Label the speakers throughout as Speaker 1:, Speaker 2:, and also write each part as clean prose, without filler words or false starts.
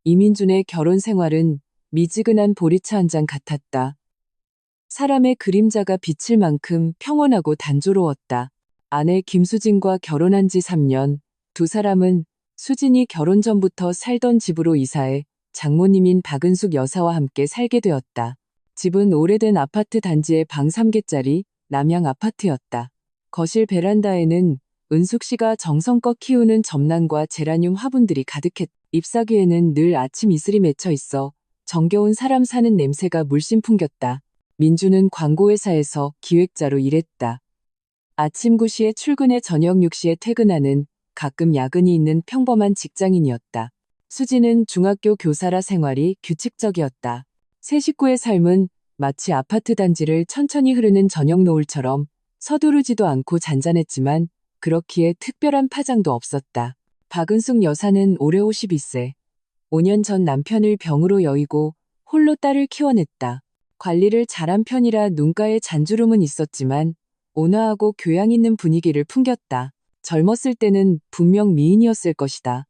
Speaker 1: 이민준의 결혼 생활은 미지근한 보리차 한 잔 같았다. 사람의 그림자가 비칠 만큼 평온하고 단조로웠다. 아내 김수진과 결혼한 지 3년, 두 사람은 수진이 결혼 전부터 살던 집으로 이사해 장모님인 박은숙 여사와 함께 살게 되었다. 집은 오래된 아파트 단지의 방 3개짜리 남양 아파트였다. 거실 베란다에는 은숙 씨가 정성껏 키우는 점란과 제라늄 화분들이 가득했다. 잎사귀에는 늘 아침 이슬이 맺혀 있어 정겨운 사람 사는 냄새가 물씬 풍겼다. 민주는 광고회사에서 기획자로 일했다. 아침 9시에 출근해 저녁 6시에 퇴근하는 가끔 야근이 있는 평범한 직장인이었다. 수지는 중학교 교사라 생활이 규칙적이었다. 세 식구의 삶은 마치 아파트 단지를 천천히 흐르는 저녁 노을처럼 서두르지도 않고 잔잔했지만 그렇기에 특별한 파장도 없었다. 박은숙 여사는 올해 52세. 5년 전 남편을 병으로 여의고 홀로 딸을 키워냈다. 관리를 잘한 편이라 눈가에 잔주름은 있었지만 온화하고 교양 있는 분위기를 풍겼다. 젊었을 때는 분명 미인이었을 것이다.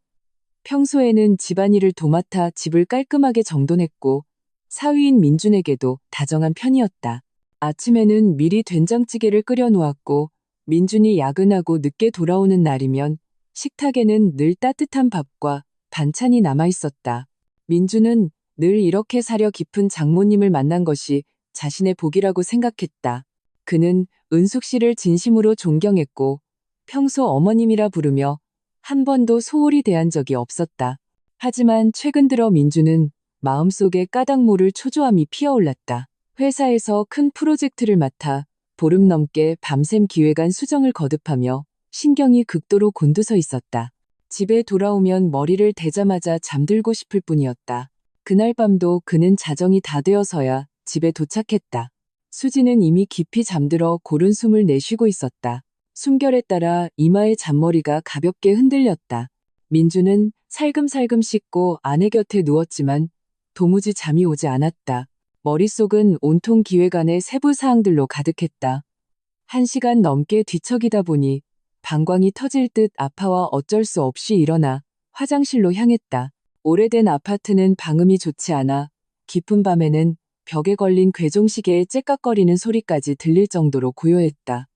Speaker 1: 평소에는 집안일을 도맡아 집을 깔끔하게 정돈했고 사위인 민준에게도 다정한 편이었다. 아침에는 미리 된장찌개를 끓여 놓았고 민준이 야근하고 늦게 돌아오는 날이면 식탁에는 늘 따뜻한 밥과 반찬이 남아 있었다. 민준은 늘 이렇게 사려 깊은 장모님을 만난 것이 자신의 복이라고 생각했다. 그는 은숙 씨를 진심으로 존경했고 평소 어머님이라 부르며 한 번도 소홀히 대한 적이 없었다. 하지만 최근 들어 민준은 마음속에 까닭 모를 초조함이 피어올랐다. 회사에서 큰 프로젝트를 맡아 보름 넘게 밤샘 기획안 수정을 거듭하며 신경이 극도로 곤두서 있었다. 집에 돌아오면 머리를 대자마자 잠들고 싶을 뿐이었다. 그날 밤도 그는 자정이 다 되어서야 집에 도착했다. 수지는 이미 깊이 잠들어 고른 숨을 내쉬고 있었다. 숨결에 따라 이마의 잔머리가 가볍게 흔들렸다. 민주는 살금살금 씻고 아내 곁에 누웠지만 도무지 잠이 오지 않았다. 머릿속은 온통 기획안의 세부 사항들로 가득했다. 1시간 넘게 뒤척이다 보니 방광이 터질 듯 아파와 어쩔 수 없이 일어나 화장실로 향했다. 오래된 아파트는 방음이 좋지 않아 깊은 밤에는 벽에 걸린 괴종시계의 째깍거리는 소리까지 들릴 정도로 고요했다.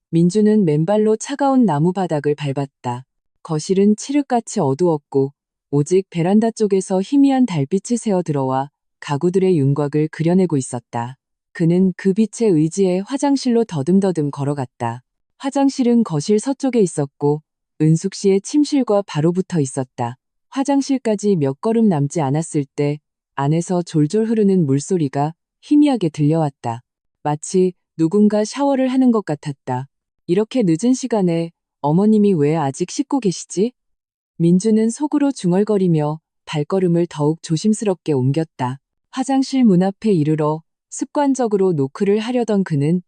Speaker 1: 민주는 맨발로 차가운 나무 바닥을 밟았다. 거실은 칠흑같이 어두웠고 오직 베란다 쪽에서 희미한 달빛이 새어 들어와 가구들의 윤곽을 그려내고 있었다. 그는 그 빛에 의지해 화장실로 더듬더듬 걸어갔다. 화장실은 거실 서쪽에 있었고 은숙 씨의 침실과 바로 붙어 있었다. 화장실까지 몇 걸음 남지 않았을 때 안에서 졸졸 흐르는 물소리가 희미하게 들려왔다. 마치 누군가 샤워를 하는 것 같았다. 이렇게 늦은 시간에 어머님이 왜 아직 씻고 계시지? 민주는 속으로 중얼거리며 발걸음을 더욱 조심스럽게 옮겼다. 화장실 문 앞에 이르러 습관적으로 노크를 하려던 그는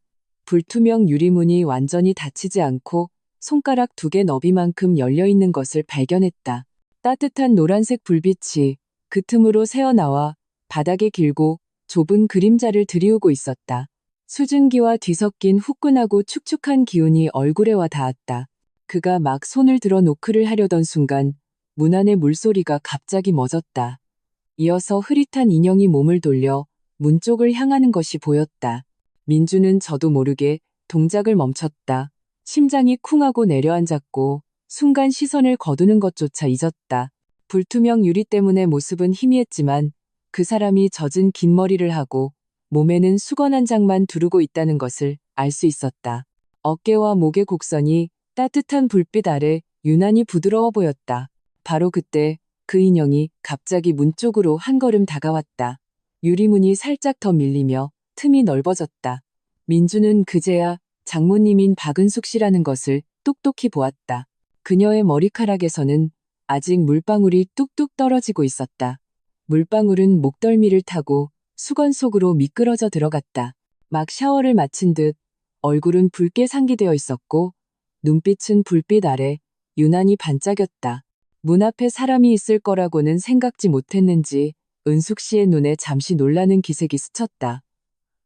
Speaker 1: 불투명 유리문이 완전히 닫히지 않고 손가락 2개 너비만큼 열려있는 것을 발견했다. 따뜻한 노란색 불빛이 그 틈으로 새어나와 바닥에 길고 좁은 그림자를 들이우고 있었다. 수증기와 뒤섞인 후끈하고 축축한 기운이 얼굴에 와 닿았다. 그가 막 손을 들어 노크를 하려던 순간 문 안의 물소리가 갑자기 멎었다. 이어서 흐릿한 인형이 몸을 돌려 문 쪽을 향하는 것이 보였다. 민주는 저도 모르게 동작을 멈췄다. 심장이 쿵하고 내려앉았고 순간 시선을 거두는 것조차 잊었다. 불투명 유리 때문에 모습은 희미했지만 그 사람이 젖은 긴 머리를 하고 몸에는 수건 한 장만 두르고 있다는 것을 알 수 있었다. 어깨와 목의 곡선이 따뜻한 불빛 아래 유난히 부드러워 보였다. 바로 그때 그 인형이 갑자기 문 쪽으로 한 걸음 다가왔다. 유리문이 살짝 더 밀리며 틈이 넓어졌다. 민주는 그제야 장모님인 박은숙 씨라는 것을 똑똑히 보았다. 그녀의 머리카락에서는 아직 물방울이 뚝뚝 떨어지고 있었다. 물방울은 목덜미를 타고 수건 속으로 미끄러져 들어갔다. 막 샤워를 마친 듯 얼굴은 붉게 상기되어 있었고 눈빛은 불빛 아래 유난히 반짝였다. 문 앞에 사람이 있을 거라고는 생각지 못했는지 은숙 씨의 눈에 잠시 놀라는 기색이 스쳤다.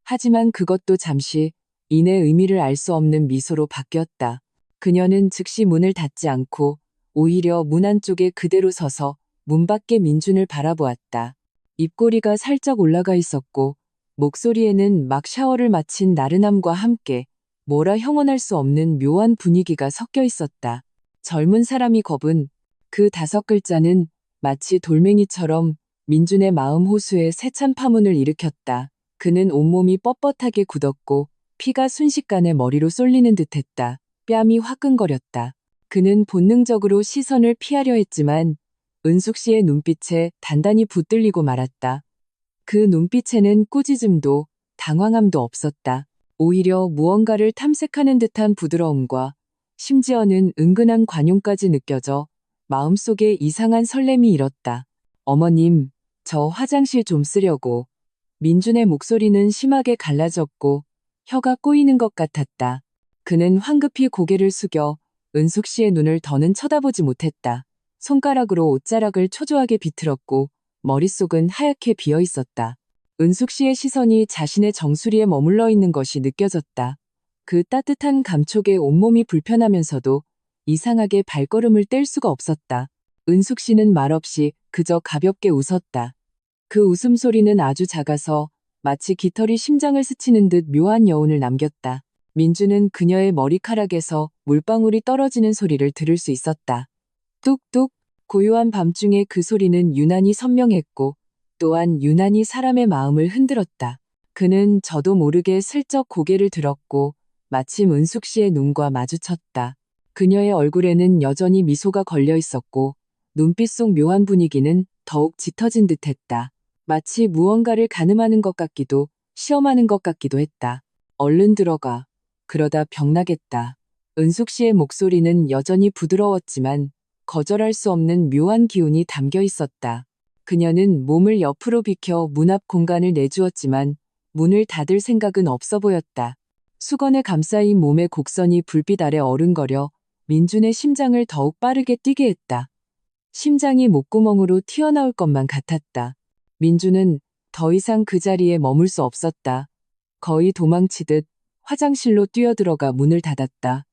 Speaker 1: 하지만 그것도 잠시 이내 의미를 알 수 없는 미소로 바뀌었다. 그녀는 즉시 문을 닫지 않고 오히려 문 안쪽에 그대로 서서 문 밖에 민준을 바라보았다. 입꼬리가 살짝 올라가 있었고 목소리에는 막 샤워를 마친 나른함과 함께 뭐라 형언할 수 없는 묘한 분위기가 섞여 있었다. 젊은 사람이 겁은 그 5글자는 마치 돌멩이처럼 민준의 마음 호수에 세찬 파문을 일으켰다. 그는 온몸이 뻣뻣하게 굳었고 피가 순식간에 머리로 쏠리는 듯했다. 뺨이 화끈거렸다. 그는 본능적으로 시선을 피하려 했지만 은숙 씨의 눈빛에 단단히 붙들리고 말았다. 그 눈빛에는 꾸짖음도 당황함도 없었다. 오히려 무언가를 탐색하는 듯한 부드러움과 심지어는 은근한 관용까지 느껴져 마음속에 이상한 설렘이 일었다. 어머님, 저 화장실 좀 쓰려고. 민준의 목소리는 심하게 갈라졌고 혀가 꼬이는 것 같았다. 그는 황급히 고개를 숙여 은숙 씨의 눈을 더는 쳐다보지 못했다. 손가락으로 옷자락을 초조하게 비틀었고 머릿속은 하얗게 비어 있었다. 은숙 씨의 시선이 자신의 정수리에 머물러 있는 것이 느껴졌다. 그 따뜻한 감촉에 온몸이 불편하면서도 이상하게 발걸음을 뗄 수가 없었다. 은숙 씨는 말없이 그저 가볍게 웃었다. 그 웃음소리는 아주 작아서 마치 깃털이 심장을 스치는 듯 묘한 여운을 남겼다. 민주는 그녀의 머리카락에서 물방울이 떨어지는 소리를 들을 수 있었다. 뚝뚝. 고요한 밤중에 그 소리는 유난히 선명했고 또한 유난히 사람의 마음을 흔들었다. 그는 저도 모르게 슬쩍 고개를 들었고 마침 은숙 씨의 눈과 마주쳤다. 그녀의 얼굴에는 여전히 미소가 걸려 있었고 눈빛 속 묘한 분위기는 더욱 짙어진 듯했다. 마치 무언가를 가늠하는 것 같기도 시험하는 것 같기도 했다. 얼른 들어가. 그러다 병나겠다. 은숙 씨의 목소리는 여전히 부드러웠지만 거절할 수 없는 묘한 기운이 담겨 있었다. 그녀는 몸을 옆으로 비켜 문 앞 공간을 내주었지만 문을 닫을 생각은 없어 보였다. 수건에 감싸인 몸의 곡선이 불빛 아래 어른거려 민준의 심장을 더욱 빠르게 뛰게 했다. 심장이 목구멍으로 튀어나올 것만 같았다. 민준은 더 이상 그 자리에 머물 수 없었다. 거의 도망치듯 화장실로 뛰어들어가 문을 닫았다.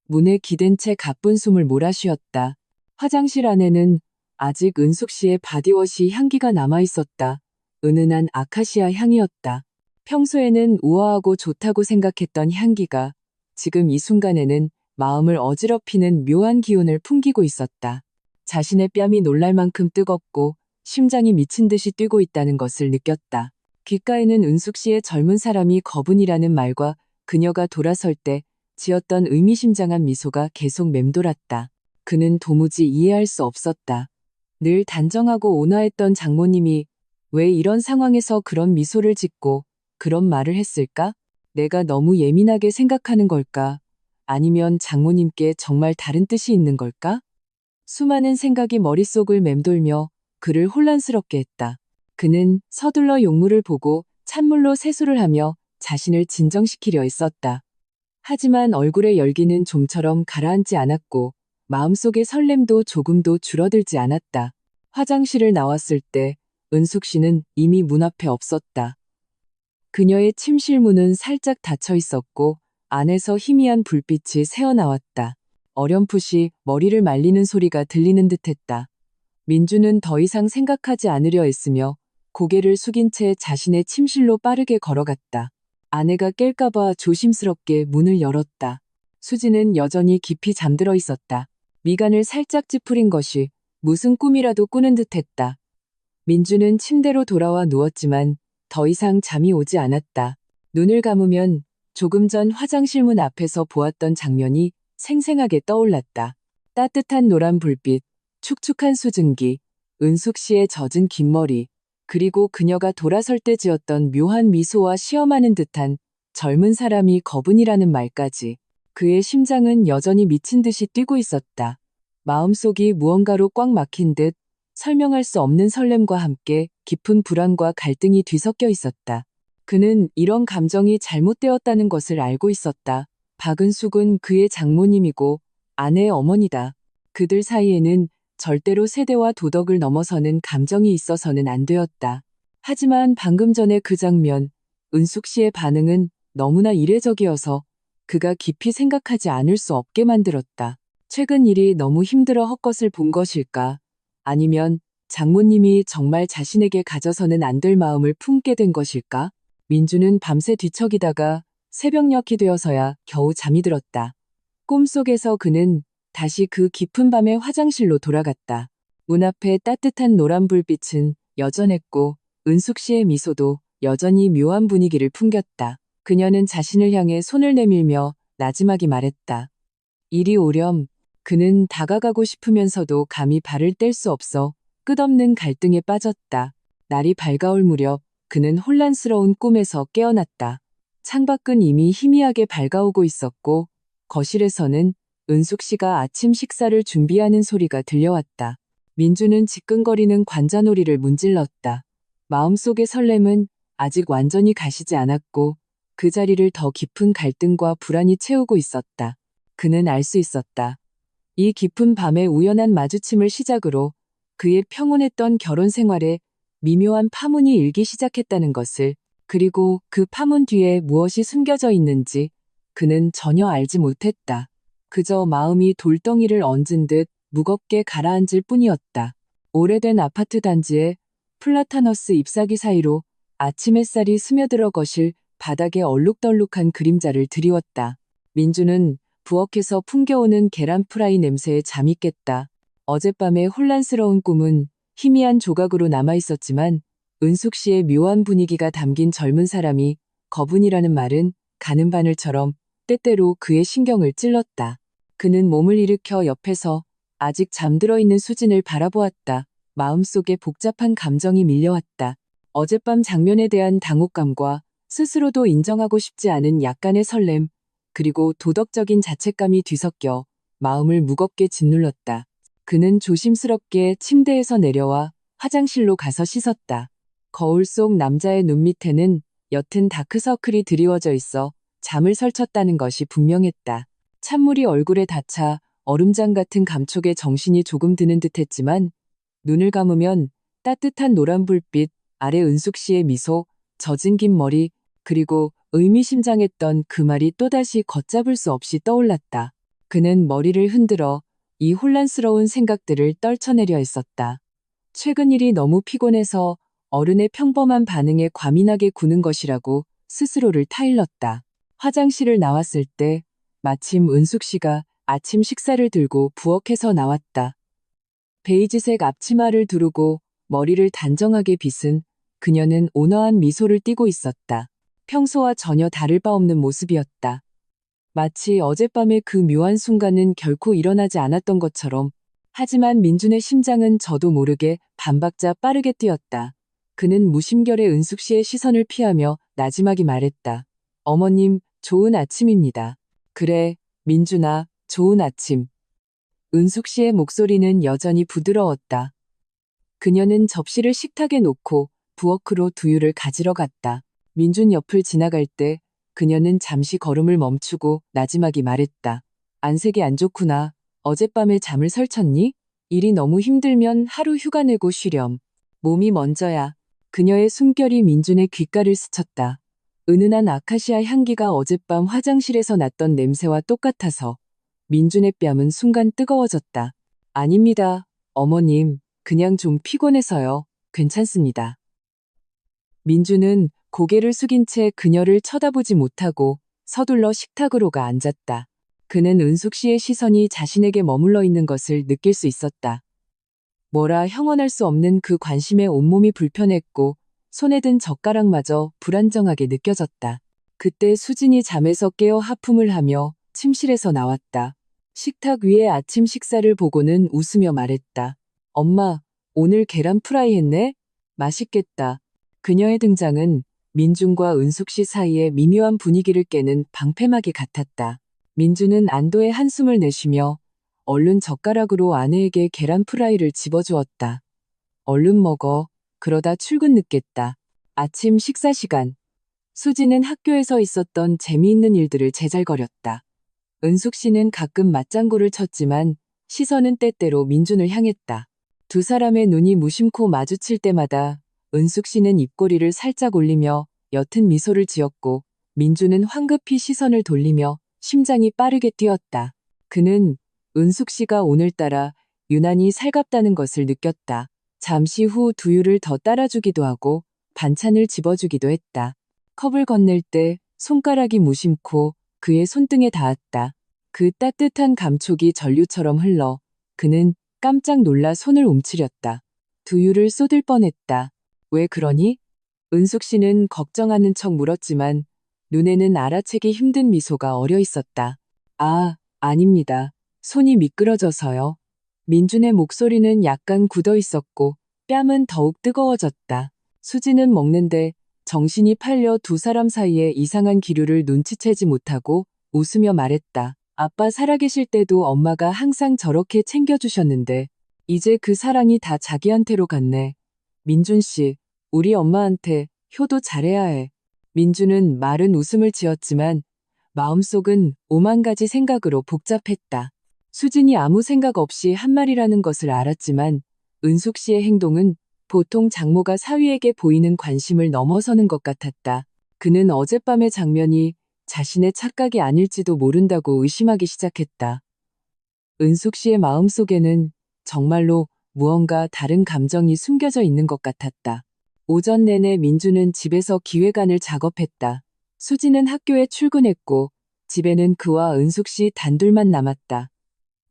Speaker 1: 문에 기댄 채 가쁜 숨을 몰아쉬었다. 화장실 안에는 아직 은숙 씨의 바디워시 향기가 남아있었다. 은은한 아카시아 향이었다. 평소에는 우아하고 좋다고 생각했던 향기가 지금 이 순간에는 마음을 어지럽히는 묘한 기운을 풍기고 있었다. 자신의 뺨이 놀랄 만큼 뜨겁고 심장이 미친 듯이 뛰고 있다는 것을 느꼈다. 귓가에는 은숙 씨의 젊은 사람이 거분이라는 말과 그녀가 돌아설 때 지었던 의미심장한 미소가 계속 맴돌았다. 그는 도무지 이해할 수 없었다. 늘 단정하고 온화했던 장모님이 왜 이런 상황에서 그런 미소를 짓고 그런 말을 했을까? 내가 너무 예민하게 생각하는 걸까? 아니면 장모님께 정말 다른 뜻이 있는 걸까? 수많은 생각이 머릿속을 맴돌며 그를 혼란스럽게 했다. 그는 서둘러 용물을 보고 찬물로 세수를 하며 자신을 진정시키려 했었다. 하지만 얼굴의 열기는 좀처럼 가라앉지 않았고 마음속의 설렘도 조금도 줄어들지 않았다. 화장실을 나왔을 때 은숙 씨는 이미 문 앞에 없었다. 그녀의 침실 문은 살짝 닫혀 있었고 안에서 희미한 불빛이 새어나왔다. 어렴풋이 머리를 말리는 소리가 들리는 듯했다. 민주는 더 이상 생각하지 않으려 했으며 고개를 숙인 채 자신의 침실로 빠르게 걸어갔다. 아내가 깰까봐 조심스럽게 문을 열었다. 수지는 여전히 깊이 잠들어 있었다. 미간을 살짝 찌푸린 것이 무슨 꿈이라도 꾸는 듯했다. 민주는 침대로 돌아와 누웠지만 더 이상 잠이 오지 않았다. 눈을 감으면 조금 전 화장실 문 앞에서 보았던 장면이 생생하게 떠올랐다. 따뜻한 노란 불빛, 축축한 수증기, 은숙 씨의 젖은 긴 머리, 그리고 그녀가 돌아설 때 지었던 묘한 미소와 시험하는 듯한 젊은 사람이 거분이라는 말까지. 그의 심장은 여전히 미친 듯이 뛰고 있었다. 마음속이 무언가로 꽉 막힌 듯 설명할 수 없는 설렘과 함께 깊은 불안과 갈등이 뒤섞여 있었다. 그는 이런 감정이 잘못되었다는 것을 알고 있었다. 박은숙은 그의 장모님이고 아내의 어머니다. 그들 사이에는 절대로 세대와 도덕을 넘어서는 감정이 있어서는 안 되었다. 하지만 방금 전에 그 장면, 은숙 씨의 반응은 너무나 이례적이어서 그가 깊이 생각하지 않을 수 없게 만들었다. 최근 일이 너무 힘들어 헛것을 본 것일까? 아니면 장모님이 정말 자신에게 가져서는 안 될 마음을 품게 된 것일까? 민주는 밤새 뒤척이다가 새벽녘이 되어서야 겨우 잠이 들었다. 꿈속에서 그는 다시 그 깊은 밤의 화장실로 돌아갔다. 문 앞에 따뜻한 노란 불빛은 여전했고 은숙 씨의 미소도 여전히 묘한 분위기를 풍겼다. 그녀는 자신을 향해 손을 내밀며 나지막이 말했다. 이리 오렴. 그는 다가가고 싶으면서도 감히 발을 뗄 수 없어 끝없는 갈등에 빠졌다. 날이 밝아올 무렵 그는 혼란스러운 꿈에서 깨어났다. 창밖은 이미 희미하게 밝아오고 있었고 거실에서는 은숙 씨가 아침 식사를 준비하는 소리가 들려왔다. 민주는 지끈거리는 관자놀이를 문질렀다. 마음속의 설렘은 아직 완전히 가시지 않았고 그 자리를 더 깊은 갈등과 불안이 채우고 있었다. 그는 알 수 있었다. 이 깊은 밤의 우연한 마주침을 시작으로 그의 평온했던 결혼 생활에 미묘한 파문이 일기 시작했다는 것을, 그리고 그 파문 뒤에 무엇이 숨겨져 있는지 그는 전혀 알지 못했다. 그저 마음이 돌덩이를 얹은 듯 무겁게 가라앉을 뿐이었다. 오래된 아파트 단지에 플라타너스 잎사귀 사이로 아침 햇살이 스며들어 거실 바닥에 얼룩덜룩한 그림자를 드리웠다. 민주는 부엌에서 풍겨오는 계란 프라이 냄새에 잠이 깼다. 어젯밤의 혼란스러운 꿈은 희미한 조각으로 남아있었지만 은숙 씨의 묘한 분위기가 담긴 젊은 사람이 거분이라는 말은 가는 바늘처럼 때때로 그의 신경을 찔렀다. 그는 몸을 일으켜 옆에서 아직 잠들어 있는 수진을 바라보았다. 마음속에 복잡한 감정이 밀려왔다. 어젯밤 장면에 대한 당혹감과 스스로도 인정하고 싶지 않은 약간의 설렘, 그리고 도덕적인 자책감이 뒤섞여 마음을 무겁게 짓눌렀다. 그는 조심스럽게 침대에서 내려와 화장실로 가서 씻었다. 거울 속 남자의 눈 밑에는 옅은 다크서클이 드리워져 있어 잠을 설쳤다는 것이 분명했다. 찬물이 얼굴에 닿자 얼음장 같은 감촉에 정신이 조금 드는 듯했지만 눈을 감으면 따뜻한 노란 불빛 아래 은숙 씨의 미소, 젖은 긴 머리, 그리고 의미심장했던 그 말이 또다시 걷잡을 수 없이 떠올랐다. 그는 머리를 흔들어 이 혼란스러운 생각들을 떨쳐내려 했었다. 최근 일이 너무 피곤해서 어른의 평범한 반응에 과민하게 구는 것이라고 스스로를 타일렀다. 화장실을 나왔을 때 마침 은숙 씨가 아침 식사를 들고 부엌에서 나왔다. 베이지색 앞치마를 두르고 머리를 단정하게 빗은 그녀는 온화한 미소를 띠고 있었다. 평소와 전혀 다를 바 없는 모습이었다. 마치 어젯밤의 그 묘한 순간은 결코 일어나지 않았던 것처럼. 하지만 민준의 심장은 저도 모르게 반박자 빠르게 뛰었다. 그는 무심결에 은숙 씨의 시선을 피하며 나지막이 말했다. 어머님, 좋은 아침입니다. 그래, 민준아, 좋은 아침. 은숙 씨의 목소리는 여전히 부드러웠다. 그녀는 접시를 식탁에 놓고 부엌으로 두유를 가지러 갔다. 민준 옆을 지나갈 때 그녀는 잠시 걸음을 멈추고 나지막이 말했다. 안색이 안 좋구나. 어젯밤에 잠을 설쳤니? 일이 너무 힘들면 하루 휴가 내고 쉬렴. 몸이 먼저야. 그녀의 숨결이 민준의 귓가를 스쳤다. 은은한 아카시아 향기가 어젯밤 화장실에서 났던 냄새와 똑같아서 민준의 뺨은 순간 뜨거워졌다. 아닙니다, 어머님. 그냥 좀 피곤해서요. 괜찮습니다. 민준은 고개를 숙인 채 그녀를 쳐다보지 못하고 서둘러 식탁으로 가 앉았다. 그는 은숙 씨의 시선이 자신에게 머물러 있는 것을 느낄 수 있었다. 뭐라 형언할 수 없는 그 관심에 온몸이 불편했고 손에 든 젓가락마저 불안정하게 느껴졌다. 그때 수진이 잠에서 깨어 하품을 하며 침실에서 나왔다. 식탁 위에 아침 식사를 보고는 웃으며 말했다. 엄마, 오늘 계란 프라이 했네? 맛있겠다. 그녀의 등장은 민준과 은숙 씨 사이의 미묘한 분위기를 깨는 방패막이 같았다. 민준은 안도의 한숨을 내쉬며 얼른 젓가락으로 아내에게 계란 프라이를 집어주었다. 얼른 먹어. 그러다 출근 늦겠다. 아침 식사 시간. 수지는 학교에서 있었던 재미있는 일들을 제잘거렸다. 은숙 씨는 가끔 맞장구를 쳤지만 시선은 때때로 민준을 향했다. 두 사람의 눈이 무심코 마주칠 때마다 은숙 씨는 입꼬리를 살짝 올리며 옅은 미소를 지었고 민준은 황급히 시선을 돌리며 심장이 빠르게 뛰었다. 그는 은숙 씨가 오늘따라 유난히 살갑다는 것을 느꼈다. 잠시 후 두유를 더 따라주기도 하고 반찬을 집어주기도 했다. 컵을 건넬 때 손가락이 무심코 그의 손등에 닿았다. 그 따뜻한 감촉이 전류처럼 흘러 그는 깜짝 놀라 손을 움츠렸다. 두유를 쏟을 뻔했다. 왜 그러니? 은숙 씨는 걱정하는 척 물었지만 눈에는 알아채기 힘든 미소가 어려 있었다. 아, 아닙니다. 손이 미끄러져서요. 민준의 목소리는 약간 굳어 있었고 뺨은 더욱 뜨거워졌다. 수지는 먹는데 정신이 팔려 두 사람 사이에 이상한 기류를 눈치채지 못하고 웃으며 말했다. 아빠 살아계실 때도 엄마가 항상 저렇게 챙겨주셨는데 이제 그 사랑이 다 자기한테로 갔네. 민준 씨, 우리 엄마한테 효도 잘해야 해. 민준은 마른 웃음을 지었지만 마음속은 오만 가지 생각으로 복잡했다. 수진이 아무 생각 없이 한 말이라는 것을 알았지만 은숙 씨의 행동은 보통 장모가 사위에게 보이는 관심을 넘어서는 것 같았다. 그는 어젯밤의 장면이 자신의 착각이 아닐지도 모른다고 의심하기 시작했다. 은숙 씨의 마음속에는 정말로 무언가 다른 감정이 숨겨져 있는 것 같았다. 오전 내내 민주는 집에서 기획안을 작업했다. 수지는 학교에 출근했고 집에는 그와 은숙 씨 단둘만 남았다.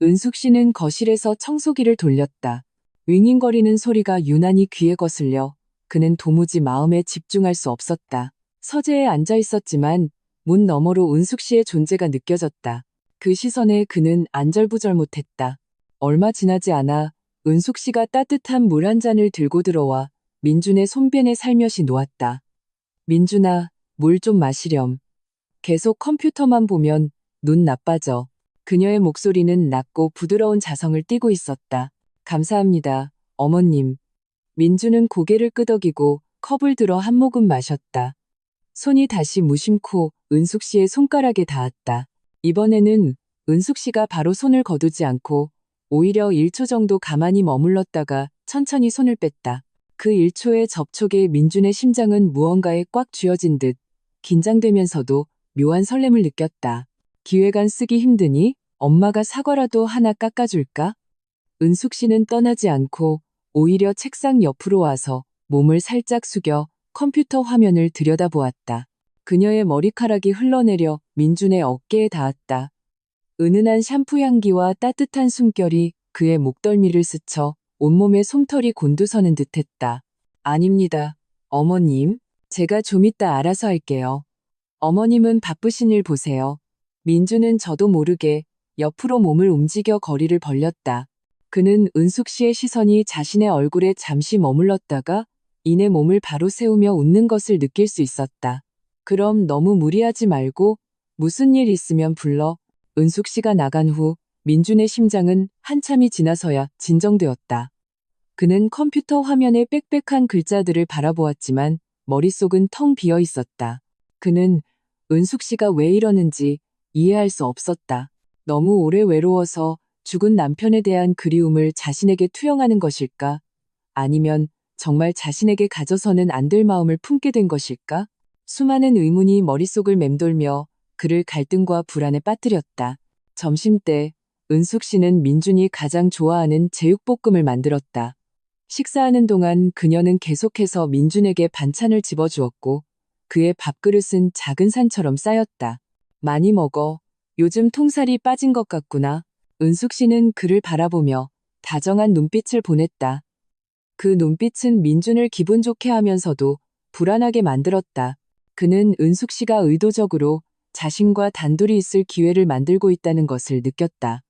Speaker 1: 은숙 씨는 거실에서 청소기를 돌렸다. 윙윙거리는 소리가 유난히 귀에 거슬려 그는 도무지 마음에 집중할 수 없었다. 서재에 앉아 있었지만 문 너머로 은숙 씨의 존재가 느껴졌다. 그 시선에 그는 안절부절 못했다. 얼마 지나지 않아 은숙 씨가 따뜻한 물 한 잔을 들고 들어와 민준의 손변에 살며시 놓았다. 민준아, 물 좀 마시렴. 계속 컴퓨터만 보면 눈 나빠져. 그녀의 목소리는 낮고 부드러운 자성을 띠고 있었다. 감사합니다, 어머님. 민주는 고개를 끄덕이고 컵을 들어 한 모금 마셨다. 손이 다시 무심코 은숙 씨의 손가락에 닿았다. 이번에는 은숙 씨가 바로 손을 거두지 않고 오히려 1초 정도 가만히 머물렀다가 천천히 손을 뺐다. 그 1초의 접촉에 민준의 심장은 무언가에 꽉 쥐어진 듯 긴장되면서도 묘한 설렘을 느꼈다. 기획안 쓰기 힘드니 엄마가 사과라도 하나 깎아줄까? 은숙 씨는 떠나지 않고 오히려 책상 옆으로 와서 몸을 살짝 숙여 컴퓨터 화면을 들여다보았다. 그녀의 머리카락이 흘러내려 민준의 어깨에 닿았다. 은은한 샴푸 향기와 따뜻한 숨결이 그의 목덜미를 스쳐 온몸에 솜털이 곤두서는 듯했다. 아닙니다, 어머님. 제가 좀 이따 알아서 할게요. 어머님은 바쁘신 일 보세요. 민주는 저도 모르게 옆으로 몸을 움직여 거리를 벌렸다. 그는 은숙 씨의 시선이 자신의 얼굴에 잠시 머물렀다가 이내 몸을 바로 세우며 웃는 것을 느낄 수 있었다. 그럼 너무 무리하지 말고 무슨 일 있으면 불러. 은숙 씨가 나간 후 민준의 심장은 한참이 지나서야 진정되었다. 그는 컴퓨터 화면의 빽빽한 글자들을 바라보았지만 머릿속은 텅 비어 있었다. 그는 은숙 씨가 왜 이러는지 이해할 수 없었다. 너무 오래 외로워서 죽은 남편에 대한 그리움을 자신에게 투영하는 것일까? 아니면 정말 자신에게 가져서는 안 될 마음을 품게 된 것일까? 수많은 의문이 머릿속을 맴돌며 그를 갈등과 불안에 빠뜨렸다. 점심때 은숙 씨는 민준이 가장 좋아하는 제육볶음을 만들었다. 식사하는 동안 그녀는 계속해서 민준에게 반찬을 집어주었고 그의 밥그릇은 작은 산처럼 쌓였다. 많이 먹어. 요즘 통살이 빠진 것 같구나. 은숙 씨는 그를 바라보며 다정한 눈빛을 보냈다. 그 눈빛은 민준을 기분 좋게 하면서도 불안하게 만들었다. 그는 은숙 씨가 의도적으로 자신과 단둘이 있을 기회를 만들고 있다는 것을 느꼈다.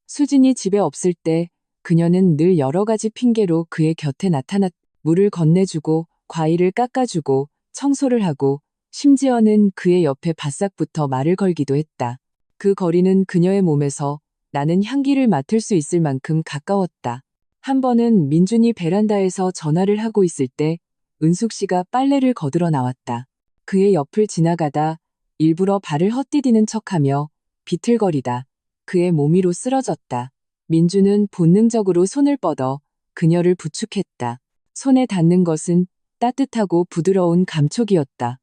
Speaker 1: 수진이 집에 없을 때 그녀는 늘 여러 가지 핑계로 그의 곁에 나타났다. 물을 건네주고 과일을 깎아주고 청소를 하고 심지어는 그의 옆에 바싹붙어 말을 걸기도 했다. 그 거리는 그녀의 몸에서 나는 향기를 맡을 수 있을 만큼 가까웠다. 한 번은 민준이 베란다에서 전화를 하고 있을 때 은숙 씨가 빨래를 거들어 나왔다. 그의 옆을 지나가다 일부러 발을 헛디디는 척하며 비틀거리다 그의 몸 위로 쓰러졌다. 민주는 본능적으로 손을 뻗어 그녀를 부축했다. 손에 닿는 것은 따뜻하고 부드러운 감촉이었다.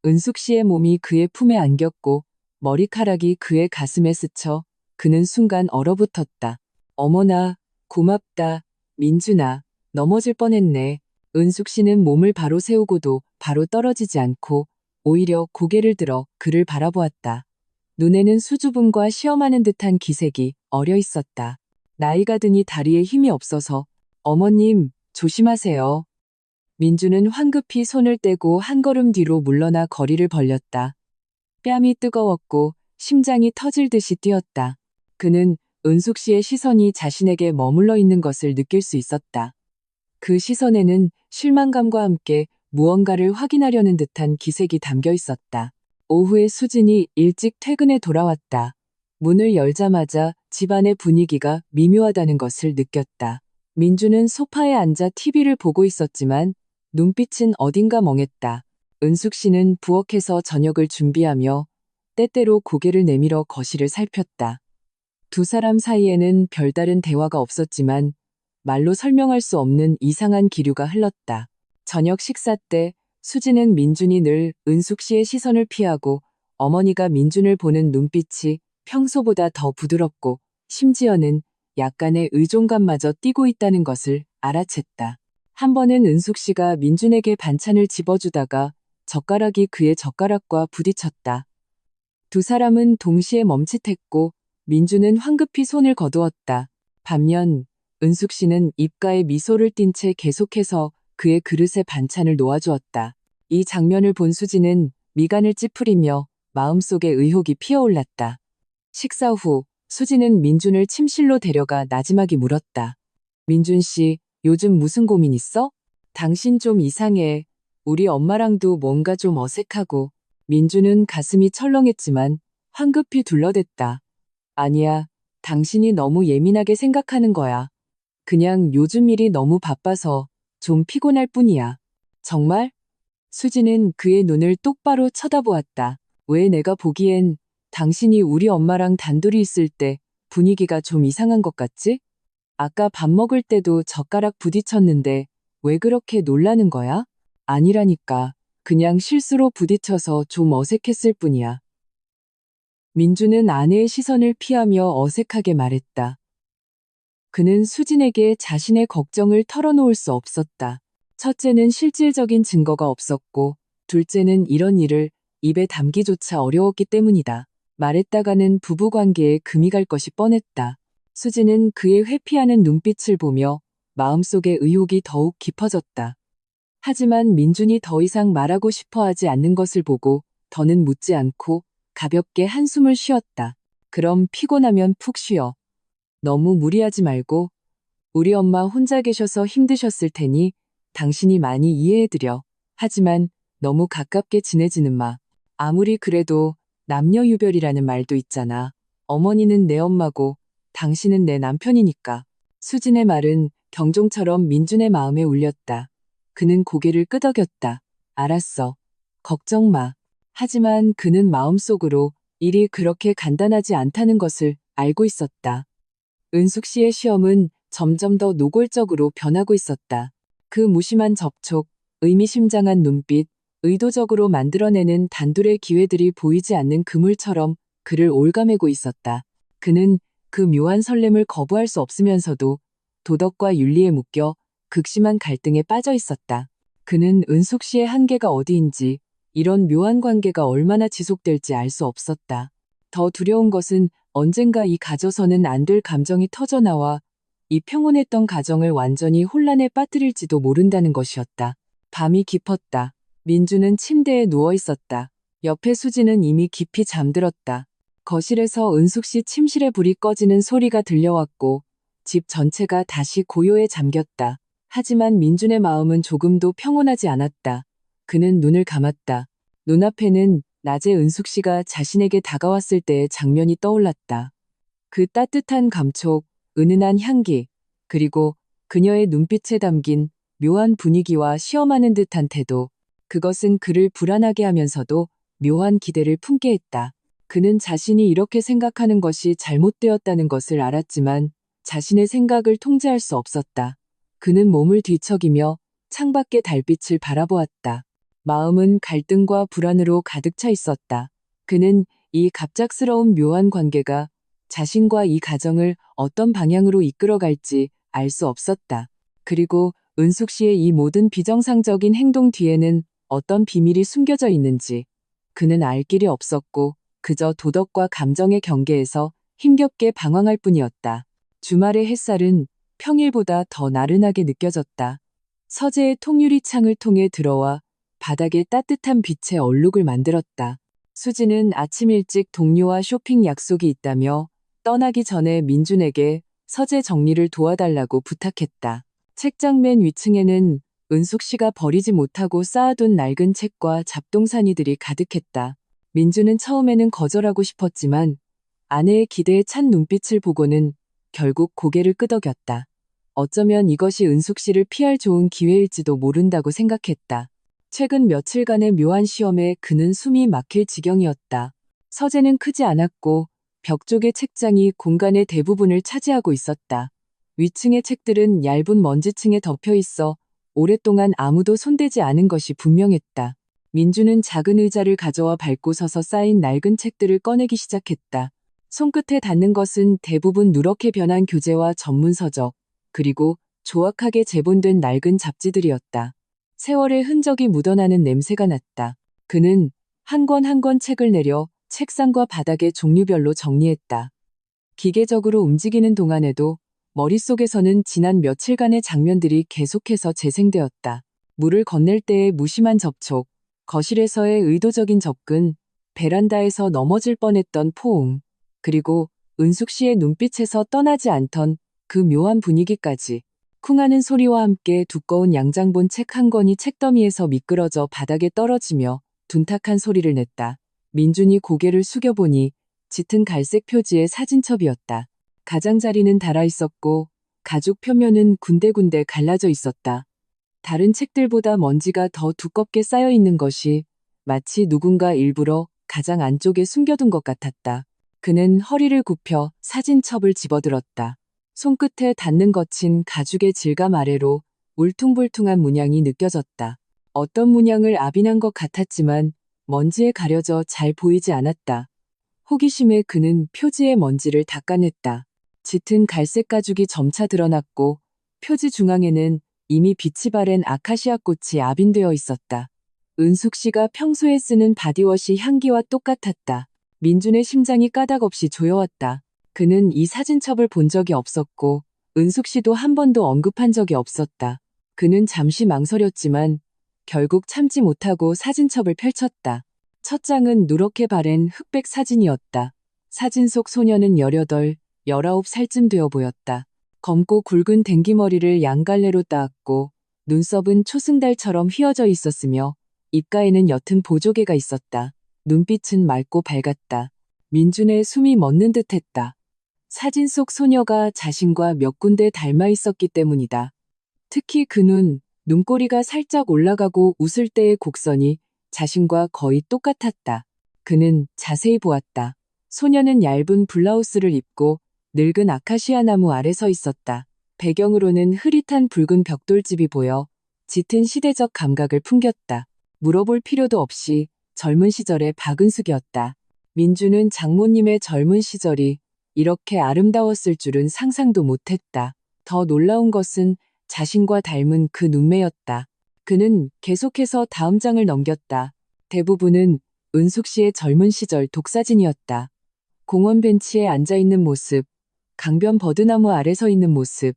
Speaker 1: 은숙 씨의 몸이 그의 품에 안겼고 머리카락이 그의 가슴에 스쳐 그는 순간 얼어붙었다. 어머나, 고맙다, 민준아. 넘어질 뻔했네. 은숙 씨는 몸을 바로 세우고도 바로 떨어지지 않고 오히려 고개를 들어 그를 바라보았다. 눈에는 수줍음과 시험하는 듯한 기색이 어려 있었다. 나이가 드니 다리에 힘이 없어서 어머님, 조심하세요. 민주는 황급히 손을 떼고 한 걸음 뒤로 물러나 거리를 벌렸다. 뺨이 뜨거웠고 심장이 터질 듯이 뛰었다. 그는 은숙 씨의 시선이 자신에게 머물러 있는 것을 느낄 수 있었다. 그 시선에는 실망감과 함께 무언가를 확인하려는 듯한 기색이 담겨 있었다. 오후에 수진이 일찍 퇴근해 돌아왔다. 문을 열자마자 집안의 분위기가 미묘하다는 것을 느꼈다. 민주는 소파에 앉아 TV를 보고 있었지만 눈빛은 어딘가 멍했다. 은숙 씨는 부엌에서 저녁을 준비하며 때때로 고개를 내밀어 거실을 살폈다. 두 사람 사이에는 별다른 대화가 없었지만 말로 설명할 수 없는 이상한 기류가 흘렀다. 저녁 식사 때 수지는 민준이 늘 은숙 씨의 시선을 피하고 어머니가 민준을 보는 눈빛이 평소보다 더 부드럽고 심지어는 약간의 의존감마저 띠고 있다는 것을 알아챘다. 한 번은 은숙 씨가 민준에게 반찬을 집어주다가 젓가락이 그의 젓가락과 부딪혔다. 두 사람은 동시에 멈칫했고 민준은 황급히 손을 거두었다. 반면 은숙 씨는 입가에 미소를 띤 채 계속해서 그의 그릇에 반찬을 놓아주었다. 이 장면을 본 수지는 미간을 찌푸리며 마음속에 의혹이 피어올랐다. 식사 후 수지는 민준을 침실로 데려가 나지막이 물었다. 민준 씨, 요즘 무슨 고민 있어? 당신 좀 이상해. 우리 엄마랑도 뭔가 좀 어색하고. 민준은 가슴이 철렁했지만 황급히 둘러댔다. 아니야, 당신이 너무 예민하게 생각하는 거야. 그냥 요즘 일이 너무 바빠서 좀 피곤할 뿐이야. 정말? 수지는 그의 눈을 똑바로 쳐다보았다. 왜 내가 보기엔 당신이 우리 엄마랑 단둘이 있을 때 분위기가 좀 이상한 것 같지? 아까 밥 먹을 때도 젓가락 부딪혔는데 왜 그렇게 놀라는 거야? 아니라니까. 그냥 실수로 부딪혀서 좀 어색했을 뿐이야. 민주는 아내의 시선을 피하며 어색하게 말했다. 그는 수진에게 자신의 걱정을 털어놓을 수 없었다. 첫째는 실질적인 증거가 없었고, 둘째는 이런 일을 입에 담기조차 어려웠기 때문이다. 말했다가는 부부관계에 금이 갈 것이 뻔했다. 수진은 그의 회피하는 눈빛을 보며 마음속의 의혹이 더욱 깊어졌다. 하지만 민준이 더 이상 말하고 싶어 하지 않는 것을 보고 더는 묻지 않고 가볍게 한숨을 쉬었다. 그럼 피곤하면 푹 쉬어. 너무 무리하지 말고 우리 엄마 혼자 계셔서 힘드셨을 테니 당신이 많이 이해해드려. 하지만 너무 가깝게 지내지는 마. 아무리 그래도 남녀유별이라는 말도 있잖아. 어머니는 내 엄마고 당신은 내 남편이니까. 수진의 말은 경종처럼 민준의 마음에 울렸다. 그는 고개를 끄덕였다. 알았어. 걱정 마. 하지만 그는 마음속으로 일이 그렇게 간단하지 않다는 것을 알고 있었다. 은숙 씨의 시험은 점점 더 노골적으로 변하고 있었다. 그 무심한 접촉, 의미심장한 눈빛, 의도적으로 만들어내는 단둘의 기회들이 보이지 않는 그물처럼 그를 올가매고 있었다. 그는 그 묘한 설렘을 거부할 수 없으면서도 도덕과 윤리에 묶여 극심한 갈등에 빠져 있었다. 그는 은숙 씨의 한계가 어디인지, 이런 묘한 관계가 얼마나 지속될지 알 수 없었다. 더 두려운 것은 언젠가 이 가져서는 안 될 감정이 터져나와 이 평온했던 가정을 완전히 혼란에 빠뜨릴지도 모른다는 것이었다. 밤이 깊었다. 민주는 침대에 누워 있었다. 옆에 수지는 이미 깊이 잠들었다. 거실에서 은숙 씨 침실의 불이 꺼지는 소리가 들려왔고 집 전체가 다시 고요에 잠겼다. 하지만 민준의 마음은 조금도 평온하지 않았다. 그는 눈을 감았다. 눈앞에는 낮에 은숙 씨가 자신에게 다가왔을 때의 장면이 떠올랐다. 그 따뜻한 감촉, 은은한 향기, 그리고 그녀의 눈빛에 담긴 묘한 분위기와 시험하는 듯한 태도, 그것은 그를 불안하게 하면서도 묘한 기대를 품게 했다. 그는 자신이 이렇게 생각하는 것이 잘못되었다는 것을 알았지만 자신의 생각을 통제할 수 없었다. 그는 몸을 뒤척이며 창밖의 달빛을 바라보았다. 마음은 갈등과 불안으로 가득 차 있었다. 그는 이 갑작스러운 묘한 관계가 자신과 이 가정을 어떤 방향으로 이끌어갈지 알 수 없었다. 그리고 은숙 씨의 이 모든 비정상적인 행동 뒤에는 어떤 비밀이 숨겨져 있는지 그는 알 길이 없었고 그저 도덕과 감정의 경계에서 힘겹게 방황할 뿐이었다. 주말의 햇살은 평일보다 더 나른하게 느껴졌다. 서재의 통유리 창을 통해 들어와 바닥에 따뜻한 빛의 얼룩을 만들었다. 수지는 아침 일찍 동료와 쇼핑 약속이 있다며 떠나기 전에 민준에게 서재 정리를 도와달라고 부탁했다. 책장 맨 위층에는 은숙 씨가 버리지 못하고 쌓아둔 낡은 책과 잡동사니들이 가득했다. 민준은 처음에는 거절하고 싶었지만 아내의 기대에 찬 눈빛을 보고는 결국 고개를 끄덕였다. 어쩌면 이것이 은숙 씨를 피할 좋은 기회일지도 모른다고 생각했다. 최근 며칠간의 묘한 시험에 그는 숨이 막힐 지경이었다. 서재는 크지 않았고 벽 쪽의 책장이 공간의 대부분을 차지하고 있었다. 위층의 책들은 얇은 먼지층에 덮여 있어 오랫동안 아무도 손대지 않은 것이 분명했다. 민주는 작은 의자를 가져와 밟고 서서 쌓인 낡은 책들을 꺼내기 시작했다. 손끝에 닿는 것은 대부분 누렇게 변한 교재와 전문서적, 그리고 조악하게 재본된 낡은 잡지들이었다. 세월의 흔적이 묻어나는 냄새가 났다. 그는 한 권 한 권 책을 내려 책상과 바닥에 종류별로 정리했다. 기계적으로 움직이는 동안에도 머릿속에서는 지난 며칠간의 장면들이 계속해서 재생되었다. 물을 건넬 때의 무심한 접촉, 거실에서의 의도적인 접근, 베란다에서 넘어질 뻔했던 포옹, 그리고 은숙 씨의 눈빛에서 떠나지 않던 그 묘한 분위기까지. 쿵하는 소리와 함께 두꺼운 양장본 책 한 권이 책더미에서 미끄러져 바닥에 떨어지며 둔탁한 소리를 냈다. 민준이 고개를 숙여보니 짙은 갈색 표지의 사진첩이었다. 가장자리는 닳아있었고 가죽 표면은 군데군데 갈라져 있었다. 다른 책들보다 먼지가 더 두껍게 쌓여 있는 것이 마치 누군가 일부러 가장 안쪽에 숨겨둔 것 같았다. 그는 허리를 굽혀 사진첩을 집어들었다. 손끝에 닿는 거친 가죽의 질감 아래로 울퉁불퉁한 문양이 느껴졌다. 어떤 문양을 압인한 것 같았지만 먼지에 가려져 잘 보이지 않았다. 호기심에 그는 표지의 먼지를 닦아냈다. 짙은 갈색 가죽이 점차 드러났고 표지 중앙에는 이미 빛이 바랜 아카시아 꽃이 압인되어 있었다. 은숙 씨가 평소에 쓰는 바디워시 향기와 똑같았다. 민준의 심장이 까닭없이 조여왔다. 그는 이 사진첩을 본 적이 없었고 은숙 씨도 한 번도 언급한 적이 없었다. 그는 잠시 망설였지만 결국 참지 못하고 사진첩을 펼쳤다. 첫 장은 누렇게 바랜 흑백 사진이었다. 사진 속 소녀는 18, 19살쯤 되어 보였다. 검고 굵은 댕기머리를 양갈래로 따았고 눈썹은 초승달처럼 휘어져 있었으며 입가에는 옅은 보조개가 있었다. 눈빛은 맑고 밝았다. 민준의 숨이 멎는 듯했다. 사진 속 소녀가 자신과 몇 군데 닮아 있었기 때문이다. 특히 그 눈꼬리가 살짝 올라가고 웃을 때의 곡선이 자신과 거의 똑같았다. 그는 자세히 보았다. 소녀는 얇은 블라우스를 입고 늙은 아카시아 나무 아래 서 있었다. 배경으로는 흐릿한 붉은 벽돌집이 보여 짙은 시대적 감각을 풍겼다. 물어볼 필요도 없이 젊은 시절의 박은숙이었다. 민주는 장모님의 젊은 시절이 이렇게 아름다웠을 줄은 상상도 못했다. 더 놀라운 것은 자신과 닮은 그 눈매였다. 그는 계속해서 다음 장을 넘겼다. 대부분은 은숙 씨의 젊은 시절 독사진이었다. 공원 벤치에 앉아있는 모습, 강변 버드나무 아래 서 있는 모습,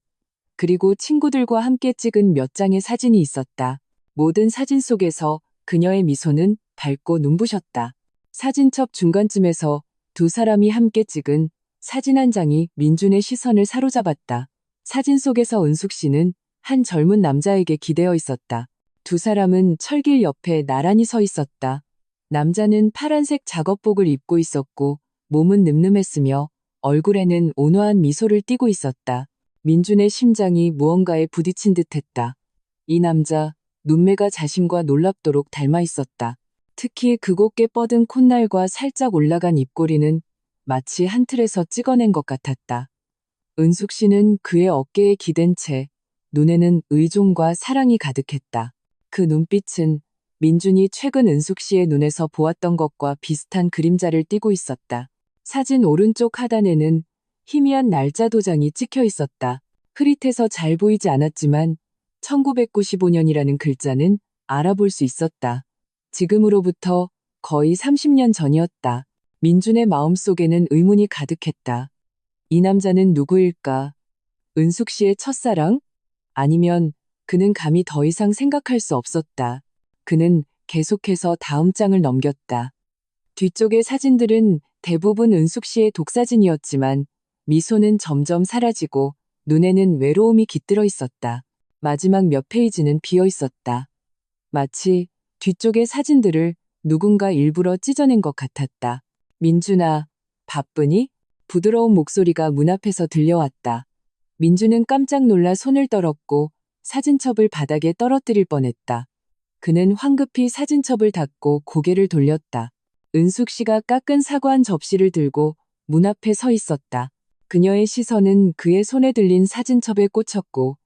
Speaker 1: 그리고 친구들과 함께 찍은 몇 장의 사진이 있었다. 모든 사진 속에서 그녀의 미소는 밝고 눈부셨다. 사진첩 중간쯤에서 두 사람이 함께 찍은 사진 한 장이 민준의 시선을 사로잡았다. 사진 속에서 은숙 씨는 한 젊은 남자에게 기대어 있었다. 두 사람은 철길 옆에 나란히 서 있었다. 남자는 파란색 작업복을 입고 있었고 몸은 늠름했으며 얼굴에는 온화한 미소를 띠고 있었다. 민준의 심장이 무언가에 부딪힌 듯했다. 이 남자, 눈매가 자신과 놀랍도록 닮아 있었다. 특히 그 곱게 뻗은 콧날과 살짝 올라간 입꼬리는 마치 한 틀에서 찍어낸 것 같았다. 은숙 씨는 그의 어깨에 기댄 채 눈에는 의존과 사랑이 가득했다. 그 눈빛은 민준이 최근 은숙 씨의 눈에서 보았던 것과 비슷한 그림자를 띠고 있었다. 사진 오른쪽 하단에는 희미한 날짜 도장이 찍혀 있었다. 흐릿해서 잘 보이지 않았지만 1995년이라는 글자는 알아볼 수 있었다. 지금으로부터 거의 30년 전이었다. 민준의 마음속에는 의문이 가득했다. 이 남자는 누구일까? 은숙 씨의 첫사랑? 아니면 그는 감히 더 이상 생각할 수 없었다. 그는 계속해서 다음 장을 넘겼다. 뒤쪽의 사진들은 대부분 은숙 씨의 독사진이었지만 미소는 점점 사라지고 눈에는 외로움이 깃들어 있었다. 마지막 몇 페이지는 비어 있었다. 마치 뒤쪽의 사진들을 누군가 일부러 찢어낸 것 같았다. 민준아, 바쁘니? 부드러운 목소리가 문 앞에서 들려왔다. 민준은 깜짝 놀라 손을 떨었고 사진첩을 바닥에 떨어뜨릴 뻔했다. 그는 황급히 사진첩을 닫고 고개를 돌렸다. 은숙 씨가 깎은 사과 한 접시를 들고 문 앞에 서 있었다. 그녀의 시선은 그의 손에 들린 사진첩에 꽂혔고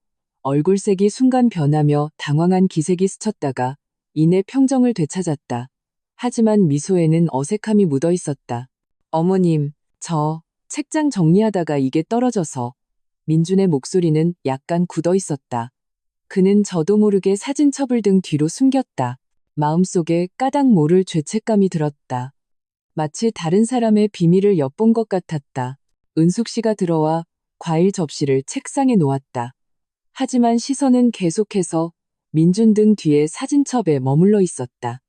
Speaker 1: 얼굴색이 순간 변하며 당황한 기색이 스쳤다가 이내 평정을 되찾았다. 하지만 미소에는 어색함이 묻어 있었다. 어머님, 저 책장 정리하다가 이게 떨어져서. 민준의 목소리는 약간 굳어 있었다. 그는 저도 모르게 사진첩을 등 뒤로 숨겼다. 마음속에 까닭 모를 죄책감이 들었다. 마치 다른 사람의 비밀을 엿본 것 같았다. 은숙 씨가 들어와 과일 접시를 책상에 놓았다. 하지만 시선은 계속해서 민준 등 뒤에 사진첩에 머물러 있었다.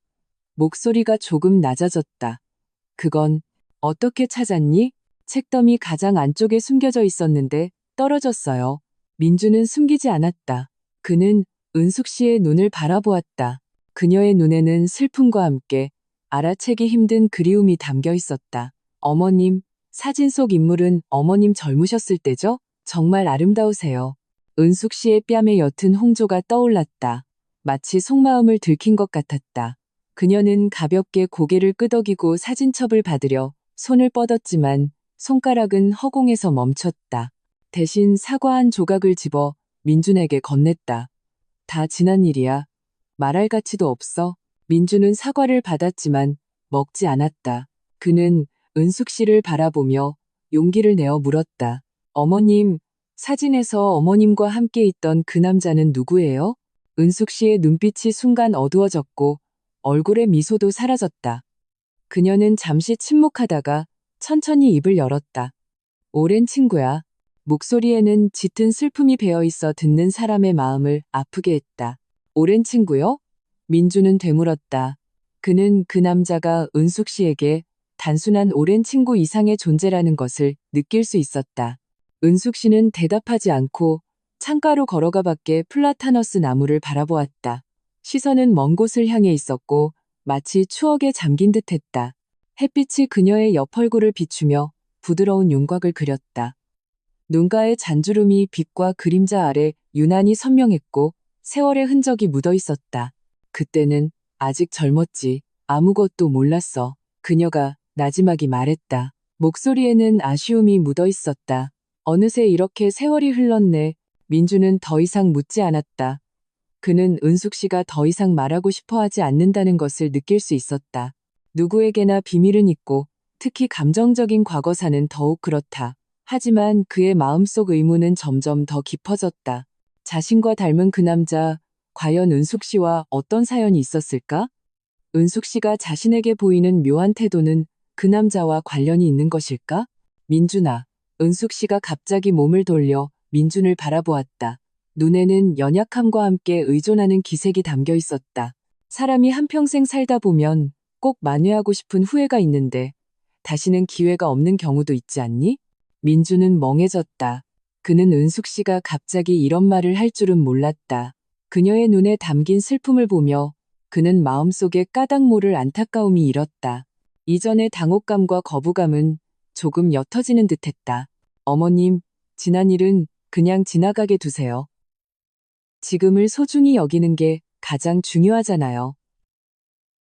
Speaker 1: 목소리가 조금 낮아졌다. 그건 어떻게 찾았니? 책더미 가장 안쪽에 숨겨져 있었는데 떨어졌어요. 민준은 숨기지 않았다. 그는 은숙 씨의 눈을 바라보았다. 그녀의 눈에는 슬픔과 함께 알아채기 힘든 그리움이 담겨 있었다. 어머님, 사진 속 인물은 어머님 젊으셨을 때죠? 정말 아름다우세요. 은숙 씨의 뺨에 옅은 홍조가 떠올랐다. 마치 속마음을 들킨 것 같았다. 그녀는 가볍게 고개를 끄덕이고 사진첩을 받으려 손을 뻗었지만 손가락은 허공에서 멈췄다. 대신 사과 한 조각을 집어 민준에게 건넸다. 다 지난 일이야. 말할 가치도 없어. 민준은 사과를 받았지만 먹지 않았다. 그는 은숙 씨를 바라보며 용기를 내어 물었다. 어머님, 사진에서 어머님과 함께 있던 그 남자는 누구예요? 은숙 씨의 눈빛이 순간 어두워졌고 얼굴의 미소도 사라졌다. 그녀는 잠시 침묵하다가 천천히 입을 열었다. 오랜 친구야. 목소리에는 짙은 슬픔이 배어 있어 듣는 사람의 마음을 아프게 했다. 오랜 친구요? 민주는 되물었다. 그는 그 남자가 은숙 씨에게 단순한 오랜 친구 이상의 존재라는 것을 느낄 수 있었다. 은숙 씨는 대답하지 않고 창가로 걸어가 밖에 플라타너스 나무를 바라보았다. 시선은 먼 곳을 향해 있었고 마치 추억에 잠긴 듯했다. 햇빛이 그녀의 옆얼굴을 비추며 부드러운 윤곽을 그렸다. 눈가의 잔주름이 빛과 그림자 아래 유난히 선명했고 세월의 흔적이 묻어 있었다. 그때는 아직 젊었지. 아무것도 몰랐어. 그녀가 나지막이 말했다. 목소리에는 아쉬움이 묻어 있었다. 어느새 이렇게 세월이 흘렀네. 민주는 더 이상 묻지 않았다. 그는 은숙 씨가 더 이상 말하고 싶어 하지 않는다는 것을 느낄 수 있었다. 누구에게나 비밀은 있고 특히 감정적인 과거사는 더욱 그렇다. 하지만 그의 마음속 의문은 점점 더 깊어졌다. 자신과 닮은 그 남자, 과연 은숙 씨와 어떤 사연이 있었을까? 은숙 씨가 자신에게 보이는 묘한 태도는 그 남자와 관련이 있는 것일까? 민준아, 은숙 씨가 갑자기 몸을 돌려 민준을 바라보았다. 눈에는 연약함과 함께 의존하는 기색이 담겨 있었다. 사람이 한평생 살다 보면 꼭 만회하고 싶은 후회가 있는데 다시는 기회가 없는 경우도 있지 않니? 민주는 멍해졌다. 그는 은숙 씨가 갑자기 이런 말을 할 줄은 몰랐다. 그녀의 눈에 담긴 슬픔을 보며 그는 마음속에 까닭 모를 안타까움이 일었다. 이전의 당혹감과 거부감은 조금 옅어지는 듯했다. 어머님, 지난 일은 그냥 지나가게 두세요. 지금을 소중히 여기는 게 가장 중요하잖아요.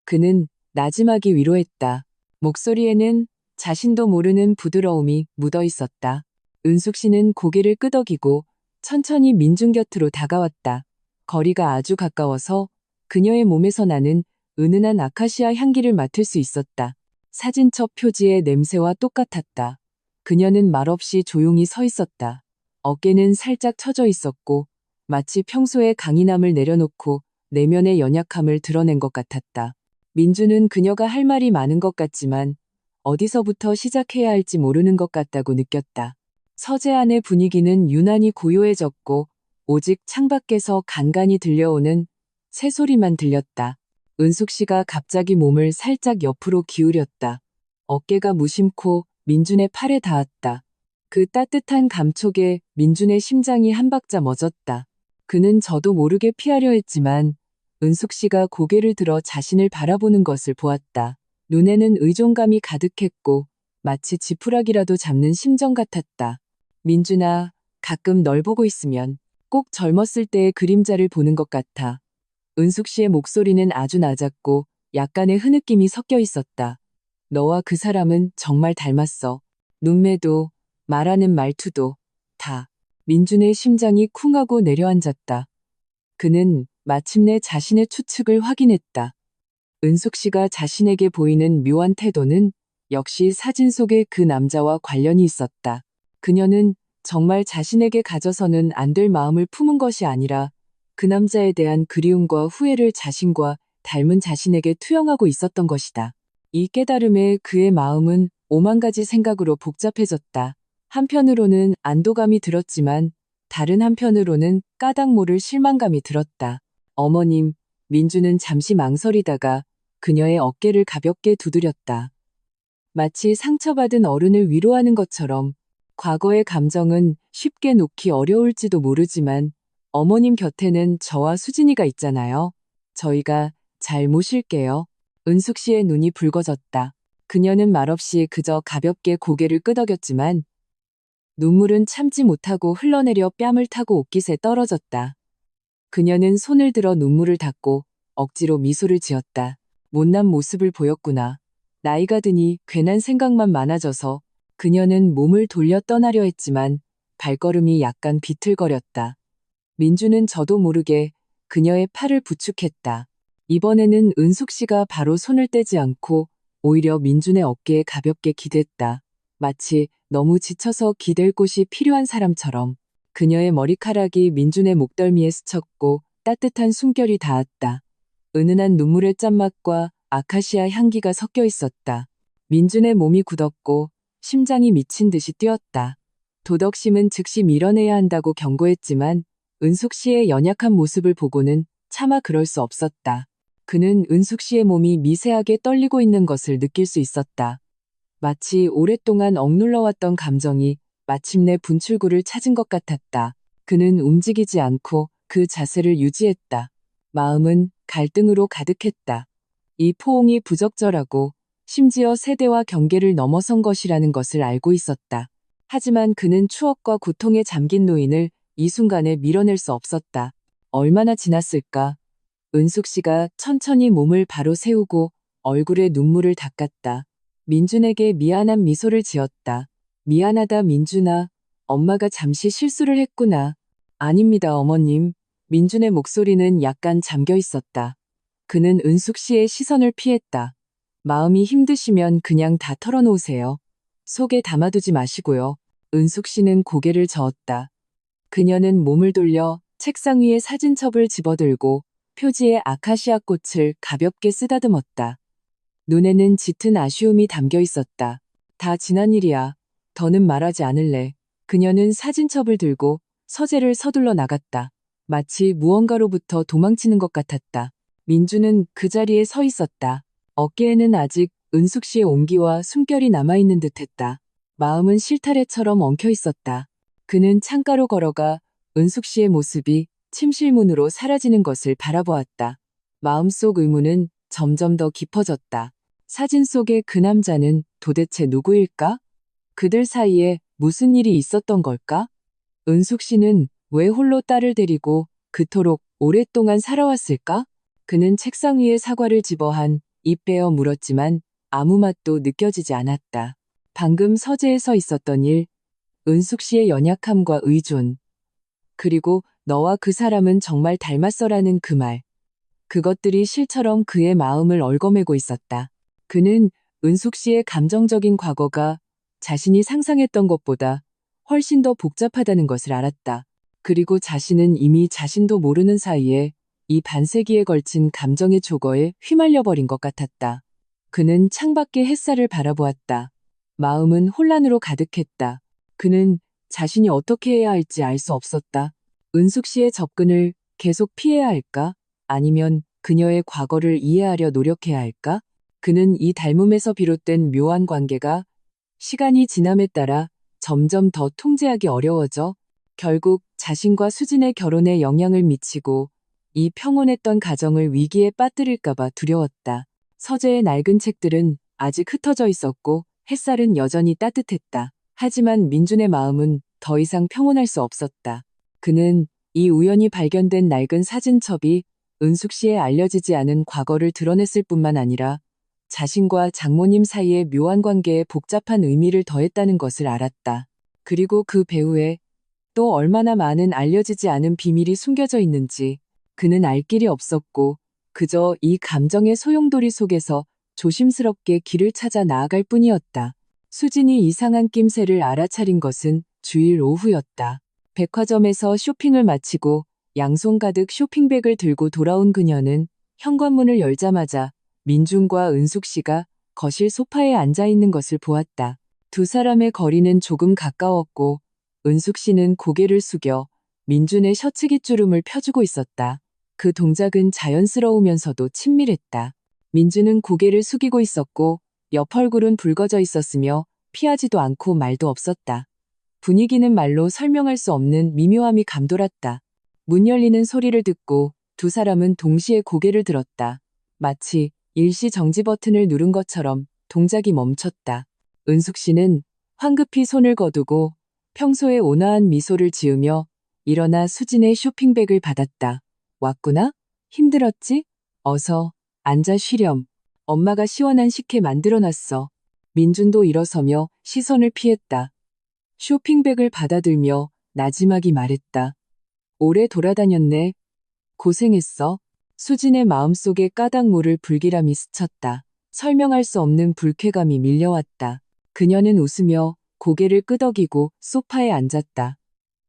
Speaker 1: 그는 나지막이 위로했다. 목소리에는 자신도 모르는 부드러움이 묻어 있었다. 은숙 씨는 고개를 끄덕이고 천천히 민준 곁으로 다가왔다. 거리가 아주 가까워서 그녀의 몸에서 나는 은은한 아카시아 향기를 맡을 수 있었다. 사진첩 표지의 냄새와 똑같았다. 그녀는 말없이 조용히 서 있었다. 어깨는 살짝 처져 있었고 마치 평소에 강인함을 내려놓고 내면의 연약함을 드러낸 것 같았다. 민주는 그녀가 할 말이 많은 것 같지만 어디서부터 시작해야 할지 모르는 것 같다고 느꼈다. 서재 안의 분위기는 유난히 고요해졌고 오직 창밖에서 간간히 들려오는 새소리만 들렸다. 은숙 씨가 갑자기 몸을 살짝 옆으로 기울였다. 어깨가 무심코 민준의 팔에 닿았다. 그 따뜻한 감촉에 민준의 심장이 한 박자 멎었다. 그는 저도 모르게 피하려 했지만 은숙 씨가 고개를 들어 자신을 바라보는 것을 보았다. 눈에는 의존감이 가득했고 마치 지푸라기라도 잡는 심정 같았다. 민준아, 가끔 널 보고 있으면 꼭 젊었을 때의 그림자를 보는 것 같아. 은숙 씨의 목소리는 아주 낮았고 약간의 흐느낌이 섞여 있었다. 너와 그 사람은 정말 닮았어. 눈매도, 말하는 말투도, 다. 민준의 심장이 쿵 하고 내려앉았다. 그는 마침내 자신의 추측을 확인했다. 은숙 씨가 자신에게 보이는 묘한 태도는 역시 사진 속의 그 남자와 관련이 있었다. 그녀는 정말 자신에게 가져서는 안 될 마음을 품은 것이 아니라 그 남자에 대한 그리움과 후회를 자신과 닮은 자신에게 투영하고 있었던 것이다. 이 깨달음에 그의 마음은 오만 가지 생각으로 복잡해졌다. 한편으로는 안도감이 들었지만 다른 한편으로는 까닭 모를 실망감이 들었다. 어머님, 민주는 잠시 망설이다가 그녀의 어깨를 가볍게 두드렸다. 마치 상처받은 어른을 위로하는 것처럼 과거의 감정은 쉽게 놓기 어려울지도 모르지만 어머님 곁에는 저와 수진이가 있잖아요. 저희가 잘 모실게요. 은숙 씨의 눈이 붉어졌다. 그녀는 말없이 그저 가볍게 고개를 끄덕였지만 눈물은 참지 못하고 흘러내려 뺨을 타고 옷깃에 떨어졌다. 그녀는 손을 들어 눈물을 닦고 억지로 미소를 지었다. 못난 모습을 보였구나. 나이가 드니 괜한 생각만 많아져서 그녀는 몸을 돌려 떠나려 했지만 발걸음이 약간 비틀거렸다. 민주는 저도 모르게 그녀의 팔을 부축했다. 이번에는 은숙 씨가 바로 손을 떼지 않고 오히려 민준의 어깨에 가볍게 기댔다. 마치 너무 지쳐서 기댈 곳이 필요한 사람처럼. 그녀의 머리카락이 민준의 목덜미에 스쳤고 따뜻한 숨결이 닿았다. 은은한 눈물의 짠맛과 아카시아 향기가 섞여 있었다. 민준의 몸이 굳었고 심장이 미친 듯이 뛰었다. 도덕심은 즉시 밀어내야 한다고 경고했지만 은숙 씨의 연약한 모습을 보고는 차마 그럴 수 없었다. 그는 은숙 씨의 몸이 미세하게 떨리고 있는 것을 느낄 수 있었다. 마치 오랫동안 억눌러왔던 감정이 마침내 분출구를 찾은 것 같았다. 그는 움직이지 않고 그 자세를 유지했다. 마음은 갈등으로 가득했다. 이 포옹이 부적절하고 심지어 세대와 경계를 넘어선 것이라는 것을 알고 있었다. 하지만 그는 추억과 고통에 잠긴 노인을 이 순간에 밀어낼 수 없었다. 얼마나 지났을까? 은숙 씨가 천천히 몸을 바로 세우고 얼굴에 눈물을 닦았다. 민준에게 미안한 미소를 지었다. 미안하다 민준아. 엄마가 잠시 실수를 했구나. 아닙니다 어머님. 민준의 목소리는 약간 잠겨 있었다. 그는 은숙 씨의 시선을 피했다. 마음이 힘드시면 그냥 다 털어놓으세요. 속에 담아두지 마시고요. 은숙 씨는 고개를 저었다. 그녀는 몸을 돌려 책상 위에 사진첩을 집어들고 표지에 아카시아 꽃을 가볍게 쓰다듬었다. 눈에는 짙은 아쉬움이 담겨 있었다. 다 지난 일이야. 더는 말하지 않을래. 그녀는 사진첩을 들고 서재를 서둘러 나갔다. 마치 무언가로부터 도망치는 것 같았다. 민주는 그 자리에 서 있었다. 어깨에는 아직 은숙 씨의 온기와 숨결이 남아있는 듯했다. 마음은 실타래처럼 엉켜 있었다. 그는 창가로 걸어가 은숙 씨의 모습이 침실문으로 사라지는 것을 바라보았다. 마음속 의문은 점점 더 깊어졌다. 사진 속의 그 남자는 도대체 누구일까? 그들 사이에 무슨 일이 있었던 걸까? 은숙 씨는 왜 홀로 딸을 데리고 그토록 오랫동안 살아왔을까? 그는 책상 위에 사과를 집어 한 입 베어 물었지만 아무 맛도 느껴지지 않았다. 방금 서재에서 있었던 일, 은숙 씨의 연약함과 의존, 그리고 너와 그 사람은 정말 닮았어라는 그 말. 그것들이 실처럼 그의 마음을 얽어매고 있었다. 그는 은숙 씨의 감정적인 과거가 자신이 상상했던 것보다 훨씬 더 복잡하다는 것을 알았다. 그리고 자신은 이미 자신도 모르는 사이에 이 반세기에 걸친 감정의 조거에 휘말려버린 것 같았다. 그는 창밖의 햇살을 바라보았다. 마음은 혼란으로 가득했다. 그는 자신이 어떻게 해야 할지 알 수 없었다. 은숙 씨의 접근을 계속 피해야 할까? 아니면 그녀의 과거를 이해하려 노력해야 할까? 그는 이 닮음에서 비롯된 묘한 관계가 시간이 지남에 따라 점점 더 통제하기 어려워져 결국 자신과 수진의 결혼에 영향을 미치고 이 평온했던 가정을 위기에 빠뜨릴까봐 두려웠다. 서재의 낡은 책들은 아직 흩어져 있었고 햇살은 여전히 따뜻했다. 하지만 민준의 마음은 더 이상 평온할 수 없었다. 그는 이 우연히 발견된 낡은 사진첩이 은숙 씨의 알려지지 않은 과거를 드러냈을 뿐만 아니라 자신과 장모님 사이의 묘한 관계에 복잡한 의미를 더했다는 것을 알았다. 그리고 그 배후에 또 얼마나 많은 알려지지 않은 비밀이 숨겨져 있는지 그는 알 길이 없었고 그저 이 감정의 소용돌이 속에서 조심스럽게 길을 찾아 나아갈 뿐이었다. 수진이 이상한 낌새를 알아차린 것은 주일 오후였다. 백화점에서 쇼핑을 마치고 양손 가득 쇼핑백을 들고 돌아온 그녀는 현관문을 열자마자 민준과 은숙 씨가 거실 소파에 앉아 있는 것을 보았다. 두 사람의 거리는 조금 가까웠고 은숙 씨는 고개를 숙여 민준의 셔츠 깃주름을 펴주고 있었다. 그 동작은 자연스러우면서도 친밀했다. 민준은 고개를 숙이고 있었고 옆 얼굴은 붉어져 있었으며 피하지도 않고 말도 없었다. 분위기는 말로 설명할 수 없는 미묘함이 감돌았다. 문 열리는 소리를 듣고 두 사람은 동시에 고개를 들었다. 마치 일시 정지 버튼을 누른 것처럼 동작이 멈췄다. 은숙 씨는 황급히 손을 거두고 평소에 온화한 미소를 지으며 일어나 수진의 쇼핑백을 받았다. 왔구나? 힘들었지? 어서 앉아 쉬렴. 엄마가 시원한 식혜 만들어놨어. 민준도 일어서며 시선을 피했다. 쇼핑백을 받아들며 나지막이 말했다. 오래 돌아다녔네. 고생했어. 수진의 마음속에 까닭 모를 불길함이 스쳤다. 설명할 수 없는 불쾌감이 밀려왔다. 그녀는 웃으며 고개를 끄덕이고 소파에 앉았다.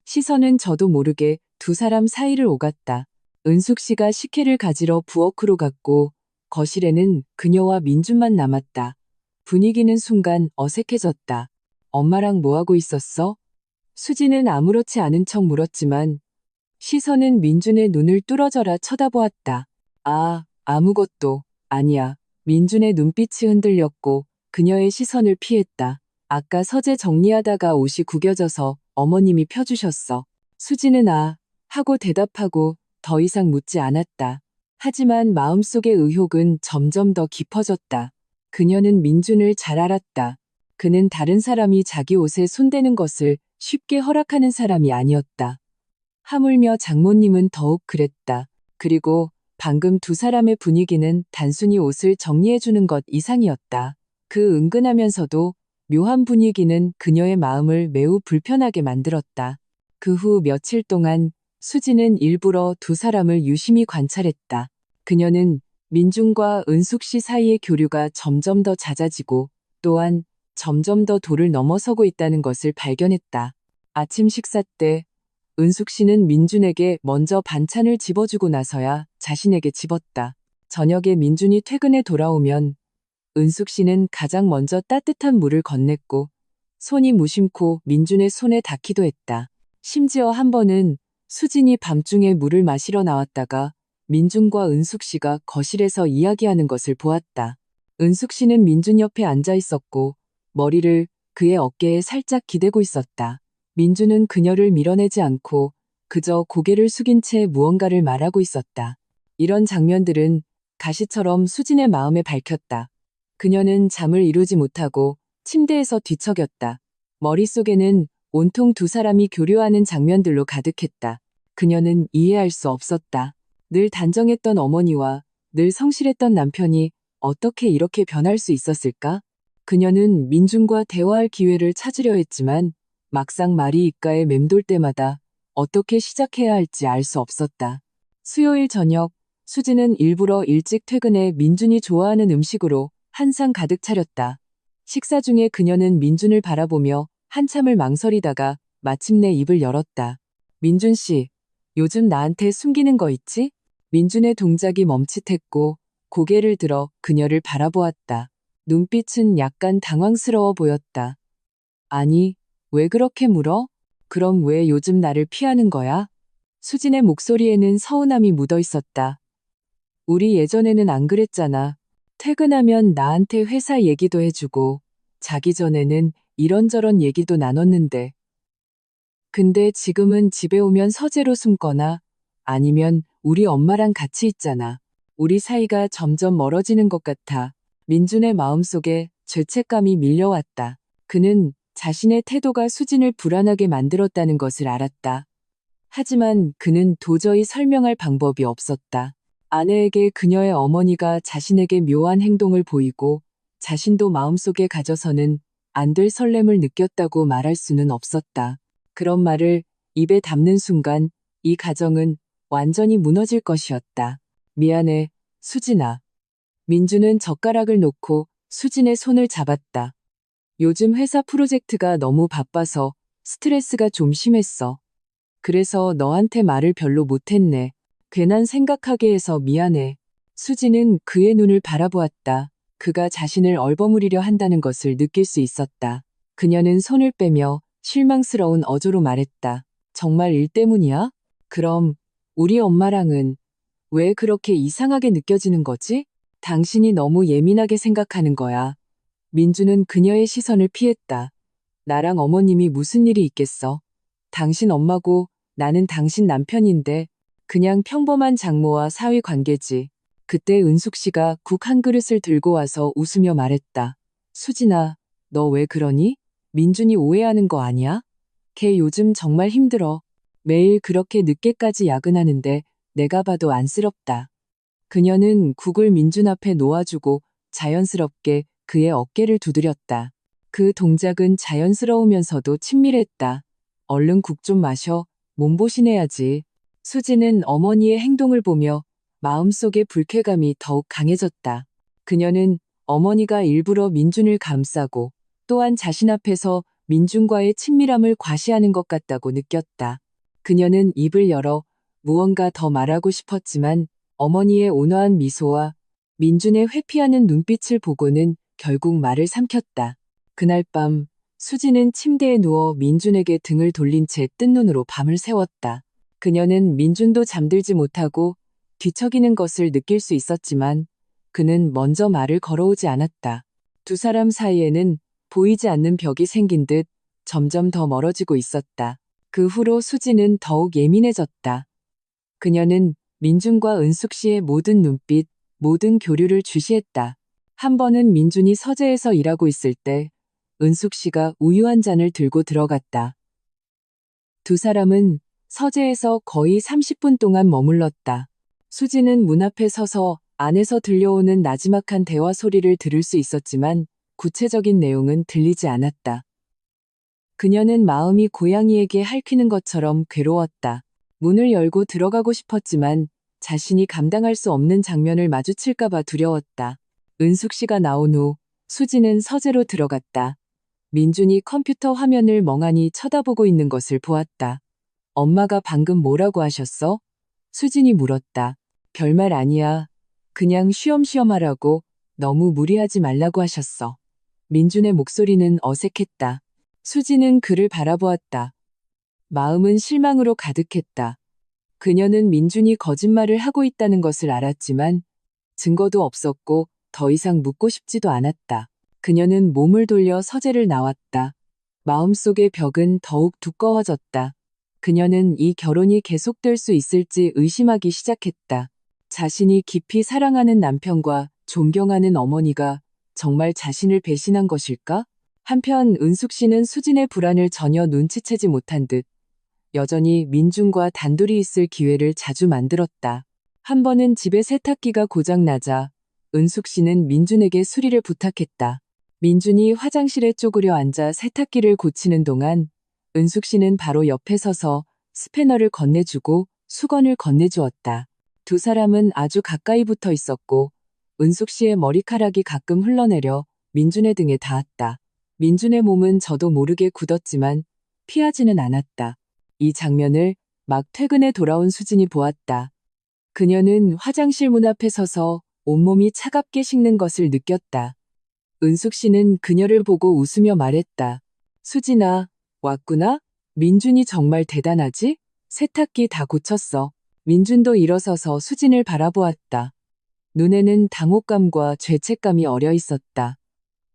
Speaker 1: 시선은 저도 모르게 두 사람 사이를 오갔다. 은숙 씨가 식혜를 가지러 부엌으로 갔고 거실에는 그녀와 민준만 남았다. 분위기는 순간 어색해졌다. 엄마랑 뭐하고 있었어? 수지는 아무렇지 않은 척 물었지만 시선은 민준의 눈을 뚫어져라 쳐다보았다. 아무것도 아니야. 민준의 눈빛이 흔들렸고 그녀의 시선을 피했다. 아까 서재 정리하다가 옷이 구겨져서 어머님이 펴주셨어. 수지는 하고 대답하고 더 이상 묻지 않았다. 하지만 마음속의 의혹은 점점 더 깊어졌다. 그녀는 민준을 잘 알았다. 그는 다른 사람이 자기 옷에 손대는 것을 쉽게 허락하는 사람이 아니었다. 하물며 장모님은 더욱 그랬다. 그리고 방금 두 사람의 분위기는 단순히 옷을 정리해주는 것 이상이었다. 그 은근하면서도 묘한 분위기는 그녀의 마음을 매우 불편하게 만들었다. 그 후 며칠 동안 수지는 일부러 두 사람을 유심히 관찰했다. 그녀는 민준과 은숙 씨 사이의 교류가 점점 더 잦아지고 또한 점점 더 도를 넘어서고 있다는 것을 발견했다. 아침 식사 때 은숙 씨는 민준에게 먼저 반찬을 집어주고 나서야 자신에게 집었다. 저녁에 민준이 퇴근해 돌아오면 은숙 씨는 가장 먼저 따뜻한 물을 건넸고 손이 무심코 민준의 손에 닿기도 했다. 심지어 한 번은 수진이 밤중에 물을 마시러 나왔다가 민준과 은숙 씨가 거실에서 이야기하는 것을 보았다. 은숙 씨는 민준 옆에 앉아 있었고 머리를 그의 어깨에 살짝 기대고 있었다. 민준은 그녀를 밀어내지 않고 그저 고개를 숙인 채 무언가를 말하고 있었다. 이런 장면들은 가시처럼 수진의 마음에 밝혔다. 그녀는 잠을 이루지 못하고 침대에서 뒤척였다. 머릿속에는 온통 두 사람이 교류하는 장면들로 가득했다. 그녀는 이해할 수 없었다. 늘 단정했던 어머니와 늘 성실했던 남편이 어떻게 이렇게 변할 수 있었을까? 그녀는 민준과 대화할 기회를 찾으려 했지만 막상 말이 입가에 맴돌 때마다 어떻게 시작해야 할지 알 수 없었다. 수요일 저녁, 수지는 일부러 일찍 퇴근해 민준이 좋아하는 음식으로 한 상 가득 차렸다. 식사 중에 그녀는 민준을 바라보며 한참을 망설이다가 마침내 입을 열었다. 민준 씨, 요즘 나한테 숨기는 거 있지? 민준의 동작이 멈칫했고 고개를 들어 그녀를 바라보았다. 눈빛은 약간 당황스러워 보였다. 아니, 왜 그렇게 물어? 그럼 왜 요즘 나를 피하는 거야? 수진의 목소리에는 서운함이 묻어 있었다. 우리 예전에는 안 그랬잖아. 퇴근하면 나한테 회사 얘기도 해주고, 자기 전에는 이런저런 얘기도 나눴는데. 근데 지금은 집에 오면 서재로 숨거나 아니면 우리 엄마랑 같이 있잖아. 우리 사이가 점점 멀어지는 것 같아. 민준의 마음속에 죄책감이 밀려왔다. 그는 자신의 태도가 수진을 불안하게 만들었다는 것을 알았다. 하지만 그는 도저히 설명할 방법이 없었다. 아내에게 그녀의 어머니가 자신에게 묘한 행동을 보이고 자신도 마음속에 가져서는 안 될 설렘을 느꼈다고 말할 수는 없었다. 그런 말을 입에 담는 순간 이 가정은 완전히 무너질 것이었다. 미안해, 수진아. 민주는 젓가락을 놓고 수진의 손을 잡았다. 요즘 회사 프로젝트가 너무 바빠서 스트레스가 좀 심했어. 그래서 너한테 말을 별로 못했네. 괜한 생각하게 해서 미안해. 수지는 그의 눈을 바라보았다. 그가 자신을 얼버무리려 한다는 것을 느낄 수 있었다. 그녀는 손을 빼며 실망스러운 어조로 말했다. 정말 일 때문이야? 그럼 우리 엄마랑은 왜 그렇게 이상하게 느껴지는 거지? 당신이 너무 예민하게 생각하는 거야. 민주는 그녀의 시선을 피했다. 나랑 어머님이 무슨 일이 있겠어? 당신 엄마고 나는 당신 남편인데 그냥 평범한 장모와 사위 관계지. 그때 은숙 씨가 국 한 그릇을 들고 와서 웃으며 말했다. 수진아, 너 왜 그러니? 민준이 오해하는 거 아니야? 걔 요즘 정말 힘들어. 매일 그렇게 늦게까지 야근하는데 내가 봐도 안쓰럽다. 그녀는 국을 민준 앞에 놓아주고 자연스럽게 그의 어깨를 두드렸다. 그 동작은 자연스러우면서도 친밀했다. 얼른 국 좀 마셔. 몸보신해야지. 수지는 어머니의 행동을 보며 마음속의 불쾌감이 더욱 강해졌다. 그녀는 어머니가 일부러 민준을 감싸고 또한 자신 앞에서 민준과의 친밀함을 과시하는 것 같다고 느꼈다. 그녀는 입을 열어 무언가 더 말하고 싶었지만 어머니의 온화한 미소와 민준의 회피하는 눈빛을 보고는 결국 말을 삼켰다. 그날 밤 수지는 침대에 누워 민준에게 등을 돌린 채 뜬 눈으로 밤을 새웠다. 그녀는 민준도 잠들지 못하고 뒤척이는 것을 느낄 수 있었지만 그는 먼저 말을 걸어오지 않았다. 두 사람 사이에는 보이지 않는 벽이 생긴 듯 점점 더 멀어지고 있었다. 그 후로 수지는 더욱 예민해졌다. 그녀는 민준과 은숙 씨의 모든 눈빛, 모든 교류를 주시했다. 한 번은 민준이 서재에서 일하고 있을 때 은숙 씨가 우유 한 잔을 들고 들어갔다. 두 사람은 서재에서 거의 30분 동안 머물렀다. 수지는 문 앞에 서서 안에서 들려오는 나지막한 대화 소리를 들을 수 있었지만 구체적인 내용은 들리지 않았다. 그녀는 마음이 고양이에게 핥히는 것처럼 괴로웠다. 문을 열고 들어가고 싶었지만 자신이 감당할 수 없는 장면을 마주칠까봐 두려웠다. 은숙 씨가 나온 후 수지는 서재로 들어갔다. 민준이 컴퓨터 화면을 멍하니 쳐다보고 있는 것을 보았다. 엄마가 방금 뭐라고 하셨어? 수진이 물었다. 별말 아니야. 그냥 쉬엄쉬엄 하라고 너무 무리하지 말라고 하셨어. 민준의 목소리는 어색했다. 수지는 그를 바라보았다. 마음은 실망으로 가득했다. 그녀는 민준이 거짓말을 하고 있다는 것을 알았지만 증거도 없었고 더 이상 묻고 싶지도 않았다. 그녀는 몸을 돌려 서재를 나왔다. 마음속의 벽은 더욱 두꺼워졌다. 그녀는 이 결혼이 계속될 수 있을지 의심하기 시작했다. 자신이 깊이 사랑하는 남편과 존경하는 어머니가 정말 자신을 배신한 것일까? 한편 은숙 씨는 수진의 불안을 전혀 눈치채지 못한 듯 여전히 민준과 단둘이 있을 기회를 자주 만들었다. 한 번은 집에 세탁기가 고장나자 은숙 씨는 민준에게 수리를 부탁했다. 민준이 화장실에 쪼그려 앉아 세탁기를 고치는 동안 은숙 씨는 바로 옆에 서서 스패너를 건네주고 수건을 건네주었다. 두 사람은 아주 가까이 붙어 있었고 은숙 씨의 머리카락이 가끔 흘러내려 민준의 등에 닿았다. 민준의 몸은 저도 모르게 굳었지만 피하지는 않았다. 이 장면을 막 퇴근해 돌아온 수진이 보았다. 그녀는 화장실 문 앞에 서서 온몸이 차갑게 식는 것을 느꼈다. 은숙 씨는 그녀를 보고 웃으며 말했다. 수진아, 왔구나? 민준이 정말 대단하지? 세탁기 다 고쳤어. 민준도 일어서서 수진을 바라보았다. 눈에는 당혹감과 죄책감이 어려 있었다.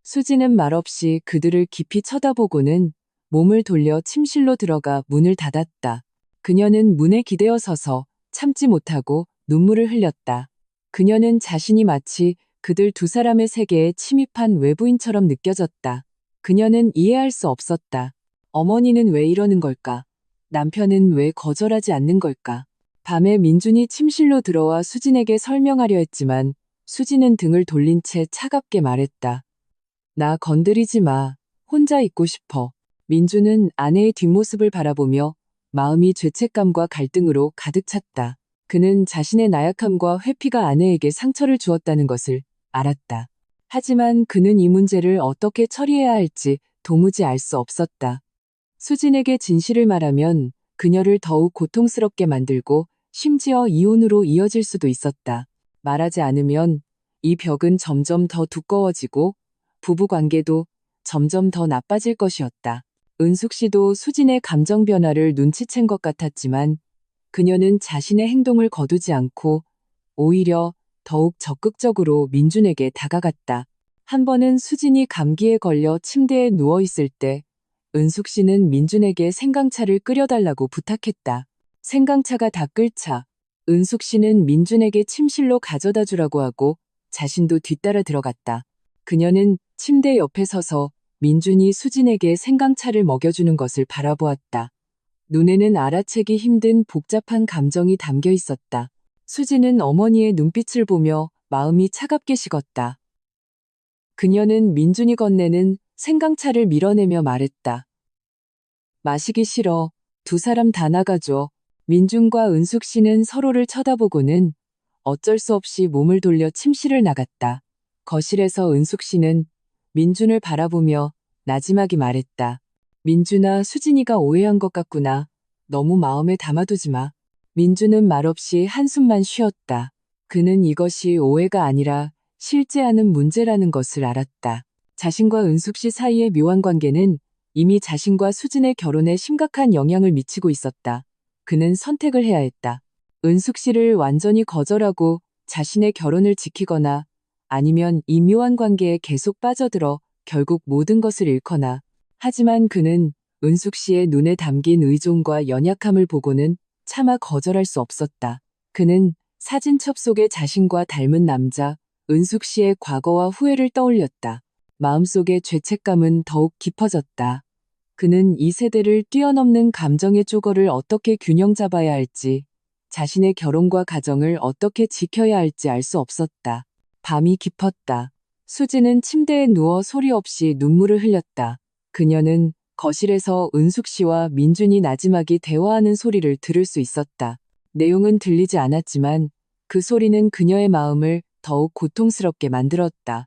Speaker 1: 수진은 말없이 그들을 깊이 쳐다보고는 몸을 돌려 침실로 들어가 문을 닫았다. 그녀는 문에 기대어 서서 참지 못하고 눈물을 흘렸다. 그녀는 자신이 마치 그들 두 사람의 세계에 침입한 외부인처럼 느껴졌다. 그녀는 이해할 수 없었다. 어머니는 왜 이러는 걸까? 남편은 왜 거절하지 않는 걸까? 밤에 민준이 침실로 들어와 수진에게 설명하려 했지만 수진은 등을 돌린 채 차갑게 말했다. 나 건드리지 마. 혼자 있고 싶어. 민준은 아내의 뒷모습을 바라보며 마음이 죄책감과 갈등으로 가득 찼다. 그는 자신의 나약함과 회피가 아내에게 상처를 주었다는 것을 알았다. 하지만 그는 이 문제를 어떻게 처리해야 할지 도무지 알 수 없었다. 수진에게 진실을 말하면 그녀를 더욱 고통스럽게 만들고 심지어 이혼으로 이어질 수도 있었다. 말하지 않으면 이 벽은 점점 더 두꺼워지고 부부 관계도 점점 더 나빠질 것이었다. 은숙 씨도 수진의 감정 변화를 눈치챈 것 같았지만 그녀는 자신의 행동을 거두지 않고 오히려 더욱 적극적으로 민준에게 다가갔다. 한 번은 수진이 감기에 걸려 침대에 누워 있을 때 은숙 씨는 민준에게 생강차를 끓여달라고 부탁했다. 생강차가 다 끓자 은숙 씨는 민준에게 침실로 가져다 주라고 하고 자신도 뒤따라 들어갔다. 그녀는 침대 옆에 서서 민준이 수진에게 생강차를 먹여주는 것을 바라보았다. 눈에는 알아채기 힘든 복잡한 감정이 담겨 있었다. 수진은 어머니의 눈빛을 보며 마음이 차갑게 식었다. 그녀는 민준이 건네는 생강차를 밀어내며 말했다. 마시기 싫어. 두 사람 다 나가줘. 민준과 은숙 씨는 서로를 쳐다보고는 어쩔 수 없이 몸을 돌려 침실을 나갔다. 거실에서 은숙 씨는 민준을 바라보며 나지막이 말했다. 민준아, 수진이가 오해한 것 같구나. 너무 마음에 담아두지 마. 민준은 말없이 한숨만 쉬었다. 그는 이것이 오해가 아니라 실제 하는 문제라는 것을 알았다. 자신과 은숙 씨 사이의 묘한 관계는 이미 자신과 수진의 결혼에 심각한 영향을 미치고 있었다. 그는 선택을 해야 했다. 은숙 씨를 완전히 거절하고 자신의 결혼을 지키거나 아니면 이 묘한 관계에 계속 빠져들어 결국 모든 것을 잃거나. 하지만 그는 은숙 씨의 눈에 담긴 의존과 연약함을 보고는 차마 거절할 수 없었다. 그는 사진첩 속의 자신과 닮은 남자 은숙 씨의 과거와 후회를 떠올렸다. 마음속의 죄책감은 더욱 깊어졌다. 그는 이 세대를 뛰어넘는 감정의 쪼거를 어떻게 균형 잡아야 할지, 자신의 결혼과 가정을 어떻게 지켜야 할지 알 수 없었다. 밤이 깊었다. 수지는 침대에 누워 소리 없이 눈물을 흘렸다. 그녀는 거실에서 은숙 씨와 민준이 나지막이 대화하는 소리를 들을 수 있었다. 내용은 들리지 않았지만 그 소리는 그녀의 마음을 더욱 고통스럽게 만들었다.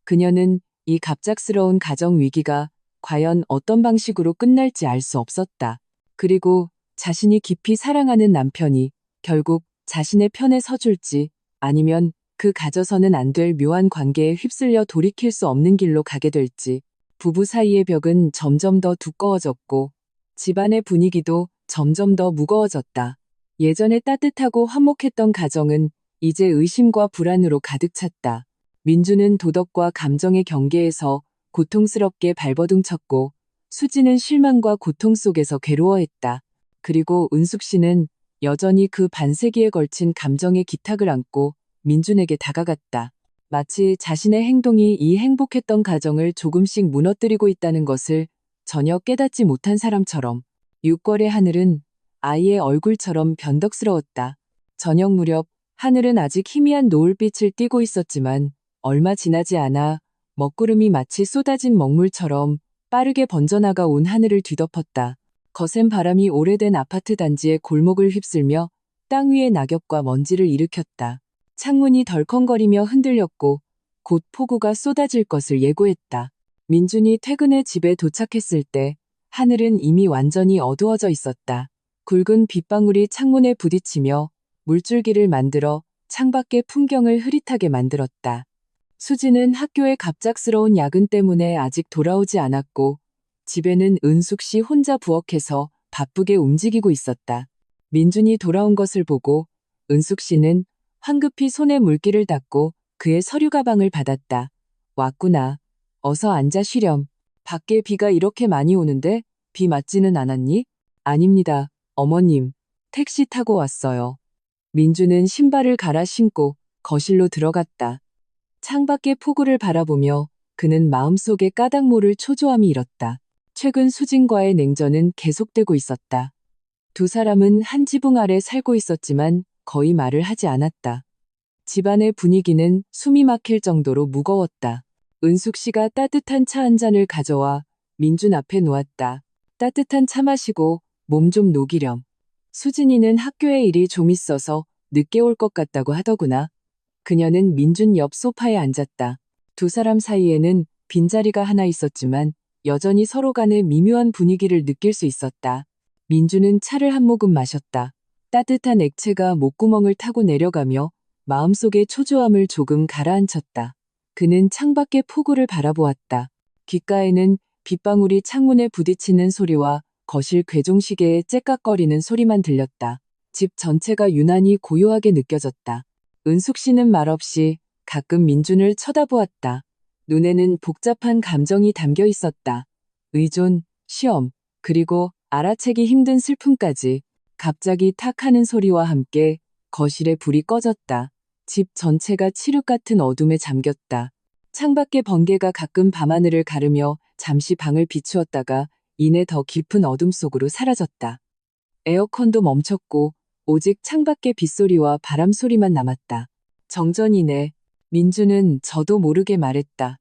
Speaker 1: 그녀는 이 갑작스러운 가정 위기가 과연 어떤 방식으로 끝날지 알 수 없었다. 그리고 자신이 깊이 사랑하는 남편이 결국 자신의 편에 서줄지 아니면 그 가져서는 안 될 묘한 관계에 휩쓸려 돌이킬 수 없는 길로 가게 될지. 부부 사이의 벽은 점점 더 두꺼워졌고 집안의 분위기도 점점 더 무거워졌다. 예전에 따뜻하고 화목했던 가정은 이제 의심과 불안으로 가득 찼다. 민주는 도덕과 감정의 경계에서 고통스럽게 발버둥 쳤고 수지는 실망과 고통 속에서 괴로워했다. 그리고 은숙 씨는 여전히 그 반세기에 걸친 감정의 기탁을 안고 민준에게 다가갔다. 마치 자신의 행동이 이 행복했던 가정을 조금씩 무너뜨리고 있다는 것을 전혀 깨닫지 못한 사람처럼. 6월의 하늘은 아이의 얼굴처럼 변덕스러웠다. 저녁 무렵 하늘은 아직 희미한 노을빛을 띠고 있었지만 얼마 지나지 않아 먹구름이 마치 쏟아진 먹물처럼 빠르게 번져나가 온 하늘을 뒤덮었다. 거센 바람이 오래된 아파트 단지의 골목을 휩쓸며 땅 위의 낙엽과 먼지를 일으켰다. 창문이 덜컹거리며 흔들렸고 곧 폭우가 쏟아질 것을 예고했다. 민준이 퇴근해 집에 도착했을 때 하늘은 이미 완전히 어두워져 있었다. 굵은 빗방울이 창문에 부딪히며 물줄기를 만들어 창밖의 풍경을 흐릿하게 만들었다. 수지는 학교의 갑작스러운 야근 때문에 아직 돌아오지 않았고 집에는 은숙 씨 혼자 부엌에서 바쁘게 움직이고 있었다. 민준이 돌아온 것을 보고 은숙 씨는 황급히 손에 물기를 닦고 그의 서류 가방을 받았다. 왔구나. 어서 앉아 쉬렴. 밖에 비가 이렇게 많이 오는데 비 맞지는 않았니? 아닙니다, 어머님. 택시 타고 왔어요. 민주는 신발을 갈아 신고 거실로 들어갔다. 창밖의 폭우를 바라보며 그는 마음속에 까닭 모를 초조함이 일었다. 최근 수진과의 냉전은 계속되고 있었다. 두 사람은 한 지붕 아래 살고 있었지만 거의 말을 하지 않았다. 집안의 분위기는 숨이 막힐 정도로 무거웠다. 은숙 씨가 따뜻한 차 한 잔을 가져와 민준 앞에 놓았다. 따뜻한 차 마시고 몸 좀 녹이렴. 수진이는 학교에 일이 좀 있어서 늦게 올 것 같다고 하더구나. 그녀는 민준 옆 소파에 앉았다. 두 사람 사이에는 빈자리가 하나 있었지만 여전히 서로 간의 미묘한 분위기를 느낄 수 있었다. 민준은 차를 한 모금 마셨다. 따뜻한 액체가 목구멍을 타고 내려가며 마음속의 초조함을 조금 가라앉혔다. 그는 창밖의 폭우를 바라보았다. 귓가에는 빗방울이 창문에 부딪히는 소리와 거실 괴종시계의 째깍거리는 소리만 들렸다. 집 전체가 유난히 고요하게 느껴졌다. 은숙 씨는 말없이 가끔 민준을 쳐다보았다. 눈에는 복잡한 감정이 담겨 있었다. 의존, 시험, 그리고 알아채기 힘든 슬픔까지. 갑자기 탁 하는 소리와 함께 거실에 불이 꺼졌다. 집 전체가 칠흑 같은 어둠에 잠겼다. 창밖의 번개가 가끔 밤하늘을 가르며 잠시 방을 비추었다가 이내 더 깊은 어둠 속으로 사라졌다. 에어컨도 멈췄고 오직 창밖의 빗소리와 바람 소리만 남았다. 정전이네. 민주는 저도 모르게 말했다.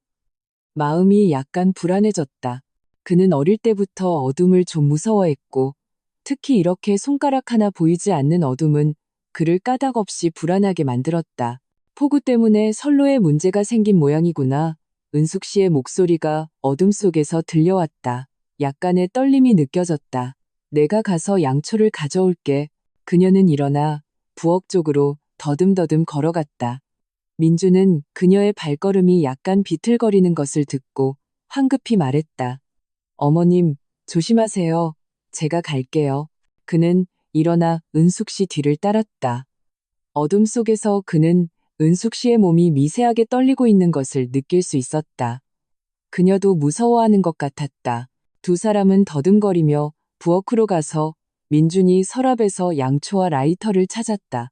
Speaker 1: 마음이 약간 불안해졌다. 그는 어릴 때부터 어둠을 좀 무서워했고 특히 이렇게 손가락 하나 보이지 않는 어둠은 그를 까닭없이 불안하게 만들었다. 폭우 때문에 선로에 문제가 생긴 모양이구나. 은숙 씨의 목소리가 어둠 속에서 들려왔다. 약간의 떨림이 느껴졌다. 내가 가서 양초를 가져올게. 그녀는 일어나 부엌 쪽으로 더듬더듬 걸어갔다. 민주는 그녀의 발걸음이 약간 비틀거리는 것을 듣고 황급히 말했다. 어머님, 조심하세요. 제가 갈게요. 그는 일어나 은숙 씨 뒤를 따랐다. 어둠 속에서 그는 은숙 씨의 몸이 미세하게 떨리고 있는 것을 느낄 수 있었다. 그녀도 무서워하는 것 같았다. 두 사람은 더듬거리며 부엌으로 가서 민준이 서랍에서 양초와 라이터를 찾았다.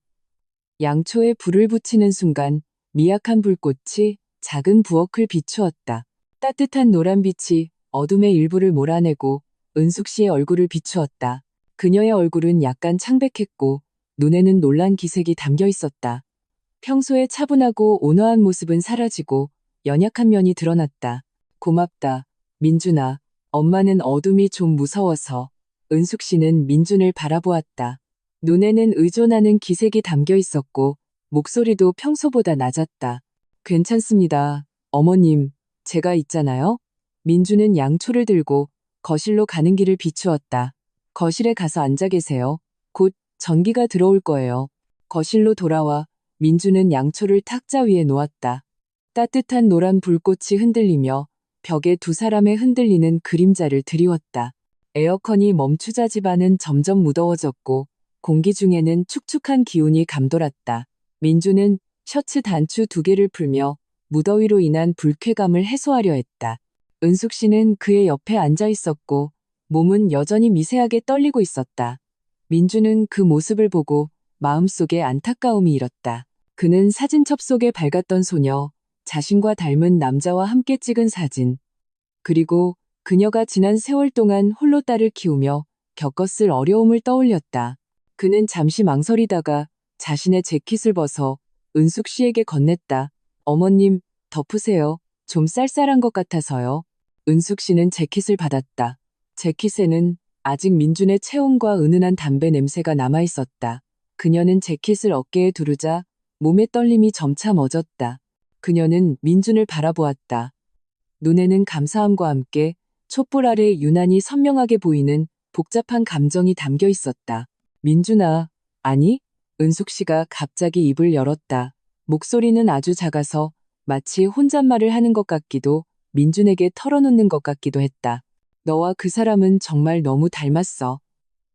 Speaker 1: 양초에 불을 붙이는 순간 미약한 불꽃이 작은 부엌을 비추었다. 따뜻한 노란빛이 어둠의 일부를 몰아내고 은숙 씨의 얼굴을 비추었다. 그녀의 얼굴은 약간 창백했고 눈에는 놀란 기색이 담겨 있었다. 평소에 차분하고 온화한 모습은 사라지고 연약한 면이 드러났다. 고맙다, 민준아. 엄마는 어둠이 좀 무서워서. 은숙 씨는 민준을 바라보았다. 눈에는 의존하는 기색이 담겨 있었고 목소리도 평소보다 낮았다. 괜찮습니다, 어머님. 제가 있잖아요. 민준은 양초를 들고 거실로 가는 길을 비추었다. 거실에 가서 앉아 계세요. 곧 전기가 들어올 거예요. 거실로 돌아와 민준은 양초를 탁자 위에 놓았다. 따뜻한 노란 불꽃이 흔들리며 벽에 두 사람의 흔들리는 그림자를 드리웠다. 에어컨이 멈추자 집안은 점점 무더워졌고 공기 중에는 축축한 기운이 감돌았다. 민주는 셔츠 단추 두 개를 풀며 무더위로 인한 불쾌감을 해소하려 했다. 은숙 씨는 그의 옆에 앉아 있었고 몸은 여전히 미세하게 떨리고 있었다. 민주는 그 모습을 보고 마음속에 안타까움이 일었다. 그는 사진첩 속에 밝았던 소녀, 자신과 닮은 남자와 함께 찍은 사진, 그리고 그녀가 지난 세월 동안 홀로 딸을 키우며 겪었을 어려움을 떠올렸다. 그는 잠시 망설이다가 자신의 재킷을 벗어 은숙 씨에게 건넸다. 어머님, 덮으세요. 좀 쌀쌀한 것 같아서요. 은숙 씨는 재킷을 받았다. 재킷에는 아직 민준의 체온과 은은한 담배 냄새가 남아 있었다. 그녀는 재킷을 어깨에 두르자 몸의 떨림이 점차 멎었다. 그녀는 민준을 바라보았다. 눈에는 감사함과 함께 촛불 아래 유난히 선명하게 보이는 복잡한 감정이 담겨 있었다. 민준아, 아니? 은숙 씨가 갑자기 입을 열었다. 목소리는 아주 작아서 마치 혼잣말을 하는 것 같기도 민준에게 털어놓는 것 같기도 했다. 너와 그 사람은 정말 너무 닮았어.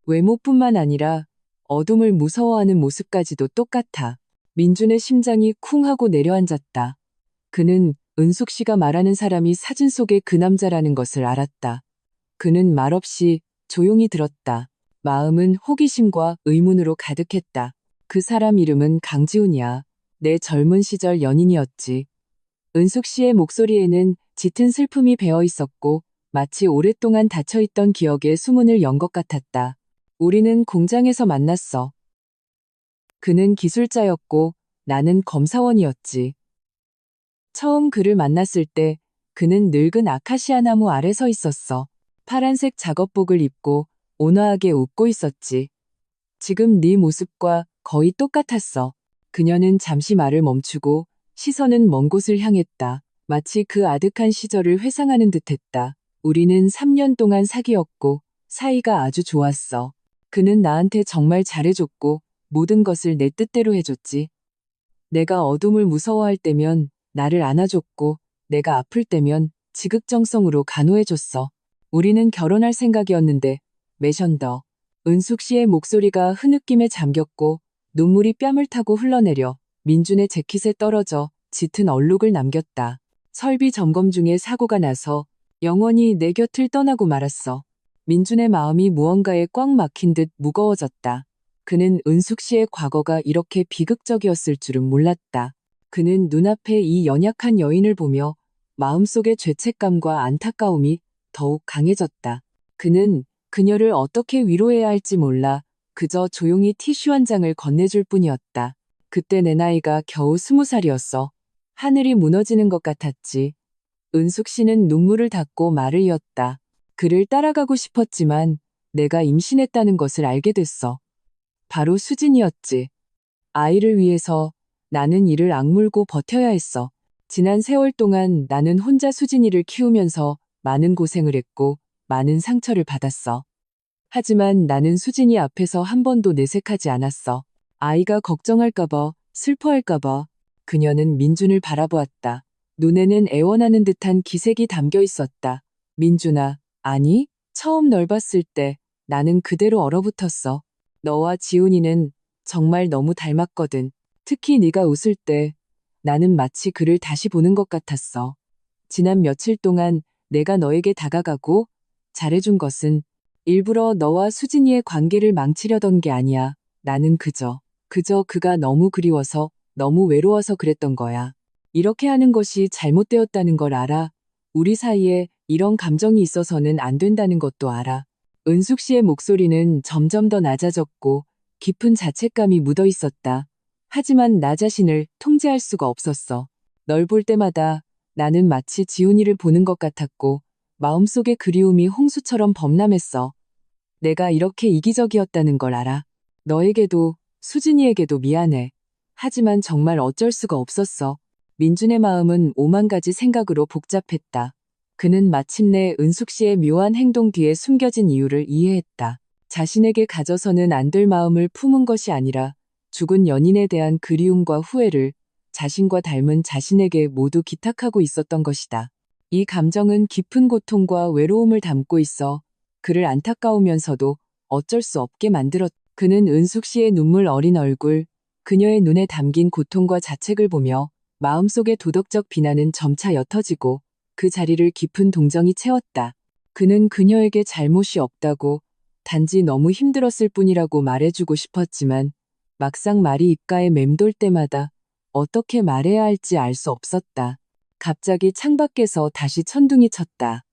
Speaker 1: 외모뿐만 아니라 어둠을 무서워하는 모습까지도 똑같아. 민준의 심장이 쿵 하고 내려앉았다. 그는 은숙 씨가 말하는 사람이 사진 속의 그 남자라는 것을 알았다. 그는 말없이 조용히 들었다. 마음은 호기심과 의문으로 가득했다. 그 사람 이름은 강지훈이야. 내 젊은 시절 연인이었지. 은숙 씨의 목소리에는 짙은 슬픔이 배어 있었고 마치 오랫동안 닫혀있던 기억에 수문을 연 것 같았다. 우리는 공장에서 만났어. 그는 기술자였고 나는 검사원이었지. 처음 그를 만났을 때 그는 늙은 아카시아 나무 아래 서 있었어. 파란색 작업복을 입고 온화하게 웃고 있었지. 지금 네 모습과 거의 똑같았어. 그녀는 잠시 말을 멈추고 시선은 먼 곳을 향했다. 마치 그 아득한 시절을 회상하는 듯했다. 우리는 3년 동안 사귀었고 사이가 아주 좋았어. 그는 나한테 정말 잘해줬고 모든 것을 내 뜻대로 해줬지. 내가 어둠을 무서워할 때면 나를 안아줬고 내가 아플 때면 지극정성으로 간호해줬어. 우리는 결혼할 생각이었는데 매션더. 은숙 씨의 목소리가 흐느낌에 잠겼고 눈물이 뺨을 타고 흘러내려 민준의 재킷에 떨어져 짙은 얼룩을 남겼다. 설비 점검 중에 사고가 나서 영원히 내 곁을 떠나고 말았어. 민준의 마음이 무언가에 꽉 막힌 듯 무거워졌다. 그는 은숙 씨의 과거가 이렇게 비극적이었을 줄은 몰랐다. 그는 눈앞에 이 연약한 여인을 보며 마음속의 죄책감과 안타까움이 더욱 강해졌다. 그는 그녀를 어떻게 위로해야 할지 몰라 그저 조용히 티슈 한 장을 건네줄 뿐이었다. 그때 내 나이가 겨우 20살이었어. 하늘이 무너지는 것 같았지. 은숙 씨는 눈물을 닦고 말을 이었다. 그를 따라가고 싶었지만 내가 임신했다는 것을 알게 됐어. 바로 수진이었지. 아이를 위해서 나는 이를 악물고 버텨야 했어. 지난 세월 동안 나는 혼자 수진이를 키우면서 많은 고생을 했고 많은 상처를 받았어. 하지만 나는 수진이 앞에서 한 번도 내색하지 않았어. 아이가 걱정할까봐, 슬퍼할까봐. 그녀는 민준을 바라보았다. 눈에는 애원하는 듯한 기색이 담겨 있었다. 민준아, 아니, 처음 널 봤을 때 나는 그대로 얼어붙었어. 너와 지훈이는 정말 너무 닮았거든. 특히 네가 웃을 때 나는 마치 그를 다시 보는 것 같았어. 지난 며칠 동안 내가 너에게 다가가고 잘해준 것은 일부러 너와 수진이의 관계를 망치려던 게 아니야. 나는 그저 그가 너무 그리워서 너무 외로워서 그랬던 거야. 이렇게 하는 것이 잘못되었다는 걸 알아. 우리 사이에 이런 감정이 있어서는 안 된다는 것도 알아. 은숙 씨의 목소리는 점점 더 낮아졌고 깊은 자책감이 묻어 있었다. 하지만 나 자신을 통제할 수가 없었어. 널 볼 때마다 나는 마치 지훈이를 보는 것 같았고 마음속의 그리움이 홍수처럼 범람했어. 내가 이렇게 이기적이었다는 걸 알아. 너에게도 수진이에게도 미안해. 하지만 정말 어쩔 수가 없었어. 민준의 마음은 오만 가지 생각으로 복잡했다. 그는 마침내 은숙 씨의 묘한 행동 뒤에 숨겨진 이유를 이해했다. 자신에게 가져서는 안 될 마음을 품은 것이 아니라 죽은 연인에 대한 그리움과 후회를 자신과 닮은 자신에게 모두 기탁하고 있었던 것이다. 이 감정은 깊은 고통과 외로움을 담고 있어 그를 안타까우면서도 어쩔 수 없게 만들었다. 그는 은숙 씨의 눈물 어린 얼굴, 그녀의 눈에 담긴 고통과 자책을 보며 마음속의 도덕적 비난은 점차 옅어지고 그 자리를 깊은 동정이 채웠다. 그는 그녀에게 잘못이 없다고 단지 너무 힘들었을 뿐이라고 말해주고 싶었지만 막상 말이 입가에 맴돌 때마다 어떻게 말해야 할지 알 수 없었다. 갑자기 창밖에서 다시 천둥이 쳤다.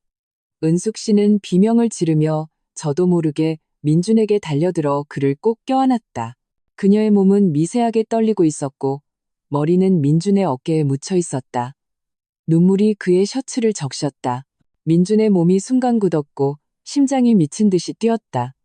Speaker 1: 은숙 씨는 비명을 지르며 저도 모르게 민준에게 달려들어 그를 꼭 껴안았다. 그녀의 몸은 미세하게 떨리고 있었고 머리는 민준의 어깨에 묻혀 있었다. 눈물이 그의 셔츠를 적셨다. 민준의 몸이 순간 굳었고 심장이 미친 듯이 뛰었다.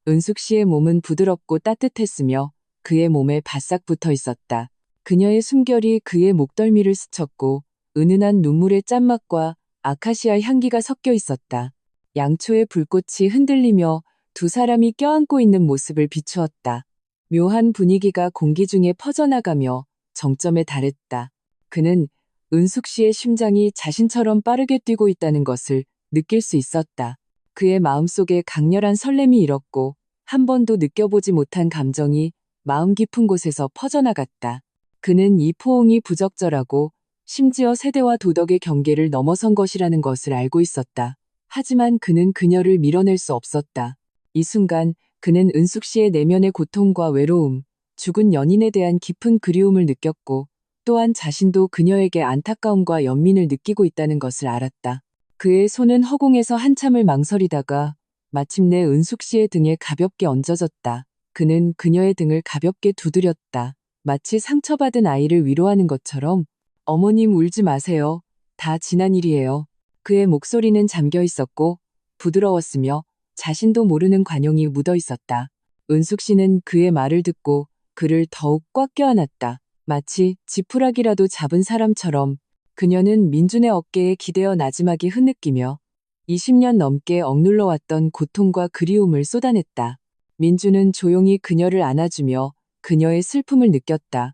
Speaker 1: 은숙 씨의 몸은 부드럽고 따뜻했으며 그의 몸에 바싹 붙어 있었다. 그녀의 숨결이 그의 목덜미를 스쳤고 은은한 눈물의 짠맛과 아카시아 향기가 섞여 있었다. 양초의 불꽃이 흔들리며 두 사람이 껴안고 있는 모습을 비추었다. 묘한 분위기가 공기 중에 퍼져나가며 정점에 달했다. 그는 은숙 씨의 심장이 자신처럼 빠르게 뛰고 있다는 것을 느낄 수 있었다. 그의 마음속에 강렬한 설렘이 일었고 한 번도 느껴보지 못한 감정이 마음 깊은 곳에서 퍼져나갔다. 그는 이 포옹이 부적절하고 심지어 세대와 도덕의 경계를 넘어선 것이라는 것을 알고 있었다. 하지만 그는 그녀를 밀어낼 수 없었다. 이 순간 그는 은숙 씨의 내면의 고통과 외로움, 죽은 연인에 대한 깊은 그리움을 느꼈고 또한 자신도 그녀에게 안타까움과 연민을 느끼고 있다는 것을 알았다. 그의 손은 허공에서 한참을 망설이다가 마침내 은숙 씨의 등에 가볍게 얹어졌다. 그는 그녀의 등을 가볍게 두드렸다. 마치 상처받은 아이를 위로하는 것처럼 어머님 울지 마세요. 다 지난 일이에요. 그의 목소리는 잠겨 있었고 부드러웠으며 자신도 모르는 관용이 묻어 있었다. 은숙 씨는 그의 말을 듣고 그를 더욱 꽉 껴안았다. 마치 지푸라기라도 잡은 사람처럼 그녀는 민준의 어깨에 기대어 나지막이 흐느끼며 20년 넘게 억눌러왔던 고통과 그리움을 쏟아냈다. 민준은 조용히 그녀를 안아주며 그녀의 슬픔을 느꼈다.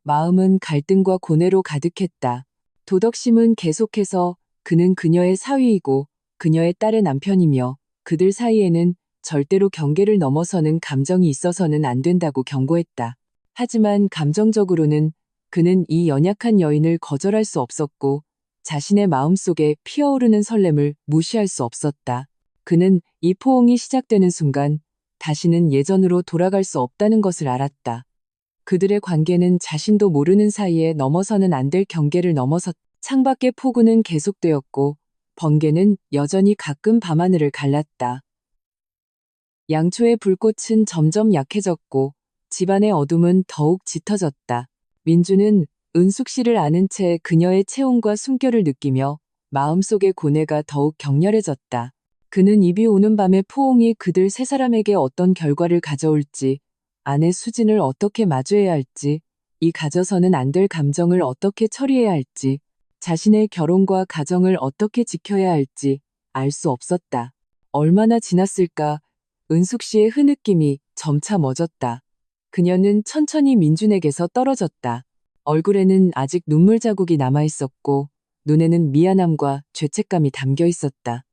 Speaker 1: 마음은 갈등과 고뇌로 가득했다. 도덕심은 계속해서 그는 그녀의 사위이고 그녀의 딸의 남편이며 그들 사이에는 절대로 경계를 넘어서는 감정이 있어서는 안 된다고 경고했다. 하지만 감정적으로는 그는 이 연약한 여인을 거절할 수 없었고 자신의 마음속에 피어오르는 설렘을 무시할 수 없었다. 그는 이 포옹이 시작되는 순간 다시는 예전으로 돌아갈 수 없다는 것을 알았다. 그들의 관계는 자신도 모르는 사이에 넘어서는 안 될 경계를 넘어섰다. 창밖의 폭우는 계속되었고 번개는 여전히 가끔 밤하늘을 갈랐다. 양초의 불꽃은 점점 약해졌고 집안의 어둠은 더욱 짙어졌다. 민주는 은숙 씨를 아는 채 그녀의 체온과 숨결을 느끼며 마음속의 고뇌가 더욱 격렬해졌다. 그는 이비 오는 밤의 포옹이 그들 세 사람에게 어떤 결과를 가져올지, 아내 수진을 어떻게 마주해야 할지, 이 가져서는 안 될 감정을 어떻게 처리해야 할지, 자신의 결혼과 가정을 어떻게 지켜야 할지 알 수 없었다. 얼마나 지났을까? 은숙 씨의 흐느낌이 점차 멎었다. 그녀는 천천히 민준에게서 떨어졌다. 얼굴에는 아직 눈물 자국이 남아있었고 눈에는 미안함과 죄책감이 담겨 있었다.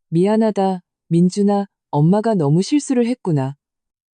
Speaker 1: 미안하다, 민준아, 엄마가 너무 실수를 했구나.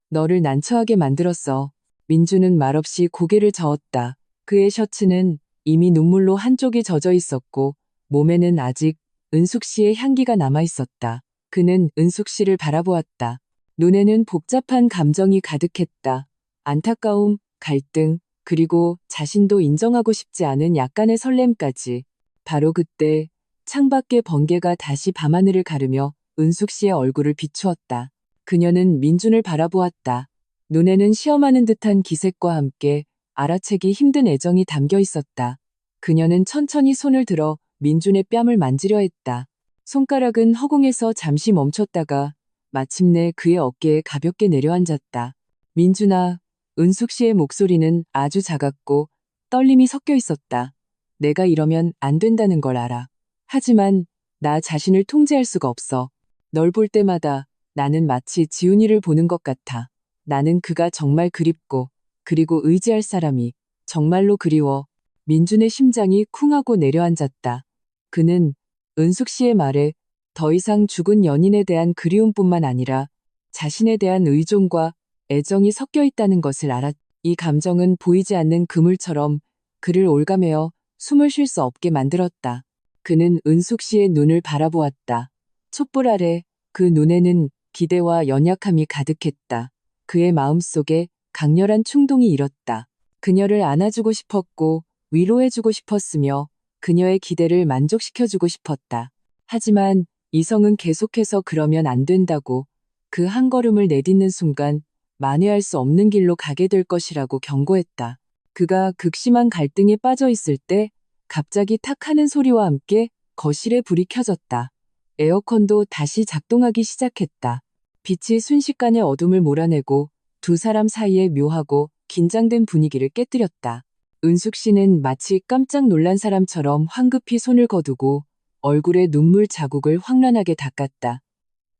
Speaker 1: 너를 난처하게 만들었어. 민준은 말없이 고개를 저었다. 그의 셔츠는 이미 눈물로 한쪽이 젖어 있었고 몸에는 아직 은숙 씨의 향기가 남아 있었다. 그는 은숙 씨를 바라보았다. 눈에는 복잡한 감정이 가득했다. 안타까움, 갈등, 그리고 자신도 인정하고 싶지 않은 약간의 설렘까지. 바로 그때 창밖의 번개가 다시 밤하늘을 가르며 은숙 씨의 얼굴을 비추었다. 그녀는 민준을 바라보았다. 눈에는 시험하는 듯한 기색과 함께 알아채기 힘든 애정이 담겨 있었다. 그녀는 천천히 손을 들어 민준의 뺨을 만지려 했다. 손가락은 허공에서 잠시 멈췄다가 마침내 그의 어깨에 가볍게 내려앉았다. 민준아, 은숙 씨의 목소리는 아주 작았고 떨림이 섞여 있었다. 내가 이러면 안 된다는 걸 알아. 하지만 나 자신을 통제할 수가 없어. 널 볼 때마다 나는 마치 지훈이를 보는 것 같아. 나는 그가 정말 그립고 그리고 의지할 사람이 정말로 그리워. 민준의 심장이 쿵하고 내려앉았다. 그는 은숙 씨의 말에 더 이상 죽은 연인에 대한 그리움뿐만 아니라 자신에 대한 의존과 애정이 섞여 있다는 것을 알았다. 이 감정은 보이지 않는 그물처럼 그를 올가매어 숨을 쉴 수 없게 만들었다. 그는 은숙 씨의 눈을 바라보았다. 촛불 아래 그 눈에는 기대와 연약함이 가득했다. 그의 마음속에 강렬한 충동이 일었다. 그녀를 안아주고 싶었고 위로해주고 싶었으며 그녀의 기대를 만족시켜주고 싶었다. 하지만 이성은 계속해서 그러면 안 된다고 그 한 걸음을 내딛는 순간 만회할 수 없는 길로 가게 될 것이라고 경고했다. 그가 극심한 갈등에 빠져 있을 때 갑자기 탁 하는 소리와 함께 거실에 불이 켜졌다. 에어컨도 다시 작동하기 시작했다. 빛이 순식간에 어둠을 몰아내고 두 사람 사이의 묘하고 긴장된 분위기를 깨뜨렸다. 은숙 씨는 마치 깜짝 놀란 사람처럼 황급히 손을 거두고 얼굴에 눈물 자국을 황란하게 닦았다.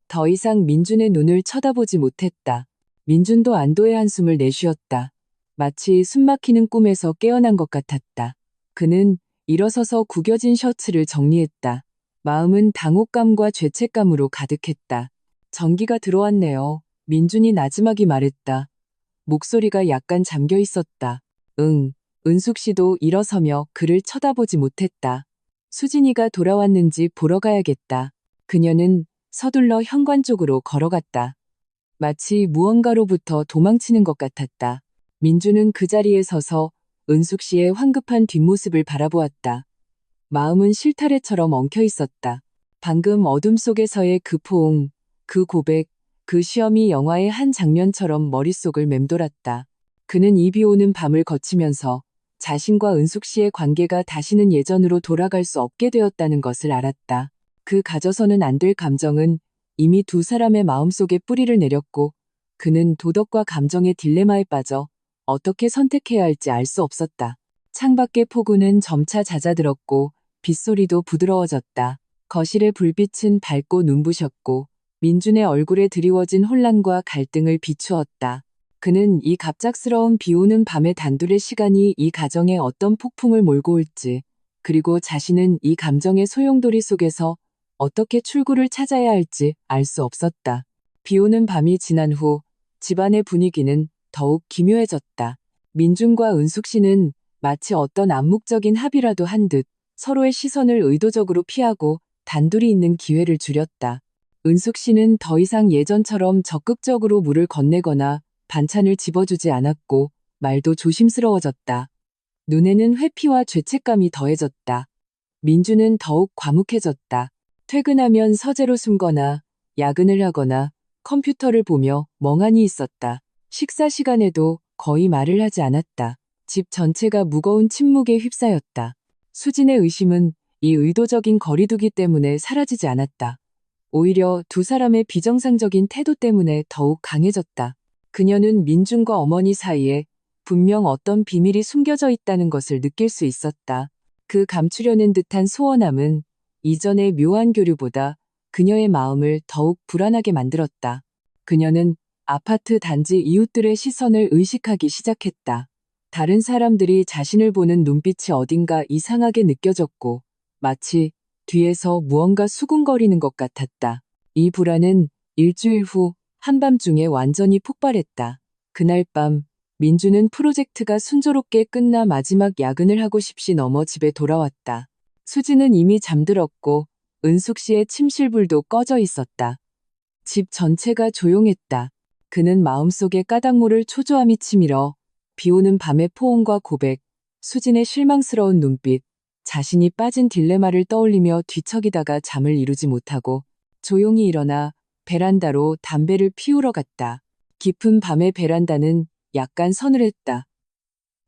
Speaker 1: 더 이상 민준의 눈을 쳐다보지 못했다. 민준도 안도의 한숨을 내쉬었다. 마치 숨막히는 꿈에서 깨어난 것 같았다. 그는 일어서서 구겨진 셔츠를 정리했다. 마음은 당혹감과 죄책감으로 가득했다. 전기가 들어왔네요. 민준이 나지막이 말했다. 목소리가 약간 잠겨 있었다. 응. 은숙 씨도 일어서며 그를 쳐다보지 못했다. 수진이가 돌아왔는지 보러 가야겠다. 그녀는 서둘러 현관 쪽으로 걸어갔다. 마치 무언가로부터 도망치는 것 같았다. 민주는 그 자리에 서서 은숙 씨의 황급한 뒷모습을 바라보았다. 마음은 실타래처럼 엉켜 있었다. 방금 어둠 속에서의 그 포옹, 그 고백, 그 시험이 영화의 한 장면처럼 머릿속을 맴돌았다. 그는 이 비 오는 밤을 거치면서 자신과 은숙 씨의 관계가 다시는 예전으로 돌아갈 수 없게 되었다는 것을 알았다. 그 가져서는 안 될 감정은 이미 두 사람의 마음속에 뿌리를 내렸고 그는 도덕과 감정의 딜레마에 빠져 어떻게 선택해야 할지 알 수 없었다. 창밖의 폭우는 점차 잦아들었고 빗소리도 부드러워졌다. 거실의 불빛은 밝고 눈부셨고 민준의 얼굴에 드리워진 혼란과 갈등을 비추었다. 그는 이 갑작스러운 비 오는 밤의 단둘의 시간이 이 가정에 어떤 폭풍을 몰고 올지, 그리고 자신은 이 감정의 소용돌이 속에서 어떻게 출구를 찾아야 할지 알 수 없었다. 비 오는 밤이 지난 후 집안의 분위기는 더욱 기묘해졌다. 민준과 은숙 씨는 마치 어떤 암묵적인 합의라도 한 듯 서로의 시선을 의도적으로 피하고 단둘이 있는 기회를 줄였다. 은숙 씨는 더 이상 예전처럼 적극적으로 물을 건네거나 반찬을 집어주지 않았고 말도 조심스러워졌다. 눈에는 회피와 죄책감이 더해졌다. 민주는 더욱 과묵해졌다. 퇴근하면 서재로 숨거나 야근을 하거나 컴퓨터를 보며 멍하니 있었다. 식사 시간에도 거의 말을 하지 않았다. 집 전체가 무거운 침묵에 휩싸였다. 수진의 의심은 이 의도적인 거리두기 때문에 사라지지 않았다. 오히려 두 사람의 비정상적인 태도 때문에 더욱 강해졌다. 그녀는 민준과 어머니 사이에 분명 어떤 비밀이 숨겨져 있다는 것을 느낄 수 있었다. 그 감추려는 듯한 소원함은 이전의 묘한 교류보다 그녀의 마음을 더욱 불안하게 만들었다. 그녀는 아파트 단지 이웃들의 시선을 의식하기 시작했다. 다른 사람들이 자신을 보는 눈빛이 어딘가 이상하게 느껴졌고 마치 뒤에서 무언가 수군거리는 것 같았다. 이 불안은 일주일 후 한밤중에 완전히 폭발했다. 그날 밤 민주는 프로젝트가 순조롭게 끝나 마지막 야근을 하고 싶시 넘어 집에 돌아왔다. 수지는 이미 잠들었고 은숙 씨의 침실불도 꺼져 있었다. 집 전체가 조용했다. 그는 마음속에 까닭모를 초조함이 치밀어 비 오는 밤의 포옹과 고백, 수진의 실망스러운 눈빛, 자신이 빠진 딜레마를 떠올리며 뒤척이다가 잠을 이루지 못하고 조용히 일어나 베란다로 담배를 피우러 갔다. 깊은 밤의 베란다는 약간 서늘했다.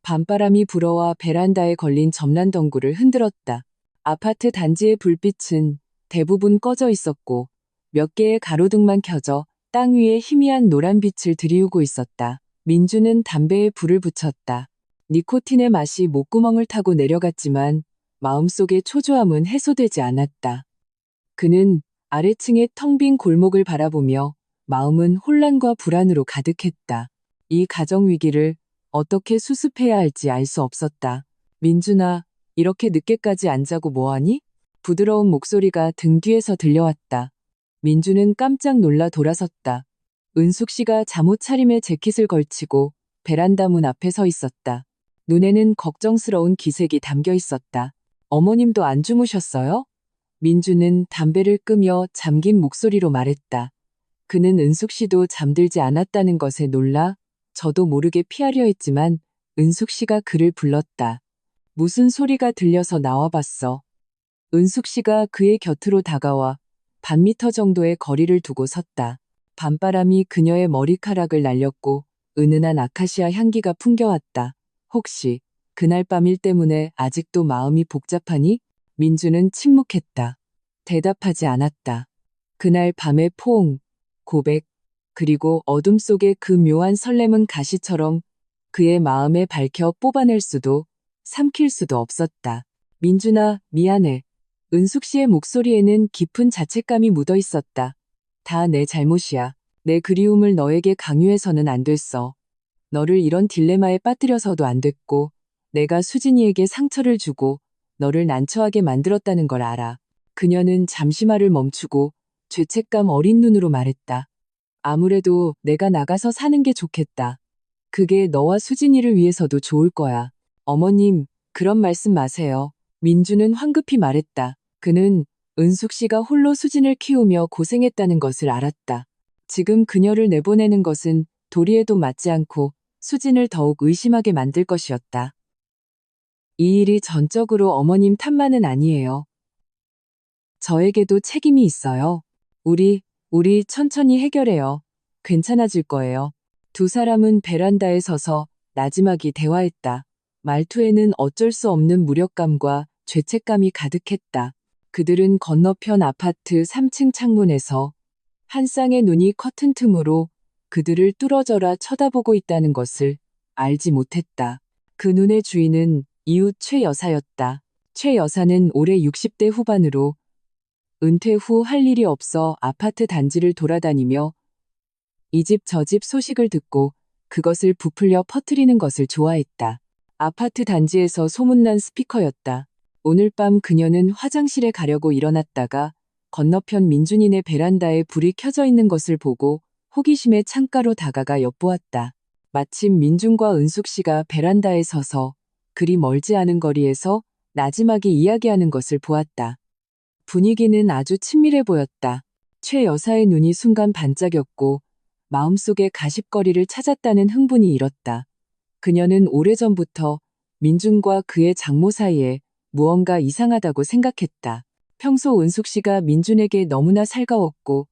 Speaker 1: 밤바람이 불어와 베란다에 걸린 점란덩굴을 흔들었다. 아파트 단지의 불빛은 대부분 꺼져 있었고 몇 개의 가로등만 켜져 땅 위에 희미한 노란빛을 들이우고 있었다. 민주는 담배에 불을 붙였다. 니코틴의 맛이 목구멍을 타고 내려갔지만 마음속의 초조함은 해소되지 않았다. 그는 아래층의 텅 빈 골목을 바라보며 마음은 혼란과 불안으로 가득했다. 이 가정 위기를 어떻게 수습해야 할지 알 수 없었다. 민준아, 이렇게 늦게까지 안 자고 뭐하니? 부드러운 목소리가 등 뒤에서 들려왔다. 민주는 깜짝 놀라 돌아섰다. 은숙 씨가 잠옷 차림에 재킷을 걸치고 베란다 문 앞에 서 있었다. 눈에는 걱정스러운 기색이 담겨 있었다. 어머님도 안 주무셨어요? 민주는 담배를 끄며 잠긴 목소리로 말했다. 그는 은숙 씨도 잠들지 않았다는 것에 놀라 저도 모르게 피하려 했지만 은숙 씨가 그를 불렀다. 무슨 소리가 들려서 나와봤어. 은숙 씨가 그의 곁으로 다가와 반미터 정도의 거리를 두고 섰다. 밤바람이 그녀의 머리카락을 날렸고 은은한 아카시아 향기가 풍겨왔다. 혹시 그날 밤 일 때문에 아직도 마음이 복잡하니? 민주는 침묵했다. 대답하지 않았다. 그날 밤의 포옹, 고백, 그리고 어둠 속의 그 묘한 설렘은 가시처럼 그의 마음에 밝혀 뽑아낼 수도 삼킬 수도 없었다. 민준아, 미안해. 은숙 씨의 목소리에는 깊은 자책감이 묻어 있었다. 다 내 잘못이야. 내 그리움을 너에게 강요해서는 안 됐어. 너를 이런 딜레마에 빠뜨려서도 안 됐고, 내가 수진이에게 상처를 주고 너를 난처하게 만들었다는 걸 알아. 그녀는 잠시 말을 멈추고 죄책감 어린 눈으로 말했다. 아무래도 내가 나가서 사는 게 좋겠다. 그게 너와 수진이를 위해서도 좋을 거야. 어머님, 그런 말씀 마세요. 민주는 황급히 말했다. 그는 은숙 씨가 홀로 수진을 키우며 고생했다는 것을 알았다. 지금 그녀를 내보내는 것은 도리에도 맞지 않고 수진을 더욱 의심하게 만들 것이었다. 이 일이 전적으로 어머님 탓만은 아니에요. 저에게도 책임이 있어요. 우리 천천히 해결해요. 괜찮아질 거예요. 두 사람은 베란다에 서서 나지막이 대화했다. 말투에는 어쩔 수 없는 무력감과 죄책감이 가득했다. 그들은 건너편 아파트 3층 창문에서 한 쌍의 눈이 커튼 틈으로 그들을 뚫어져라 쳐다보고 있다는 것을 알지 못했다. 그 눈의 주인은 이웃 최 여사였다. 최 여사는 올해 60대 후반으로 은퇴 후 할 일이 없어 아파트 단지를 돌아다니며 이 집 저 집 소식을 듣고 그것을 부풀려 퍼뜨리는 것을 좋아했다. 아파트 단지에서 소문난 스피커였다. 오늘 밤 그녀는 화장실에 가려고 일어났다가 건너편 민준이네 베란다에 불이 켜져 있는 것을 보고 호기심에 창가로 다가가 엿보았다. 마침 민준과 은숙 씨가 베란다에 서서 그리 멀지 않은 거리에서 나지막이 이야기하는 것을 보았다. 분위기는 아주 친밀해 보였다. 최 여사의 눈이 순간 반짝였고 마음속에 가십거리를 찾았다는 흥분이 일었다. 그녀는 오래전부터 민준과 그의 장모 사이에 무언가 이상하다고 생각했다. 평소 은숙 씨가 민준에게 너무나 살가웠고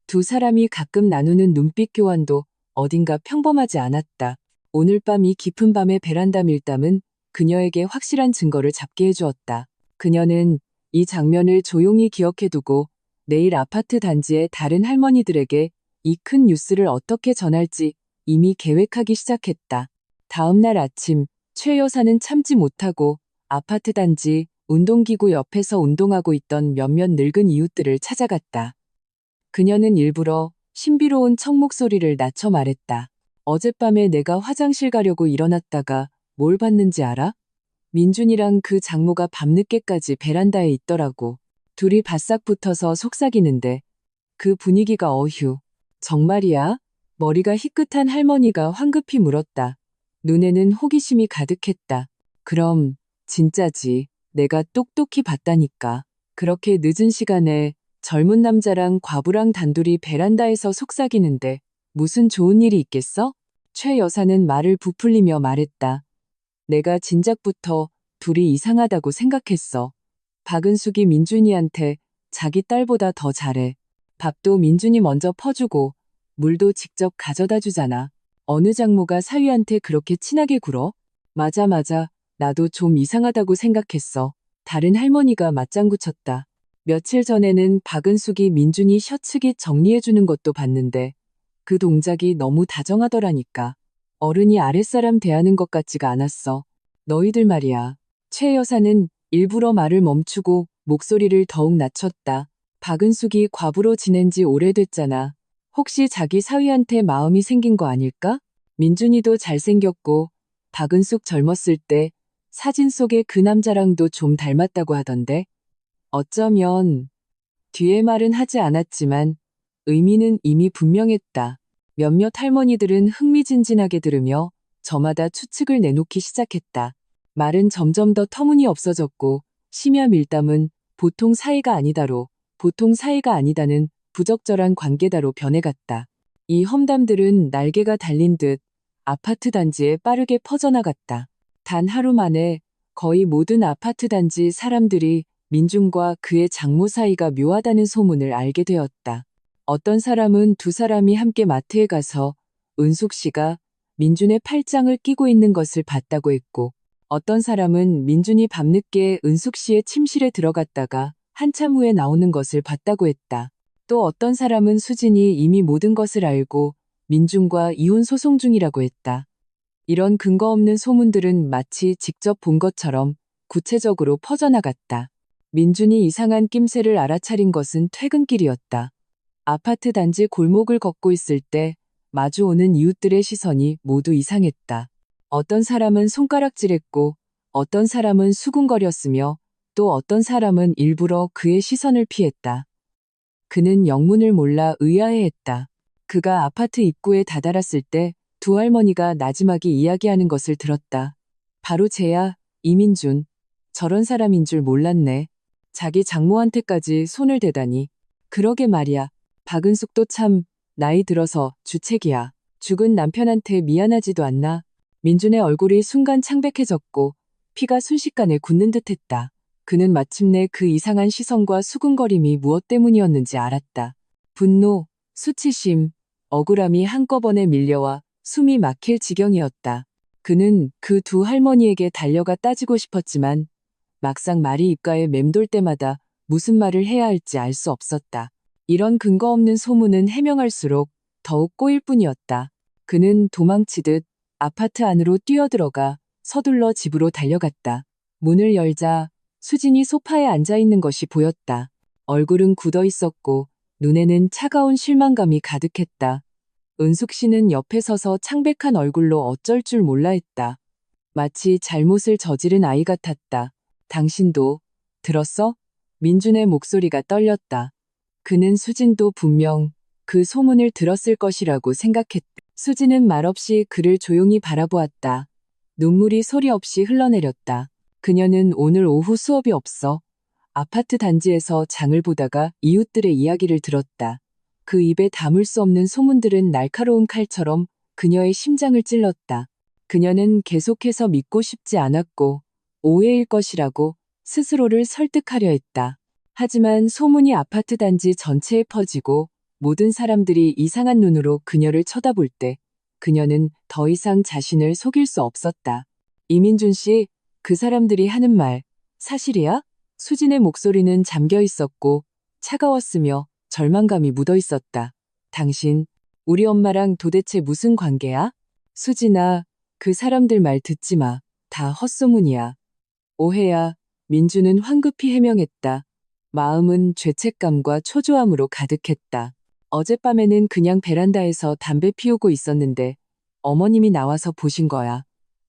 Speaker 1: 두 사람이 가끔 나누는 눈빛 교환도 어딘가 평범하지 않았다. 오늘 밤 이 깊은 밤의 베란다 밀담은 그녀에게 확실한 증거를 잡게 해주었다. 그녀는 이 장면을 조용히 기억해두고 내일 아파트 단지의 다른 할머니들에게 이 큰 뉴스를 어떻게 전할지 이미 계획하기 시작했다. 다음 날 아침 최 여사는 참지 못하고 아파트 단지 운동기구 옆에서 운동하고 있던 몇몇 늙은 이웃들을 찾아갔다. 그녀는 일부러 신비로운 척 목소리를 낮춰 말했다. 어젯밤에 내가 화장실 가려고 일어났다가 뭘 봤는지 알아? 민준이랑 그 장모가 밤늦게까지 베란다에 있더라고. 둘이 바싹 붙어서 속삭이는데 그 분위기가 어휴. 정말이야? 머리가 희끗한 할머니가 황급히 물었다. 눈에는 호기심이 가득했다. 그럼 진짜지. 내가 똑똑히 봤다니까. 그렇게 늦은 시간에 젊은 남자랑 과부랑 단둘이 베란다에서 속삭이는데 무슨 좋은 일이 있겠어? 최 여사는 말을 부풀리며 말했다. 내가 진작부터 둘이 이상하다고 생각했어. 박은숙이 민준이한테 자기 딸보다 더 잘해. 밥도 민준이 먼저 퍼주고 물도 직접 가져다 주잖아. 어느 장모가 사위한테 그렇게 친하게 굴어? 맞아. 나도 좀 이상하다고 생각했어. 다른 할머니가 맞장구 쳤다. 며칠 전에는 박은숙이 민준이 셔츠깃 정리해주는 것도 봤는데 그 동작이 너무 다정하더라니까. 어른이 아랫사람 대하는 것 같지가 않았어. 너희들 말이야. 최 여사는 일부러 말을 멈추고 목소리를 더욱 낮췄다. 박은숙이 과부로 지낸 지 오래됐잖아. 혹시 자기 사위한테 마음이 생긴 거 아닐까? 민준이도 잘생겼고 박은숙 젊었을 때 사진 속의 그 남자랑도 좀 닮았다고 하던데. 어쩌면 뒤에 말은 하지 않았지만 의미는 이미 분명했다. 몇몇 할머니들은 흥미진진하게 들으며 저마다 추측을 내놓기 시작했다. 말은 점점 더 터무니없어졌고 심야 밀담은 보통 사이가 아니다로 보통 사이가 아니다는 부적절한 관계다로 변해갔다. 이 험담들은 날개가 달린 듯 아파트 단지에 빠르게 퍼져나갔다. 단 하루 만에 거의 모든 아파트 단지 사람들이 민준과 그의 장모 사이가 묘하다는 소문을 알게 되었다. 어떤 사람은 두 사람이 함께 마트에 가서 은숙 씨가 민준의 팔짱을 끼고 있는 것을 봤다고 했고, 어떤 사람은 민준이 밤늦게 은숙 씨의 침실에 들어갔다가 한참 후에 나오는 것을 봤다고 했다. 또 어떤 사람은 수진이 이미 모든 것을 알고 민준과 이혼 소송 중이라고 했다. 이런 근거 없는 소문들은 마치 직접 본 것처럼 구체적으로 퍼져나갔다. 민준이 이상한 낌새를 알아차린 것은 퇴근길이었다. 아파트 단지 골목을 걷고 있을 때 마주오는 이웃들의 시선이 모두 이상했다. 어떤 사람은 손가락질했고 어떤 사람은 수군거렸으며 또 어떤 사람은 일부러 그의 시선을 피했다. 그는 영문을 몰라 의아해했다. 그가 아파트 입구에 다다랐을 때 두 할머니가 나지막이 이야기하는 것을 들었다. 바로 쟤야, 이민준. 저런 사람인 줄 몰랐네. 자기 장모한테까지 손을 대다니. 그러게 말이야. 박은숙도 참 나이 들어서 주책이야. 죽은 남편한테 미안하지도 않나. 민준의 얼굴이 순간 창백해졌고 피가 순식간에 굳는 듯했다. 그는 마침내 그 이상한 시선과 수군거림이 무엇 때문이었는지 알았다. 분노, 수치심, 억울함이 한꺼번에 밀려와 숨이 막힐 지경이었다. 그는 그 두 할머니에게 달려가 따지고 싶었지만 막상 말이 입가에 맴돌 때마다 무슨 말을 해야 할지 알 수 없었다. 이런 근거 없는 소문은 해명할수록 더욱 꼬일 뿐이었다. 그는 도망치듯 아파트 안으로 뛰어들어가 서둘러 집으로 달려갔다. 문을 열자 수진이 소파에 앉아 있는 것이 보였다. 얼굴은 굳어 있었고 눈에는 차가운 실망감이 가득했다. 은숙 씨는 옆에 서서 창백한 얼굴로 어쩔 줄 몰라 했다. 마치 잘못을 저지른 아이 같았다. 당신도 들었어? 민준의 목소리가 떨렸다. 그는 수진도 분명 그 소문을 들었을 것이라고 생각했다. 수진은 말없이 그를 조용히 바라보았다. 눈물이 소리 없이 흘러내렸다. 그녀는 오늘 오후 수업이 없어 아파트 단지에서 장을 보다가 이웃들의 이야기를 들었다. 그 입에 담을 수 없는 소문들은 날카로운 칼처럼 그녀의 심장을 찔렀다. 그녀는 계속해서 믿고 싶지 않았고 오해일 것이라고 스스로를 설득하려 했다. 하지만 소문이 아파트 단지 전체에 퍼지고 모든 사람들이 이상한 눈으로 그녀를 쳐다볼 때 그녀는 더 이상 자신을 속일 수 없었다. 이민준 씨, 그 사람들이 하는 말 사실이야? 수진의 목소리는 잠겨 있었고 차가웠으며 절망감이 묻어 있었다. 당신, 우리 엄마랑 도대체 무슨 관계야? 수진아, 그 사람들 말 듣지 마. 다 헛소문이야. 오해야. 민주는 황급히 해명했다. 마음은 죄책감과 초조함으로 가득했다. 어젯밤에는 그냥 베란다에서 담배 피우고 있었는데 어머님이 나와서 보신 거야.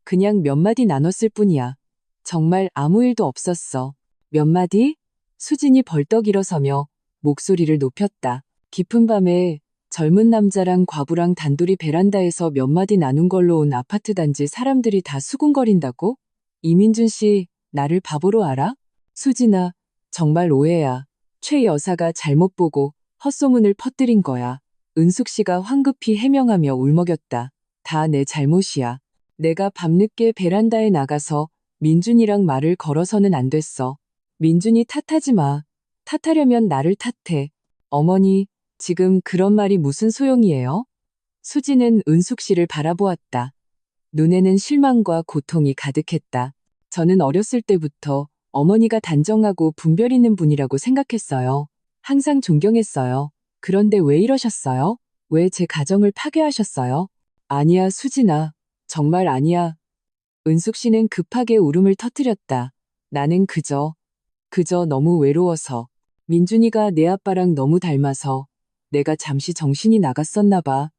Speaker 1: 그냥 몇 마디 나눴을 뿐이야. 정말 아무 일도 없었어. 몇 마디? 수진이 벌떡 일어서며 목소리를 높였다. 깊은 밤에 젊은 남자랑 과부랑 단둘이 베란다에서 몇 마디 나눈 걸로 온 아파트 단지 사람들이 다 수군거린다고? 이민준 씨, 나를 바보로 알아? 수진아, 정말 오해야. 최 여사가 잘못 보고 헛소문을 퍼뜨린 거야. 은숙 씨가 황급히 해명하며 울먹였다. 다 내 잘못이야. 내가 밤늦게 베란다에 나가서 민준이랑 말을 걸어서는 안 됐어. 민준이 탓하지 마. 탓하려면 나를 탓해. 어머니, 지금 그런 말이 무슨 소용이에요? 수지는 은숙 씨를 바라보았다. 눈에는 실망과 고통이 가득했다. 저는 어렸을 때부터 어머니가 단정하고 분별 있는 분이라고 생각했어요. 항상 존경했어요. 그런데 왜 이러셨어요? 왜 제 가정을 파괴하셨어요? 아니야, 수진아. 정말 아니야. 은숙 씨는 급하게 울음을 터뜨렸다. 나는 그저 너무 외로워서. 민준이가 내 아빠랑 너무 닮아서 내가 잠시 정신이 나갔었나 봐.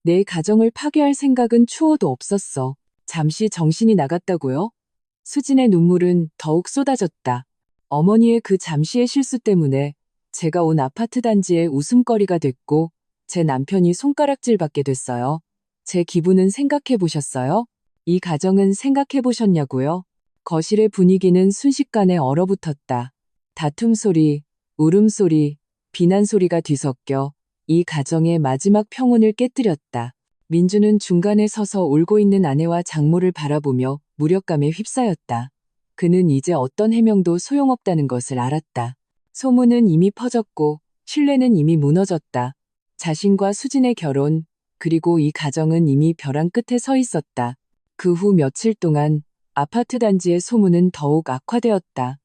Speaker 1: 내 가정을 파괴할 생각은 추워도 없었어. 잠시 정신이 나갔다고요? 수진의 눈물은 더욱 쏟아졌다. 어머니의 그 잠시의 실수 때문에 제가 온 아파트 단지의 웃음거리가 됐고 제 남편이 손가락질받게 됐어요. 제 기분은 생각해 보셨어요? 이 가정은 생각해 보셨냐고요? 거실의 분위기는 순식간에 얼어붙었다. 다툼 소리, 울음소리, 비난 소리가 뒤섞여 이 가정의 마지막 평온을 깨뜨렸다. 민주는 중간에 서서 울고 있는 아내와 장모를 바라보며 무력감에 휩싸였다. 그는 이제 어떤 해명도 소용없다는 것을 알았다. 소문은 이미 퍼졌고 신뢰는 이미 무너졌다. 자신과 수진의 결혼, 그리고 이 가정은 이미 벼랑 끝에 서 있었다. 그 후 며칠 동안 아파트 단지의 소문은 더욱 악화되었다.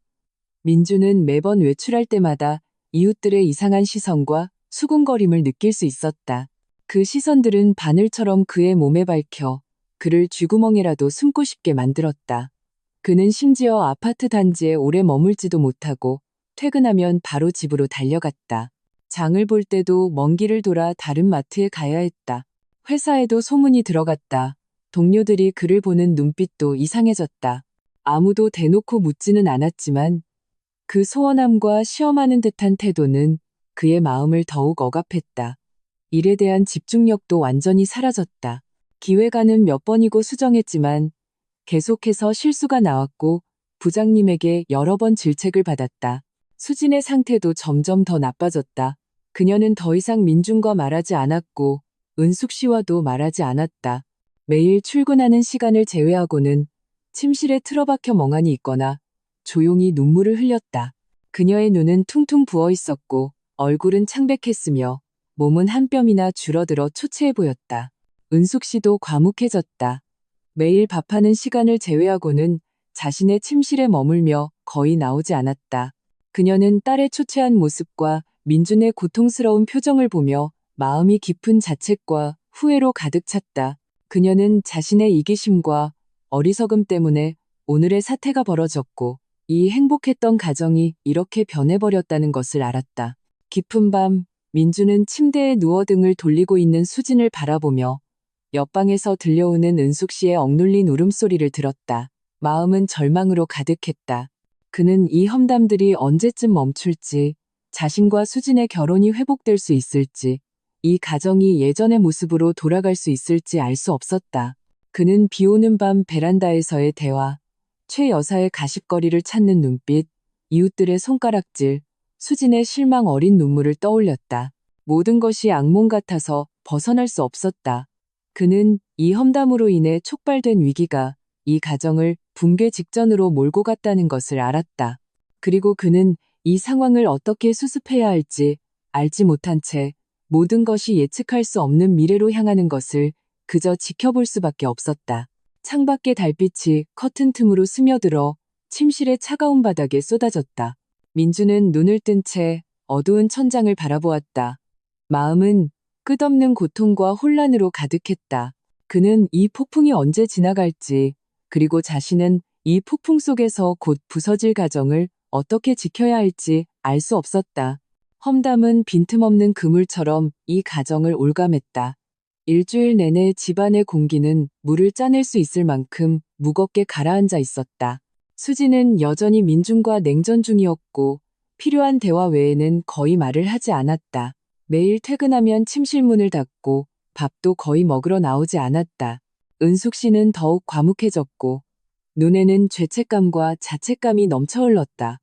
Speaker 1: 민주는 매번 외출할 때마다 이웃들의 이상한 시선과 수군거림을 느낄 수 있었다. 그 시선들은 바늘처럼 그의 몸에 박혀 그를 쥐구멍에라도 숨고 싶게 만들었다. 그는 심지어 아파트 단지에 오래 머물지도 못하고 퇴근하면 바로 집으로 달려갔다. 장을 볼 때도 먼 길을 돌아 다른 마트에 가야 했다. 회사에도 소문이 들어갔다. 동료들이 그를 보는 눈빛도 이상해졌다. 아무도 대놓고 묻지는 않았지만 그 소원함과 시험하는 듯한 태도는 그의 마음을 더욱 억압했다. 일에 대한 집중력도 완전히 사라졌다. 기획안은 몇 번이고 수정했지만 계속해서 실수가 나왔고 부장님에게 여러 번 질책을 받았다. 수진의 상태도 점점 더 나빠졌다. 그녀는 더 이상 민준과 말하지 않았고 은숙 씨와도 말하지 않았다. 매일 출근하는 시간을 제외하고는 침실에 틀어박혀 멍하니 있거나 조용히 눈물을 흘렸다. 그녀의 눈은 퉁퉁 부어 있었고 얼굴은 창백했으며 몸은 한 뼘이나 줄어들어 초췌해 보였다. 은숙 씨도 과묵해졌다. 매일 밥하는 시간을 제외하고는 자신의 침실에 머물며 거의 나오지 않았다. 그녀는 딸의 초췌한 모습과 민준의 고통스러운 표정을 보며 마음이 깊은 자책과 후회로 가득 찼다. 그녀는 자신의 이기심과 어리석음 때문에 오늘의 사태가 벌어졌고 이 행복했던 가정이 이렇게 변해버렸다는 것을 알았다. 깊은 밤, 민준은 침대에 누워 등을 돌리고 있는 수진을 바라보며 옆방에서 들려오는 은숙 씨의 억눌린 울음소리를 들었다. 마음은 절망으로 가득했다. 그는 이 험담들이 언제쯤 멈출지, 자신과 수진의 결혼이 회복될 수 있을지, 이 가정이 예전의 모습으로 돌아갈 수 있을지 알 수 없었다. 그는 비 오는 밤 베란다에서의 대화, 최 여사의 가십거리를 찾는 눈빛, 이웃들의 손가락질, 수진의 실망 어린 눈물을 떠올렸다. 모든 것이 악몽 같아서 벗어날 수 없었다. 그는 이 험담으로 인해 촉발된 위기가 이 가정을 붕괴 직전으로 몰고 갔다는 것을 알았다. 그리고 그는 이 상황을 어떻게 수습해야 할지 알지 못한 채 모든 것이 예측할 수 없는 미래로 향하는 것을 그저 지켜볼 수밖에 없었다. 창밖의 달빛이 커튼 틈으로 스며들어 침실의 차가운 바닥에 쏟아졌다. 민주는 눈을 뜬 채 어두운 천장을 바라보았다. 마음은 끝없는 고통과 혼란으로 가득했다. 그는 이 폭풍이 언제 지나갈지, 그리고 자신은 이 폭풍 속에서 곧 부서질 가정을 어떻게 지켜야 할지 알 수 없었다. 험담은 빈틈없는 그물처럼 이 가정을 올감했다. 일주일 내내 집안의 공기는 물을 짜낼 수 있을 만큼 무겁게 가라앉아 있었다. 수지는 여전히 민준과 냉전 중이었고 필요한 대화 외에는 거의 말을 하지 않았다. 매일 퇴근하면 침실 문을 닫고 밥도 거의 먹으러 나오지 않았다. 은숙 씨는 더욱 과묵해졌고 눈에는 죄책감과 자책감이 넘쳐 흘렀다.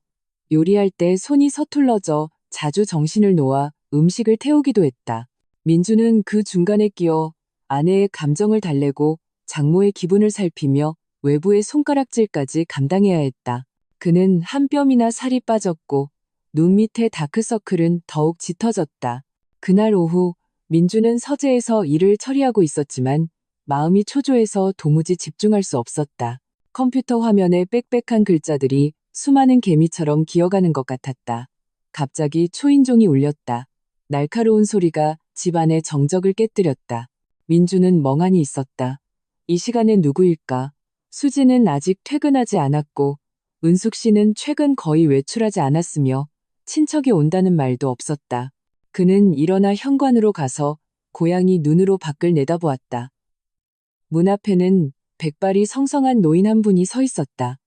Speaker 1: 요리할 때 손이 서툴러져 자주 정신을 놓아 음식을 태우기도 했다. 민주는 그 중간에 끼어 아내의 감정을 달래고 장모의 기분을 살피며 외부의 손가락질까지 감당해야 했다. 그는 한 뼘이나 살이 빠졌고 눈 밑의 다크서클은 더욱 짙어졌다. 그날 오후 민주는 서재에서 일을 처리하고 있었지만 마음이 초조해서 도무지 집중할 수 없었다. 컴퓨터 화면에 빽빽한 글자들이 수많은 개미처럼 기어가는 것 같았다. 갑자기 초인종이 울렸다. 날카로운 소리가 집안의 정적을 깨뜨렸다. 민주는 멍하니 있었다. 이 시간엔 누구일까? 수지는 아직 퇴근하지 않았고 은숙 씨는 최근 거의 외출하지 않았으며 친척이 온다는 말도 없었다. 그는 일어나 현관으로 가서 고양이 눈으로 밖을 내다보았다. 문 앞에는 백발이 성성한 노인 한 분이 서 있었다.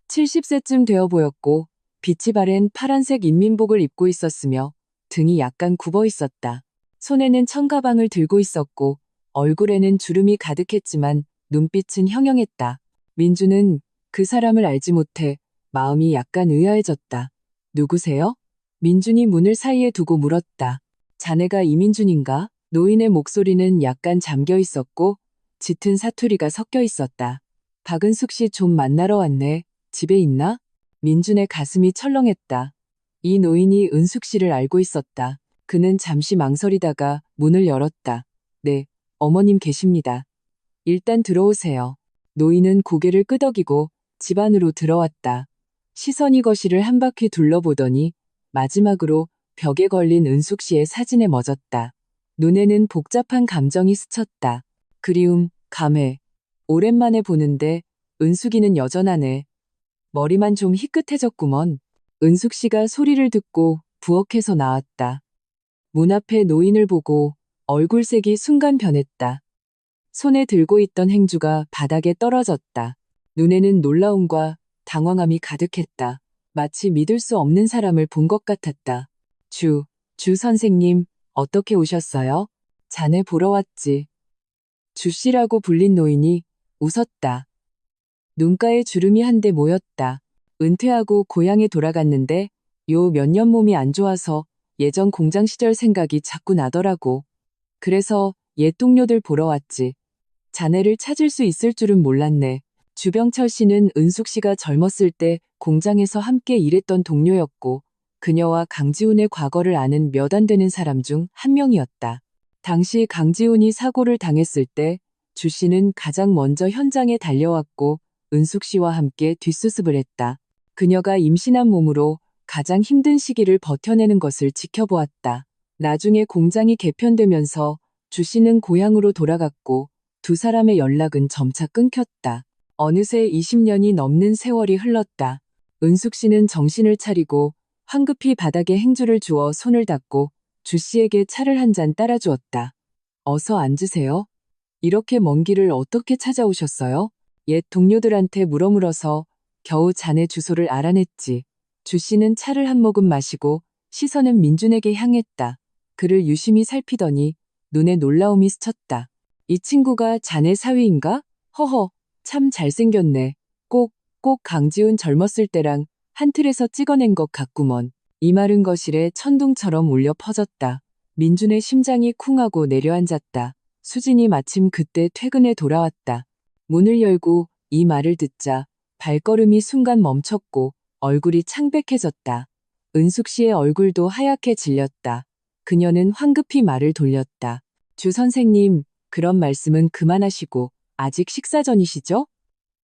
Speaker 1: 70세쯤 되어 보였고 빛이 바랜 파란색 인민복을 입고 있었으며 등이 약간 굽어 있었다. 손에는 청가방을 들고 있었고 얼굴에는 주름이 가득했지만 눈빛은 형형했다. 민주는 그 사람을 알지 못해 마음이 약간 의아해졌다. 누구세요? 민준이 문을 사이에 두고 물었다. 자네가 이민준인가? 노인의 목소리는 약간 잠겨 있었고 짙은 사투리가 섞여 있었다. 박은숙 씨 좀 만나러 왔네. 집에 있나? 민준의 가슴이 철렁했다. 이 노인이 은숙 씨를 알고 있었다. 그는 잠시 망설이다가 문을 열었다. 네, 어머님 계십니다. 일단 들어오세요. 노인은 고개를 끄덕이고 집 안으로 들어왔다. 시선이 거실을 한 바퀴 둘러보더니 마지막으로 벽에 걸린 은숙 씨의 사진에 멎었다. 눈에는 복잡한 감정이 스쳤다. 그리움, 감회. 오랜만에 보는데 은숙이는 여전하네. 머리만 좀 희끗해졌구먼. 은숙 씨가 소리를 듣고 부엌에서 나왔다. 문 앞에 노인을 보고 얼굴색이 순간 변했다. 손에 들고 있던 행주가 바닥에 떨어졌다. 눈에는 놀라움과 당황함이 가득했다. 마치 믿을 수 없는 사람을 본 것 같았다. 주 선생님, 어떻게 오셨어요? 자네 보러 왔지. 주씨라고 불린 노인이 웃었다. 눈가에 주름이 한데 모였다. 은퇴하고 고향에 돌아갔는데 요 몇 년 몸이 안 좋아서 예전 공장 시절 생각이 자꾸 나더라고. 그래서 옛 동료들 보러 왔지. 자네를 찾을 수 있을 줄은 몰랐네. 주병철 씨는 은숙 씨가 젊었을 때 공장에서 함께 일했던 동료였고 그녀와 강지훈의 과거를 아는 몇 안 되는 사람 중 한 명이었다. 당시 강지훈이 사고를 당했을 때 주 씨는 가장 먼저 현장에 달려왔고 은숙 씨와 함께 뒷수습을 했다. 그녀가 임신한 몸으로 가장 힘든 시기를 버텨내는 것을 지켜보았다. 나중에 공장이 개편되면서 주 씨는 고향으로 돌아갔고 두 사람의 연락은 점차 끊겼다. 어느새 20년이 넘는 세월이 흘렀다. 은숙 씨는 정신을 차리고 황급히 바닥에 행주를 주어 손을 닦고 주 씨에게 차를 한 잔 따라주었다. 어서 앉으세요. 이렇게 먼 길을 어떻게 찾아오셨어요? 옛 동료들한테 물어물어서 겨우 자네 주소를 알아냈지. 주 씨는 차를 한 모금 마시고 시선은 민준에게 향했다. 그를 유심히 살피더니 눈에 놀라움이 스쳤다. 이 친구가 자네 사위인가? 허허, 참 잘생겼네. 꼭 강지훈 젊었을 때랑 한 틀에서 찍어낸 것 같구먼. 이 마른 거실에 천둥처럼 울려 퍼졌다. 민준의 심장이 쿵하고 내려앉았다. 수진이 마침 그때 퇴근해 돌아왔다. 문을 열고 이 말을 듣자 발걸음이 순간 멈췄고 얼굴이 창백해졌다. 은숙 씨의 얼굴도 하얗게 질렸다. 그녀는 황급히 말을 돌렸다. 주 선생님, 그런 말씀은 그만하시고 아직 식사 전이시죠?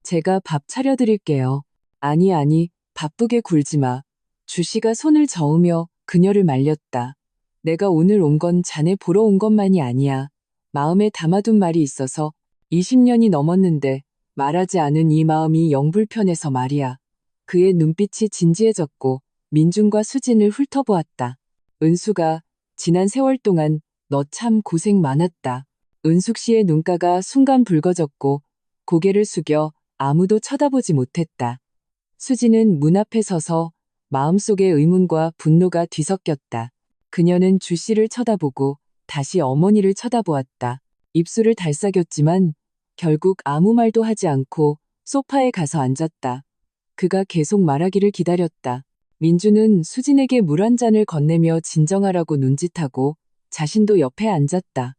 Speaker 1: 제가 밥 차려드릴게요. 아니, 바쁘게 굴지 마. 주 씨가 손을 저으며 그녀를 말렸다. 내가 오늘 온 건 자네 보러 온 것만이 아니야. 마음에 담아둔 말이 있어서 20년이 넘었는데 말하지 않은 이 마음이 영 불편해서 말이야. 그의 눈빛이 진지해졌고 민준과 수진을 훑어보았다. 은수가 지난 세월 동안 너 참 고생 많았다. 은숙 씨의 눈가가 순간 붉어졌고 고개를 숙여 아무도 쳐다보지 못했다. 수지는 문 앞에 서서 마음속의 의문과 분노가 뒤섞였다. 그녀는 주 씨를 쳐다보고 다시 어머니를 쳐다보았다. 입술을 달싹였지만 결국 아무 말도 하지 않고 소파에 가서 앉았다. 그가 계속 말하기를 기다렸다. 민주는 수진에게 물 한 잔을 건네며 진정하라고 눈짓하고 자신도 옆에 앉았다.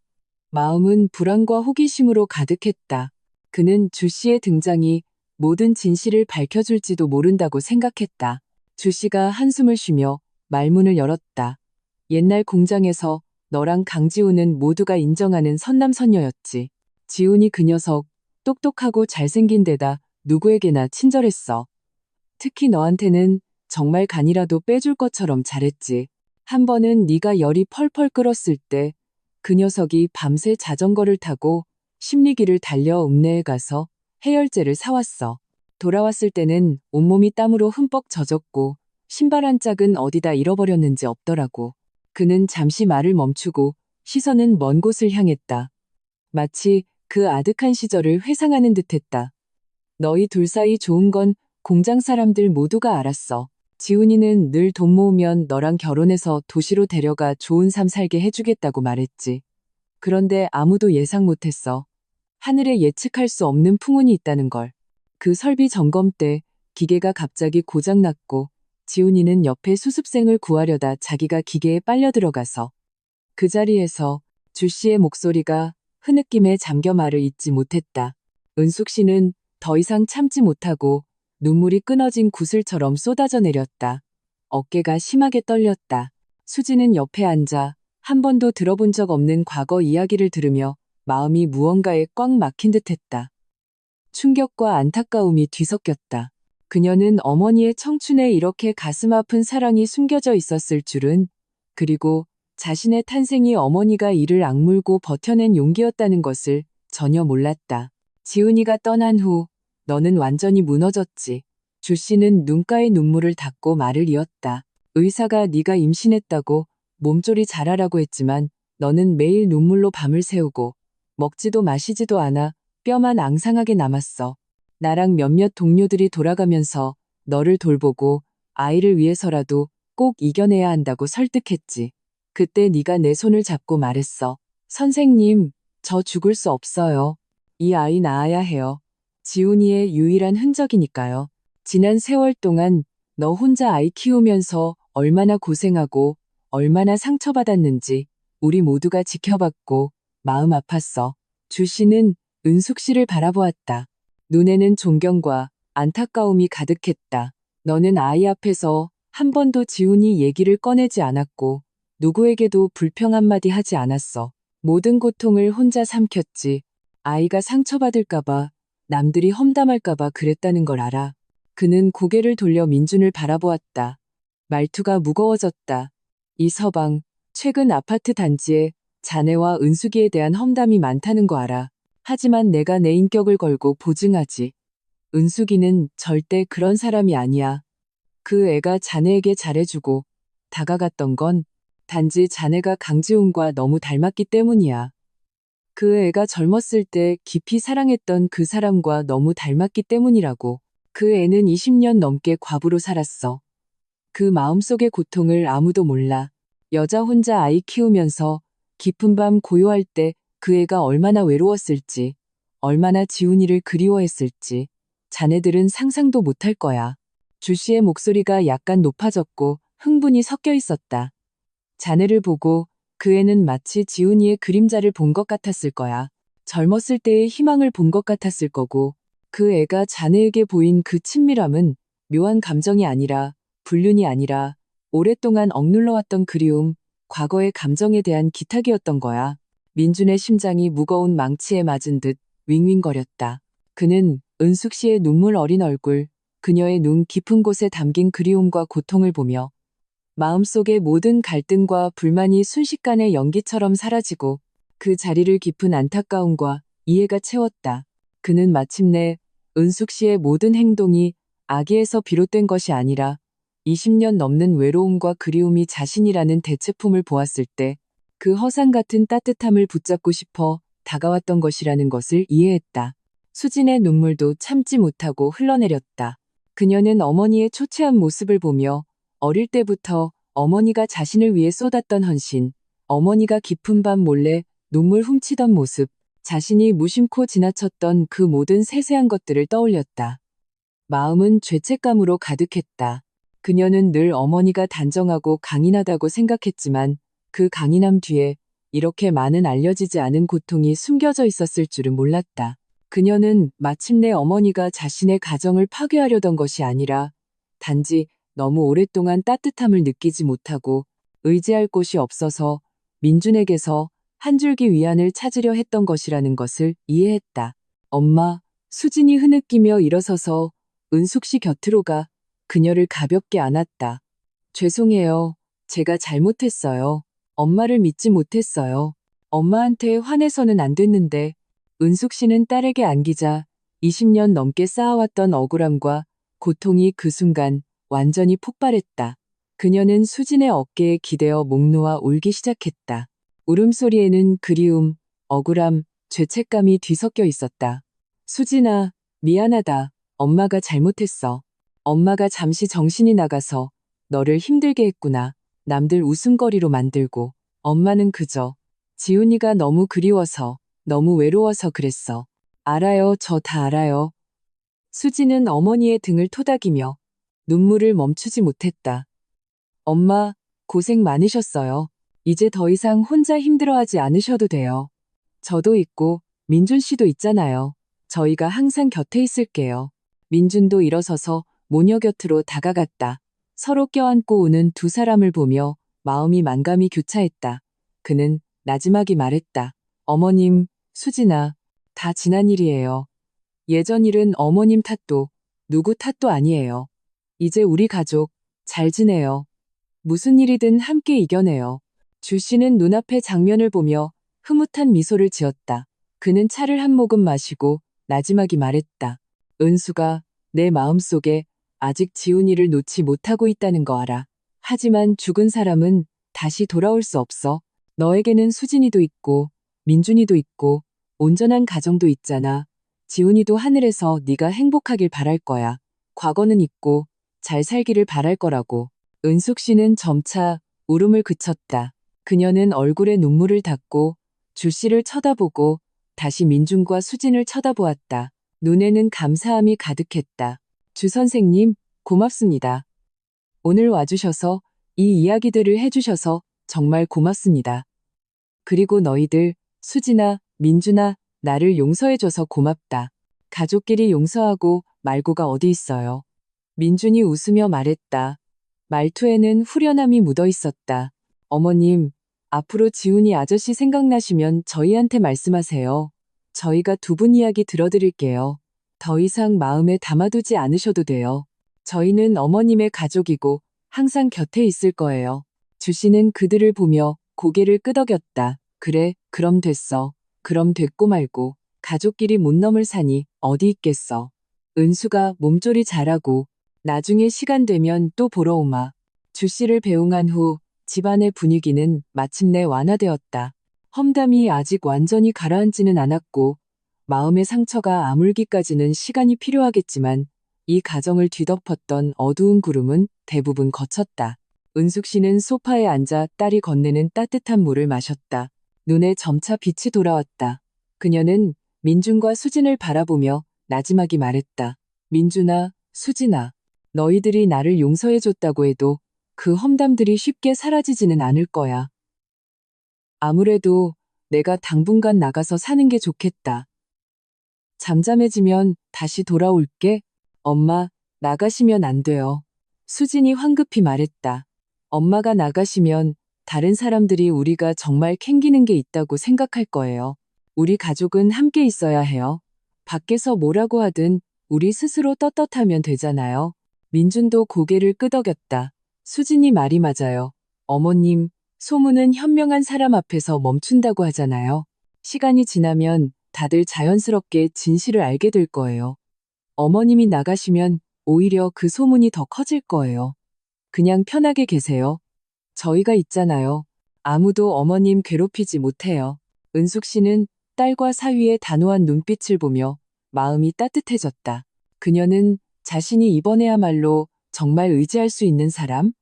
Speaker 1: 마음은 불안과 호기심으로 가득했다. 그는 주 씨의 등장이 모든 진실을 밝혀줄지도 모른다고 생각했다. 주 씨가 한숨을 쉬며 말문을 열었다. 옛날 공장에서 너랑 강지훈은 모두가 인정하는 선남선녀였지. 지훈이 그 녀석 똑똑하고 잘생긴 데다 누구에게나 친절했어. 특히 너한테는 정말 간이라도 빼줄 것처럼 잘했지. 한 번은 네가 열이 펄펄 끓었을 때 그 녀석이 밤새 자전거를 타고 십리길을 달려 읍내에 가서 해열제를 사왔어. 돌아왔을 때는 온몸이 땀으로 흠뻑 젖었고 신발 한 짝은 어디다 잃어버렸는지 없더라고. 그는 잠시 말을 멈추고 시선은 먼 곳을 향했다. 마치 그 아득한 시절을 회상하는 듯했다. 너희 둘 사이 좋은 건 공장 사람들 모두가 알았어. 지훈이는 늘 돈 모으면 너랑 결혼해서 도시로 데려가 좋은 삶 살게 해주겠다고 말했지. 그런데 아무도 예상 못했어. 하늘에 예측할 수 없는 풍운이 있다는 걸. 그 설비 점검 때 기계가 갑자기 고장났고 지훈이는 옆에 수습생을 구하려다 자기가 기계에 빨려 들어가서 그 자리에서 주 씨의 목소리가 흐느낌에 잠겨 말을 잇지 못했다. 은숙 씨는 더 이상 참지 못하고 눈물이 끊어진 구슬처럼 쏟아져 내렸다. 어깨가 심하게 떨렸다. 수지는 옆에 앉아 한 번도 들어본 적 없는 과거 이야기를 들으며 마음이 무언가에 꽉 막힌 듯했다. 충격과 안타까움이 뒤섞였다. 그녀는 어머니의 청춘에 이렇게 가슴 아픈 사랑이 숨겨져 있었을 줄은, 그리고 자신의 탄생이 어머니가 이를 악물고 버텨낸 용기였다는 것을 전혀 몰랐다. 지훈이가 떠난 후 너는 완전히 무너졌지. 주 씨는 눈가에 눈물을 닦고 말을 이었다. 의사가 네가 임신했다고 몸조리 잘하라고 했지만 너는 매일 눈물로 밤을 새우고 먹지도 마시지도 않아 뼈만 앙상하게 남았어. 나랑 몇몇 동료들이 돌아가면서 너를 돌보고 아이를 위해서라도 꼭 이겨내야 한다고 설득했지. 그때 네가 내 손을 잡고 말했어. 선생님, 저 죽을 수 없어요. 이 아이 낳아야 해요. 지훈이의 유일한 흔적이니까요. 지난 세월 동안 너 혼자 아이 키우면서 얼마나 고생하고 얼마나 상처받았는지 우리 모두가 지켜봤고 마음 아팠어. 주 씨는 은숙 씨를 바라보았다. 눈에는 존경과 안타까움이 가득했다. 너는 아이 앞에서 한 번도 지훈이 얘기를 꺼내지 않았고 누구에게도 불평 한마디 하지 않았어. 모든 고통을 혼자 삼켰지. 아이가 상처받을까봐, 남들이 험담할까봐 그랬다는 걸 알아. 그는 고개를 돌려 민준을 바라보았다. 말투가 무거워졌다. 이 서방, 최근 아파트 단지에 자네와 은숙이에 대한 험담이 많다는 거 알아. 하지만 내가 내 인격을 걸고 보증하지. 은숙이는 절대 그런 사람이 아니야. 그 애가 자네에게 잘해주고 다가갔던 건 단지 자네가 강지훈과 너무 닮았기 때문이야. 그 애가 젊었을 때 깊이 사랑했던 그 사람과 너무 닮았기 때문이라고. 그 애는 20년 넘게 과부로 살았어. 그 마음속의 고통을 아무도 몰라. 여자 혼자 아이 키우면서 깊은 밤 고요할 때 그 애가 얼마나 외로웠을지, 얼마나 지훈이를 그리워했을지 자네들은 상상도 못할 거야. 주 씨의 목소리가 약간 높아졌고 흥분이 섞여 있었다. 자네를 보고 그 애는 마치 지훈이의 그림자를 본 것 같았을 거야. 젊었을 때의 희망을 본 것 같았을 거고 그 애가 자네에게 보인 그 친밀함은 묘한 감정이 아니라 불륜이 아니라 오랫동안 억눌러왔던 그리움, 과거의 감정에 대한 기탁이었던 거야. 민준의 심장이 무거운 망치에 맞은 듯 윙윙거렸다. 그는 은숙 씨의 눈물 어린 얼굴, 그녀의 눈 깊은 곳에 담긴 그리움과 고통을 보며 마음속의 모든 갈등과 불만이 순식간에 연기처럼 사라지고 그 자리를 깊은 안타까움과 이해가 채웠다. 그는 마침내 은숙 씨의 모든 행동이 악의에서 비롯된 것이 아니라 20년 넘는 외로움과 그리움이 자신이라는 대체품을 보았을 때 그 허상 같은 따뜻함을 붙잡고 싶어 다가왔던 것이라는 것을 이해했다. 수진의 눈물도 참지 못하고 흘러내렸다. 그녀는 어머니의 초췌한 모습을 보며 어릴 때부터 어머니가 자신을 위해 쏟았던 헌신, 어머니가 깊은 밤 몰래 눈물 훔치던 모습, 자신이 무심코 지나쳤던 그 모든 세세한 것들을 떠올렸다. 마음은 죄책감으로 가득했다. 그녀는 늘 어머니가 단정하고 강인하다고 생각했지만 그 강인함 뒤에 이렇게 많은 알려지지 않은 고통이 숨겨져 있었을 줄은 몰랐다. 그녀는 마침내 어머니가 자신의 가정을 파괴하려던 것이 아니라 단지 너무 오랫동안 따뜻함을 느끼지 못하고 의지할 곳이 없어서 민준에게서 한 줄기 위안을 찾으려 했던 것이라는 것을 이해했다. 엄마, 수진이 흐느끼며 일어서서 은숙 씨 곁으로 가 그녀를 가볍게 안았다. 죄송해요. 제가 잘못했어요. 엄마를 믿지 못했어요. 엄마한테 화내서는 안 됐는데 은숙 씨는 딸에게 안기자 20년 넘게 쌓아왔던 억울함과 고통이 그 순간 완전히 폭발했다. 그녀는 수진의 어깨에 기대어 목 놓아 울기 시작했다. 울음소리에는 그리움, 억울함, 죄책감이 뒤섞여 있었다. 수진아, 미안하다. 엄마가 잘못했어. 엄마가 잠시 정신이 나가서 너를 힘들게 했구나. 남들 웃음거리로 만들고 엄마는 그저 지훈이가 너무 그리워서 너무 외로워서 그랬어. 알아요. 저 다 알아요. 수지는 어머니의 등을 토닥이며 눈물을 멈추지 못했다. 엄마, 고생 많으셨어요. 이제 더 이상 혼자 힘들어하지 않으셔도 돼요. 저도 있고 민준 씨도 있잖아요. 저희가 항상 곁에 있을게요. 민준도 일어서서 모녀 곁으로 다가갔다. 서로 껴안고 우는 두 사람을 보며 마음이 만감이 교차했다. 그는 나지막이 말했다. 어머님, 수진아, 다 지난 일이에요. 예전 일은 어머님 탓도 누구 탓도 아니에요. 이제 우리 가족 잘 지내요. 무슨 일이든 함께 이겨내요. 주 씨는 눈앞의 장면을 보며 흐뭇한 미소를 지었다. 그는 차를 한 모금 마시고 나지막이 말했다. 은수가 내 마음속에 아직 지훈이를 놓지 못하고 있다는 거 알아. 하지만 죽은 사람은 다시 돌아올 수 없어. 너에게는 수진이도 있고 민준이도 있고 온전한 가정도 있잖아. 지훈이도 하늘에서 네가 행복하길 바랄 거야. 과거는 잊고 잘 살기를 바랄 거라고. 은숙 씨는 점차 울음을 그쳤다. 그녀는 얼굴에 눈물을 닦고 주 씨를 쳐다보고 다시 민준과 수진을 쳐다보았다. 눈에는 감사함이 가득했다. 주 선생님, 고맙습니다. 오늘 와주셔서 이 이야기들을 해주셔서 정말 고맙습니다. 그리고 너희들, 수진아, 민준아, 나를 용서해줘서 고맙다. 가족끼리 용서하고 말고가 어디 있어요. 민준이 웃으며 말했다. 말투에는 후련함이 묻어 있었다. 어머님, 앞으로 지훈이 아저씨 생각나시면 저희한테 말씀하세요. 저희가 두 분 이야기 들어드릴게요. 더 이상 마음에 담아두지 않으셔도 돼요. 저희는 어머님의 가족이고 항상 곁에 있을 거예요. 주 씨는 그들을 보며 고개를 끄덕였다. 그래, 그럼 됐어. 그럼 됐고 말고. 가족끼리 못 넘을 산이 어디 있겠어. 은수가 몸조리 잘하고 나중에 시간 되면 또 보러 오마. 주 씨를 배웅한 후 집안의 분위기는 마침내 완화되었다. 험담이 아직 완전히 가라앉지는 않았고 마음의 상처가 아물기까지는 시간이 필요하겠지만 이 가정을 뒤덮었던 어두운 구름은 대부분 거쳤다. 은숙 씨는 소파에 앉아 딸이 건네는 따뜻한 물을 마셨다. 눈에 점차 빛이 돌아왔다. 그녀는 민준과 수진을 바라보며 나지막이 말했다. 민준아, 수진아, 너희들이 나를 용서해줬다고 해도 그 험담들이 쉽게 사라지지는 않을 거야. 아무래도 내가 당분간 나가서 사는 게 좋겠다. 잠잠해지면 다시 돌아올게. 엄마, 나가시면 안 돼요. 수진이 황급히 말했다. 엄마가 나가시면 다른 사람들이 우리가 정말 캥기는 게 있다고 생각할 거예요. 우리 가족은 함께 있어야 해요. 밖에서 뭐라고 하든 우리 스스로 떳떳하면 되잖아요. 민준도 고개를 끄덕였다. 수진이 말이 맞아요. 어머님, 소문은 현명한 사람 앞에서 멈춘다고 하잖아요. 시간이 지나면 다들 자연스럽게 진실을 알게 될 거예요. 어머님이 나가시면 오히려 그 소문이 더 커질 거예요. 그냥 편하게 계세요. 저희가 있잖아요. 아무도 어머님 괴롭히지 못해요. 은숙 씨는 딸과 사위의 단호한 눈빛을 보며 마음이 따뜻해졌다. 그녀는 자신이 이번에야말로 정말 의지할 수 있는 사람,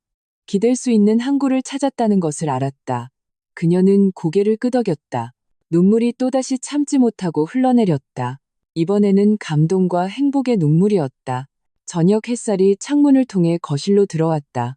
Speaker 1: 기댈 수 있는 항구를 찾았다는 것을 알았다. 그녀는 고개를 끄덕였다. 눈물이 또다시 참지 못하고 흘러내렸다. 이번에는 감동과 행복의 눈물이었다. 저녁 햇살이 창문을 통해 거실로 들어왔다.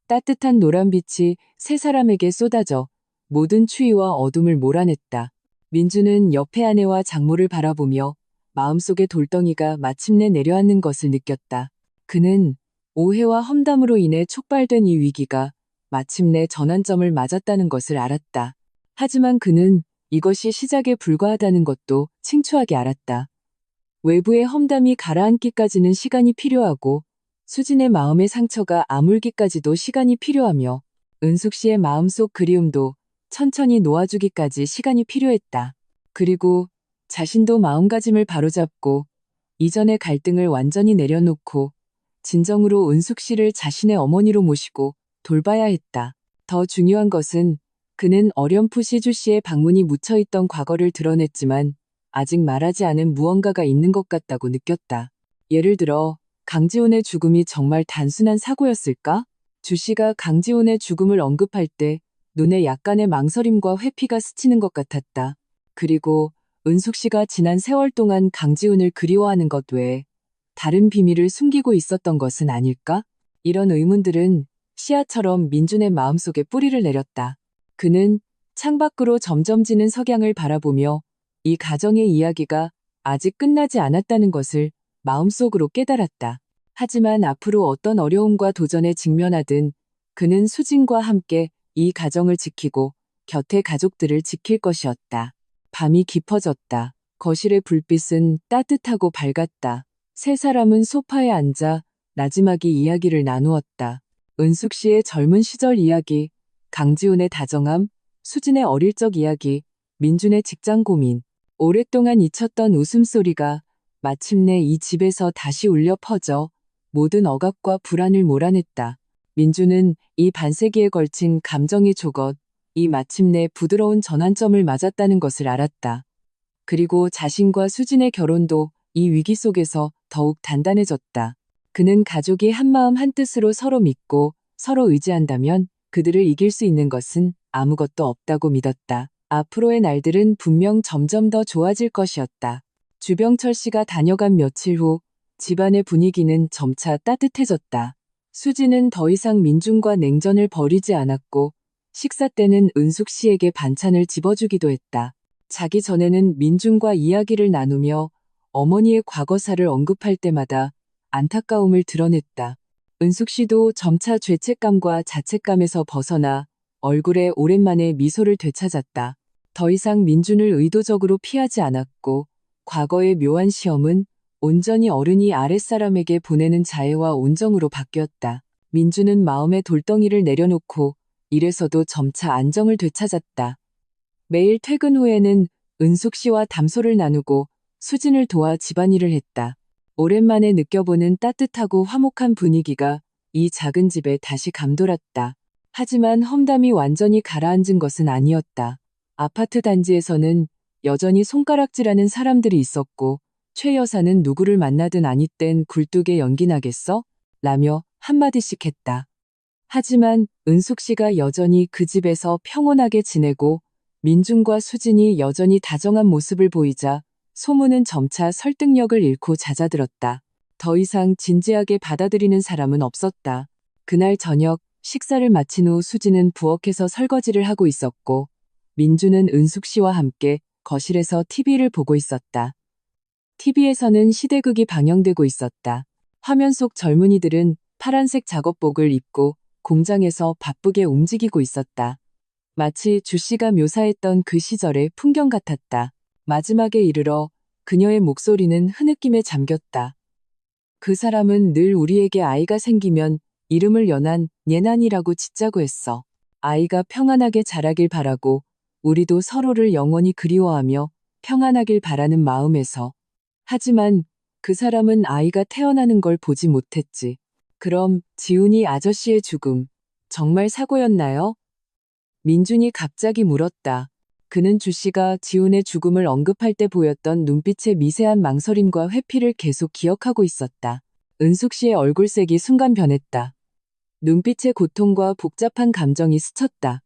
Speaker 1: 따뜻한 노란빛이 세 사람에게 쏟아져 모든 추위와 어둠을 몰아냈다. 민주는 옆에 아내와 장모를 바라보며 마음속의 돌덩이가 마침내 내려앉는 것을 느꼈다. 그는 오해와 험담으로 인해 촉발된 이 위기가 마침내 전환점을 맞았다는 것을 알았다. 하지만 그는 이것이 시작에 불과하다는 것도清楚하게 알았다. 외부의 험담이 가라앉기까지는 시간이 필요하고 수진의 마음의 상처가 아물기까지도 시간이 필요하며 은숙 씨의 마음속 그리움도 천천히 놓아주기까지 시간이 필요했다. 그리고 자신도 마음가짐을 바로잡고 이전의 갈등을 완전히 내려놓고 진정으로 은숙 씨를 자신의 어머니로 모시고 돌봐야 했다. 더 중요한 것은 그는 어렴풋이 주 씨의 방문이 묻혀있던 과거를 드러냈지만 아직 말하지 않은 무언가가 있는 것 같다고 느꼈다. 예를 들어 강지훈의 죽음이 정말 단순한 사고였을까? 주 씨가 강지훈의 죽음을 언급할 때 눈에 약간의 망설임과 회피가 스치는 것 같았다. 그리고 은숙 씨가 지난 세월 동안 강지훈을 그리워하는 것 외에 다른 비밀을 숨기고 있었던 것은 아닐까? 이런 의문들은 씨앗처럼 민준의 마음속에 뿌리를 내렸다. 그는 창밖으로 점점 지는 석양을 바라보며 이 가정의 이야기가 아직 끝나지 않았다는 것을 마음속으로 깨달았다. 하지만 앞으로 어떤 어려움과 도전에 직면하든 그는 수진과 함께 이 가정을 지키고 곁에 가족들을 지킬 것이었다. 밤이 깊어졌다. 거실의 불빛은 따뜻하고 밝았다. 세 사람은 소파에 앉아 나지막이 이야기를 나누었다. 은숙 씨의 젊은 시절 이야기, 강지훈의 다정함, 수진의 어릴 적 이야기, 민준의 직장 고민, 오랫동안 잊혔던 웃음소리가 마침내 이 집에서 다시 울려 퍼져 모든 억압과 불안을 몰아냈다. 민주는 이 반세기에 걸친 감정의 조것, 이 마침내 부드러운 전환점을 맞았다는 것을 알았다. 그리고 자신과 수진의 결혼도 이 위기 속에서 더욱 단단해졌다. 그는 가족이 한마음 한뜻으로 서로 믿고 서로 의지한다면 그들을 이길 수 있는 것은 아무것도 없다고 믿었다. 앞으로의 날들은 분명 점점 더 좋아질 것이었다. 주병철 씨가 다녀간 며칠 후 집안의 분위기는 점차 따뜻해졌다. 수지는 더 이상 민중과 냉전을 벌이지 않았고 식사 때는 은숙 씨에게 반찬을 집어주기도 했다. 자기 전에는 민중과 이야기를 나누며 어머니의 과거사를 언급할 때마다 안타까움을 드러냈다. 은숙 씨도 점차 죄책감과 자책감에서 벗어나 얼굴에 오랜만에 미소를 되찾았다. 더 이상 민준을 의도적으로 피하지 않았고 과거의 묘한 시험은 온전히 어른이 아랫사람에게 보내는 자애와 온정으로 바뀌었다. 민준은 마음의 돌덩이를 내려놓고 일에서도 점차 안정을 되찾았다. 매일 퇴근 후에는 은숙 씨와 담소를 나누고 수진을 도와 집안일을 했다. 오랜만에 느껴보는 따뜻하고 화목한 분위기가 이 작은 집에 다시 감돌았다. 하지만 험담이 완전히 가라앉은 것은 아니었다. 아파트 단지에서는 여전히 손가락질하는 사람들이 있었고 최 여사는 누구를 만나든 아니 땐 굴뚝에 연기 나겠어? 라며 한마디씩 했다. 하지만 은숙 씨가 여전히 그 집에서 평온하게 지내고 민중과 수진이 여전히 다정한 모습을 보이자 소문은 점차 설득력을 잃고 잦아들었다. 더 이상 진지하게 받아들이는 사람은 없었다. 그날 저녁 식사를 마친 후 수진은 부엌에서 설거지를 하고 있었고 민주는 은숙 씨와 함께 거실에서 TV를 보고 있었다. TV에서는 시대극이 방영되고 있었다. 화면 속 젊은이들은 파란색 작업복을 입고 공장에서 바쁘게 움직이고 있었다. 마치 주 씨가 묘사했던 그 시절의 풍경 같았다. 마지막에 이르러 그녀의 목소리는 흐느낌에 잠겼다. 그 사람은 늘 우리에게 아이가 생기면 이름을 연한 예난이라고 짓자고 했어. 아이가 평안하게 자라길 바라고 우리도 서로를 영원히 그리워하며 평안하길 바라는 마음에서. 하지만 그 사람은 아이가 태어나는 걸 보지 못했지. 그럼 지훈이 아저씨의 죽음, 정말 사고였나요? 민준이 갑자기 물었다. 그는 주 씨가 지훈의 죽음을 언급할 때 보였던 눈빛의 미세한 망설임과 회피를 계속 기억하고 있었다. 은숙 씨의 얼굴색이 순간 변했다. 눈빛의 고통과 복잡한 감정이 스쳤다.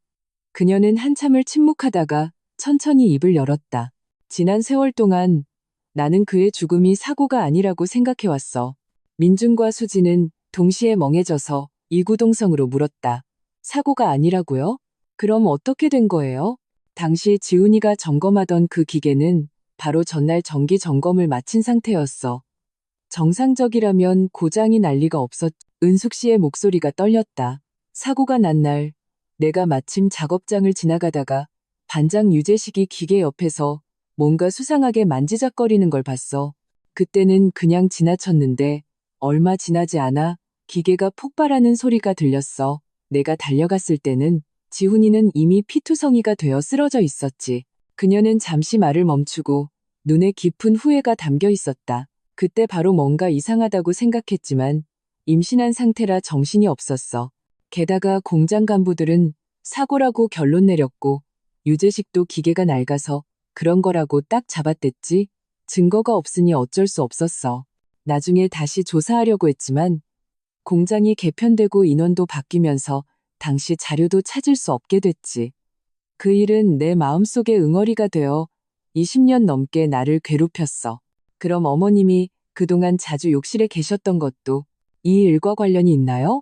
Speaker 1: 그녀는 한참을 침묵하다가 천천히 입을 열었다. 지난 세월 동안 나는 그의 죽음이 사고가 아니라고 생각해왔어. 민준과 수지는 동시에 멍해져서 이구동성으로 물었다. 사고가 아니라고요? 그럼 어떻게 된 거예요? 당시 지훈이가 점검하던 그 기계는 바로 전날 정기 점검을 마친 상태였어. 정상적이라면 고장이 날 리가 없었. 은숙 씨의 목소리가 떨렸다. 사고가 난 날 내가 마침 작업장을 지나가다가 반장 유재식이 기계 옆에서 뭔가 수상하게 만지작거리는 걸 봤어. 그때는 그냥 지나쳤는데 얼마 지나지 않아 기계가 폭발하는 소리가 들렸어. 내가 달려갔을 때는 지훈이는 이미 피투성이가 되어 쓰러져 있었지. 그녀는 잠시 말을 멈추고 눈에 깊은 후회가 담겨 있었다. 그때 바로 뭔가 이상하다고 생각했지만 임신한 상태라 정신이 없었어. 게다가 공장 간부들은 사고라고 결론 내렸고 유재식도 기계가 낡아서 그런 거라고 딱 잡아댔지. 증거가 없으니 어쩔 수 없었어. 나중에 다시 조사하려고 했지만 공장이 개편되고 인원도 바뀌면서 당시 자료도 찾을 수 없게 됐지. 그 일은 내 마음속에 응어리가 되어 20년 넘게 나를 괴롭혔어. 그럼 어머님이 그동안 자주 욕실에 계셨던 것도 이 일과 관련이 있나요?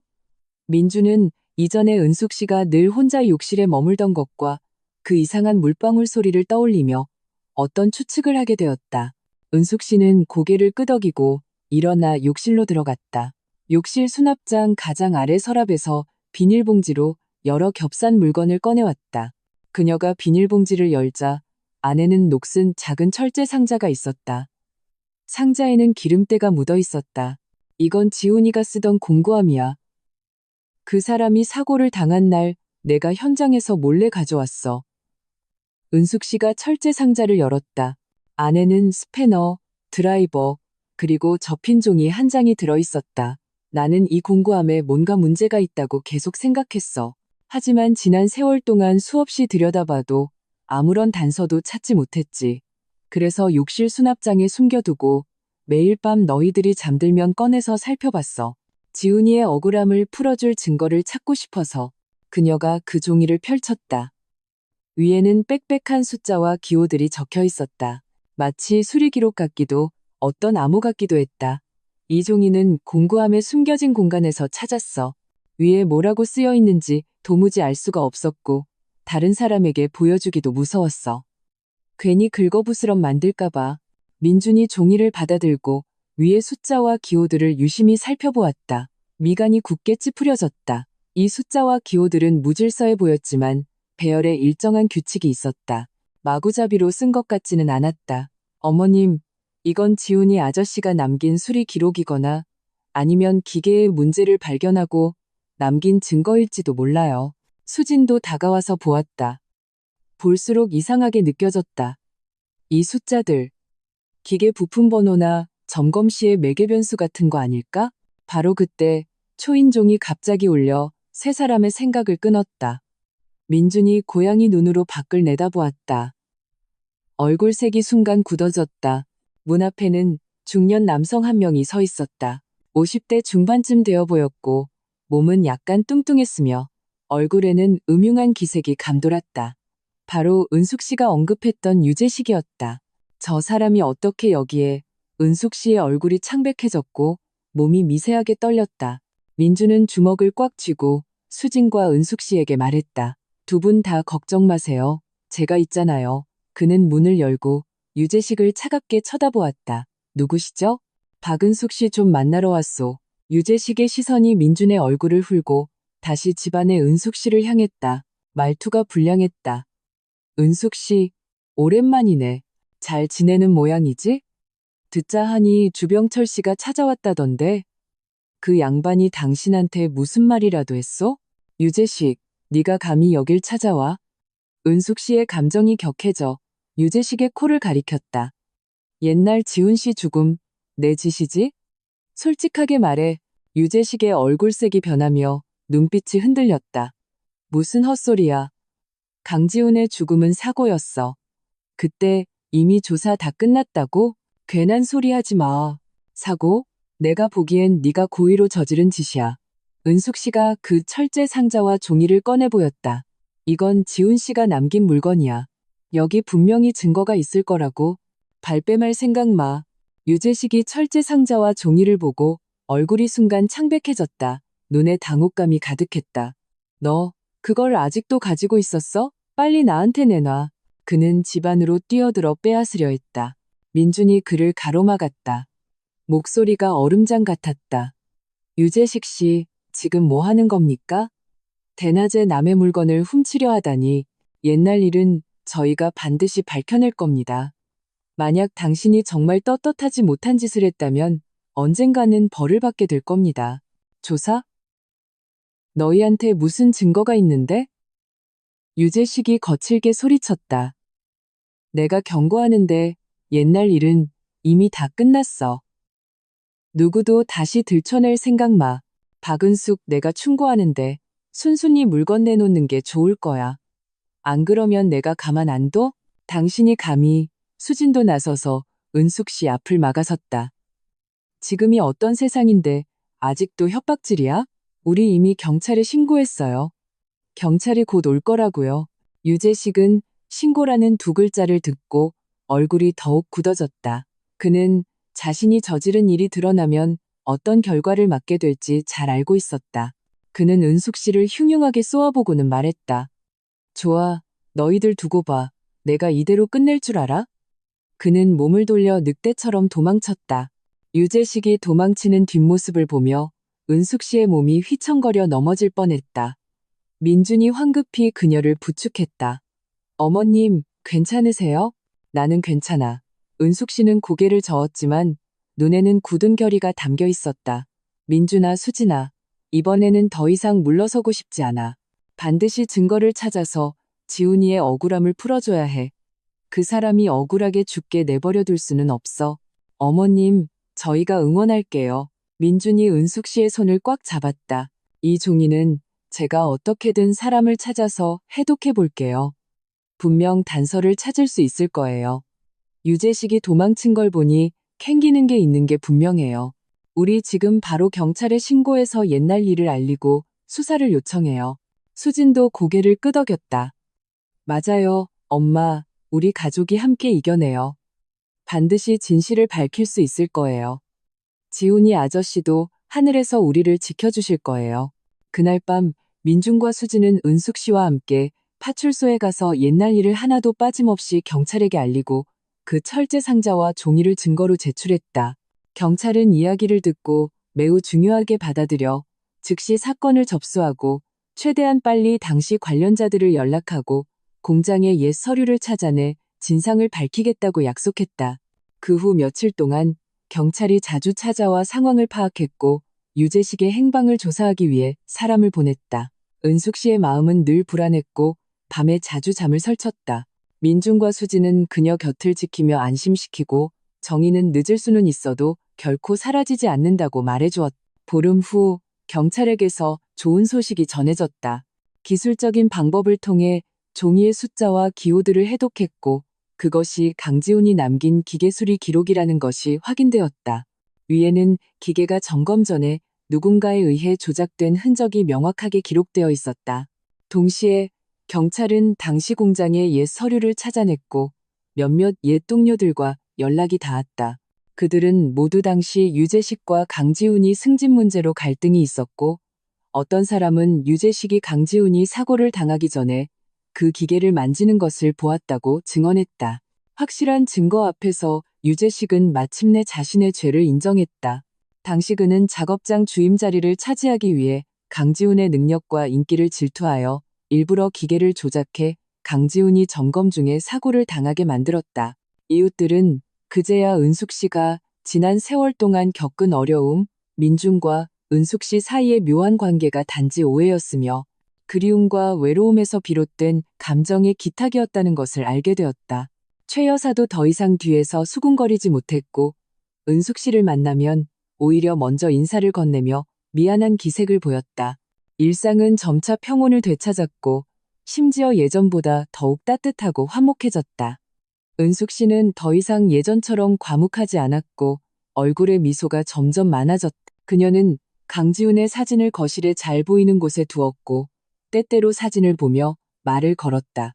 Speaker 1: 민주는 이전에 은숙 씨가 늘 혼자 욕실에 머물던 것과 그 이상한 물방울 소리를 떠올리며 어떤 추측을 하게 되었다. 은숙 씨는 고개를 끄덕이고 일어나 욕실로 들어갔다. 욕실 수납장 가장 아래 서랍에서 비닐봉지로 여러 겹산 물건을 꺼내왔다. 그녀가 비닐봉지를 열자 안에는 녹슨 작은 철제 상자가 있었다. 상자에는 기름때가 묻어 있었다. 이건 지훈이가 쓰던 공구함이야. 그 사람이 사고를 당한 날 내가 현장에서 몰래 가져왔어. 은숙 씨가 철제 상자를 열었다. 안에는 스패너, 드라이버, 그리고 접힌 종이 한 장이 들어 있었다. 나는 이 공고함에 뭔가 문제가 있다고 계속 생각했어. 하지만 지난 세월 동안 수없이 들여다봐도 아무런 단서도 찾지 못했지. 그래서 욕실 수납장에 숨겨두고 매일 밤 너희들이 잠들면 꺼내서 살펴봤어. 지훈이의 억울함을 풀어줄 증거를 찾고 싶어서. 그녀가 그 종이를 펼쳤다. 위에는 빽빽한 숫자와 기호들이 적혀 있었다. 마치 수리기록 같기도 어떤 암호 같기도 했다. 이 종이는 공구함에 숨겨진 공간에서 찾았어. 위에 뭐라고 쓰여 있는지 도무지 알 수가 없었고 다른 사람에게 보여주기도 무서웠어. 괜히 긁어부스럼 만들까봐 민준이 종이를 받아들고 위의 숫자와 기호들을 유심히 살펴보았다. 미간이 굳게 찌푸려졌다. 이 숫자와 기호들은 무질서해 보였지만 배열에 일정한 규칙이 있었다. 마구잡이로 쓴 것 같지는 않았다. 어머님, 이건 지훈이 아저씨가 남긴 수리 기록이거나 아니면 기계의 문제를 발견하고 남긴 증거일지도 몰라요. 수진도 다가와서 보았다. 볼수록 이상하게 느껴졌다. 이 숫자들, 기계 부품 번호나 점검 시의 매개 변수 같은 거 아닐까? 바로 그때 초인종이 갑자기 울려 세 사람의 생각을 끊었다. 민준이 고양이 눈으로 밖을 내다보았다. 얼굴색이 순간 굳어졌다. 문 앞에는 중년 남성 한 명이 서 있었다. 50대 중반쯤 되어 보였고 몸은 약간 뚱뚱했으며 얼굴에는 음흉한 기색이 감돌았다. 바로 은숙 씨가 언급했던 유재식이었다. 저 사람이 어떻게 여기에? 은숙 씨의 얼굴이 창백해졌고 몸이 미세하게 떨렸다. 민주는 주먹을 꽉 쥐고 수진과 은숙 씨에게 말했다. 두 분 다 걱정 마세요. 제가 있잖아요. 그는 문을 열고 유재식을 차갑게 쳐다보았다. 누구시죠? 박은숙 씨 좀 만나러 왔소. 유재식의 시선이 민준의 얼굴을 훑고 다시 집안의 은숙 씨를 향했다. 말투가 불량했다. 은숙 씨, 오랜만이네. 잘 지내는 모양이지? 듣자 하니 주병철 씨가 찾아왔다던데. 그 양반이 당신한테 무슨 말이라도 했어? 유재식, 네가 감히 여길 찾아와? 은숙 씨의 감정이 격해져 유재식의 코를 가리켰다. 옛날 지훈 씨 죽음, 내 짓이지? 솔직하게 말해. 유재식의 얼굴색이 변하며 눈빛이 흔들렸다. 무슨 헛소리야. 강지훈의 죽음은 사고였어. 그때 이미 조사 다 끝났다고? 괜한 소리 하지 마. 사고? 내가 보기엔 네가 고의로 저지른 짓이야. 은숙 씨가 그 철제 상자와 종이를 꺼내 보였다. 이건 지훈 씨가 남긴 물건이야. 여기 분명히 증거가 있을 거라고. 발뺌할 생각 마. 유재식이 철제 상자와 종이를 보고 얼굴이 순간 창백해졌다. 눈에 당혹감이 가득했다. 너, 그걸 아직도 가지고 있었어? 빨리 나한테 내놔. 그는 집 안으로 뛰어들어 빼앗으려 했다. 민준이 그를 가로막았다. 목소리가 얼음장 같았다. 유재식 씨, 지금 뭐 하는 겁니까? 대낮에 남의 물건을 훔치려 하다니. 옛날 일은 저희가 반드시 밝혀낼 겁니다. 만약 당신이 정말 떳떳하지 못한 짓을 했다면 언젠가는 벌을 받게 될 겁니다. 조사? 너희한테 무슨 증거가 있는데? 유재식이 거칠게 소리쳤다. 내가 경고하는데 옛날 일은 이미 다 끝났어. 누구도 다시 들춰낼 생각 마. 박은숙, 내가 충고하는데 순순히 물건 내놓는 게 좋을 거야. 안 그러면 내가 가만 안 둬? 당신이 감히. 수진도 나서서 은숙 씨 앞을 막아섰다. 지금이 어떤 세상인데 아직도 협박질이야? 우리 이미 경찰에 신고했어요. 경찰이 곧 올 거라고요. 유재식은 신고라는 두 글자를 듣고 얼굴이 더욱 굳어졌다. 그는 자신이 저지른 일이 드러나면 어떤 결과를 맞게 될지 잘 알고 있었다. 그는 은숙 씨를 흉흉하게 쏘아보고는 말했다. 좋아, 너희들 두고 봐. 내가 이대로 끝낼 줄 알아? 그는 몸을 돌려 늑대처럼 도망쳤다. 유재식이 도망치는 뒷모습을 보며 은숙 씨의 몸이 휘청거려 넘어질 뻔했다. 민준이 황급히 그녀를 부축했다. 어머님, 괜찮으세요? 나는 괜찮아. 은숙 씨는 고개를 저었지만 눈에는 굳은 결의가 담겨 있었다. 민준아, 수진아, 이번에는 더 이상 물러서고 싶지 않아. 반드시 증거를 찾아서 지훈이의 억울함을 풀어줘야 해. 그 사람이 억울하게 죽게 내버려 둘 수는 없어. 어머님, 저희가 응원할게요. 민준이 은숙 씨의 손을 꽉 잡았다. 이 종이는 제가 어떻게든 사람을 찾아서 해독해 볼게요. 분명 단서를 찾을 수 있을 거예요. 유재식이 도망친 걸 보니 캥기는 게 있는 게 분명해요. 우리 지금 바로 경찰에 신고해서 옛날 일을 알리고 수사를 요청해요. 수진도 고개를 끄덕였다. 맞아요, 엄마. 우리 가족이 함께 이겨내요. 반드시 진실을 밝힐 수 있을 거예요. 지훈이 아저씨도 하늘에서 우리를 지켜주실 거예요. 그날 밤 민준과 수진은 은숙 씨와 함께 파출소에 가서 옛날 일을 하나도 빠짐없이 경찰에게 알리고 그 철제 상자와 종이를 증거로 제출했다. 경찰은 이야기를 듣고 매우 중요하게 받아들여 즉시 사건을 접수하고 최대한 빨리 당시 관련자들을 연락하고 공장의 옛 서류를 찾아내 진상을 밝히겠다고 약속했다. 그 후 며칠 동안 경찰이 자주 찾아와 상황을 파악했고 유재식의 행방을 조사하기 위해 사람을 보냈다. 은숙 씨의 마음은 늘 불안했고 밤에 자주 잠을 설쳤다. 민준과 수진은 그녀 곁을 지키며 안심시키고 정의는 늦을 수는 있어도 결코 사라지지 않는다고 말해주었다. 보름 후 경찰에게서 좋은 소식이 전해졌다. 기술적인 방법을 통해 종이의 숫자와 기호들을 해독했고 그것이 강지훈이 남긴 기계 수리 기록이라는 것이 확인되었다. 위에는 기계가 점검 전에 누군가에 의해 조작된 흔적이 명확하게 기록되어 있었다. 동시에 경찰은 당시 공장의 옛 서류를 찾아냈고 몇몇 옛 동료들과 연락이 닿았다. 그들은 모두 당시 유재식과 강지훈이 승진 문제로 갈등이 있었고 어떤 사람은 유재식이 강지훈이 사고를 당하기 전에 그 기계를 만지는 것을 보았다고 증언했다. 확실한 증거 앞에서 유재식은 마침내 자신의 죄를 인정했다. 당시 그는 작업장 주임 자리를 차지하기 위해 강지훈의 능력과 인기를 질투하여 일부러 기계를 조작해 강지훈이 점검 중에 사고를 당하게 만들었다. 이웃들은 그제야 은숙 씨가 지난 세월 동안 겪은 어려움, 민준과 은숙 씨 사이의 묘한 관계가 단지 오해였으며 그리움과 외로움에서 비롯된 감정의 기탁이었다는 것을 알게 되었다. 최 여사도 더 이상 뒤에서 수군거리지 못했고 은숙 씨를 만나면 오히려 먼저 인사를 건네며 미안한 기색을 보였다. 일상은 점차 평온을 되찾았고 심지어 예전보다 더욱 따뜻하고 화목해졌다. 은숙 씨는 더 이상 예전처럼 과묵하지 않았고 얼굴에 미소가 점점 많아졌다. 그녀는 강지훈의 사진을 거실에 잘 보이는 곳에 두었고 때때로 사진을 보며 말을 걸었다.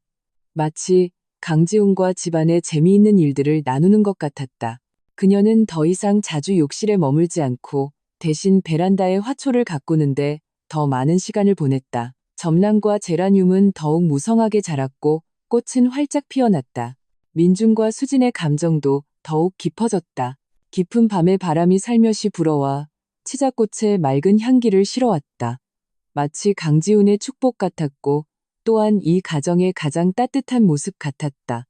Speaker 1: 마치 강지훈과 집안의 재미있는 일들을 나누는 것 같았다. 그녀는 더 이상 자주 욕실에 머물지 않고 대신 베란다에 화초를 가꾸는데 더 많은 시간을 보냈다. 점랑과 제라늄은 더욱 무성하게 자랐고 꽃은 활짝 피어났다. 민준과 수진의 감정도 더욱 깊어졌다. 깊은 밤에 바람이 살며시 불어와 치자꽃의 맑은 향기를 실어왔다. 마치 강지훈의 축복 같았고 또한 이 가정의 가장 따뜻한 모습 같았다.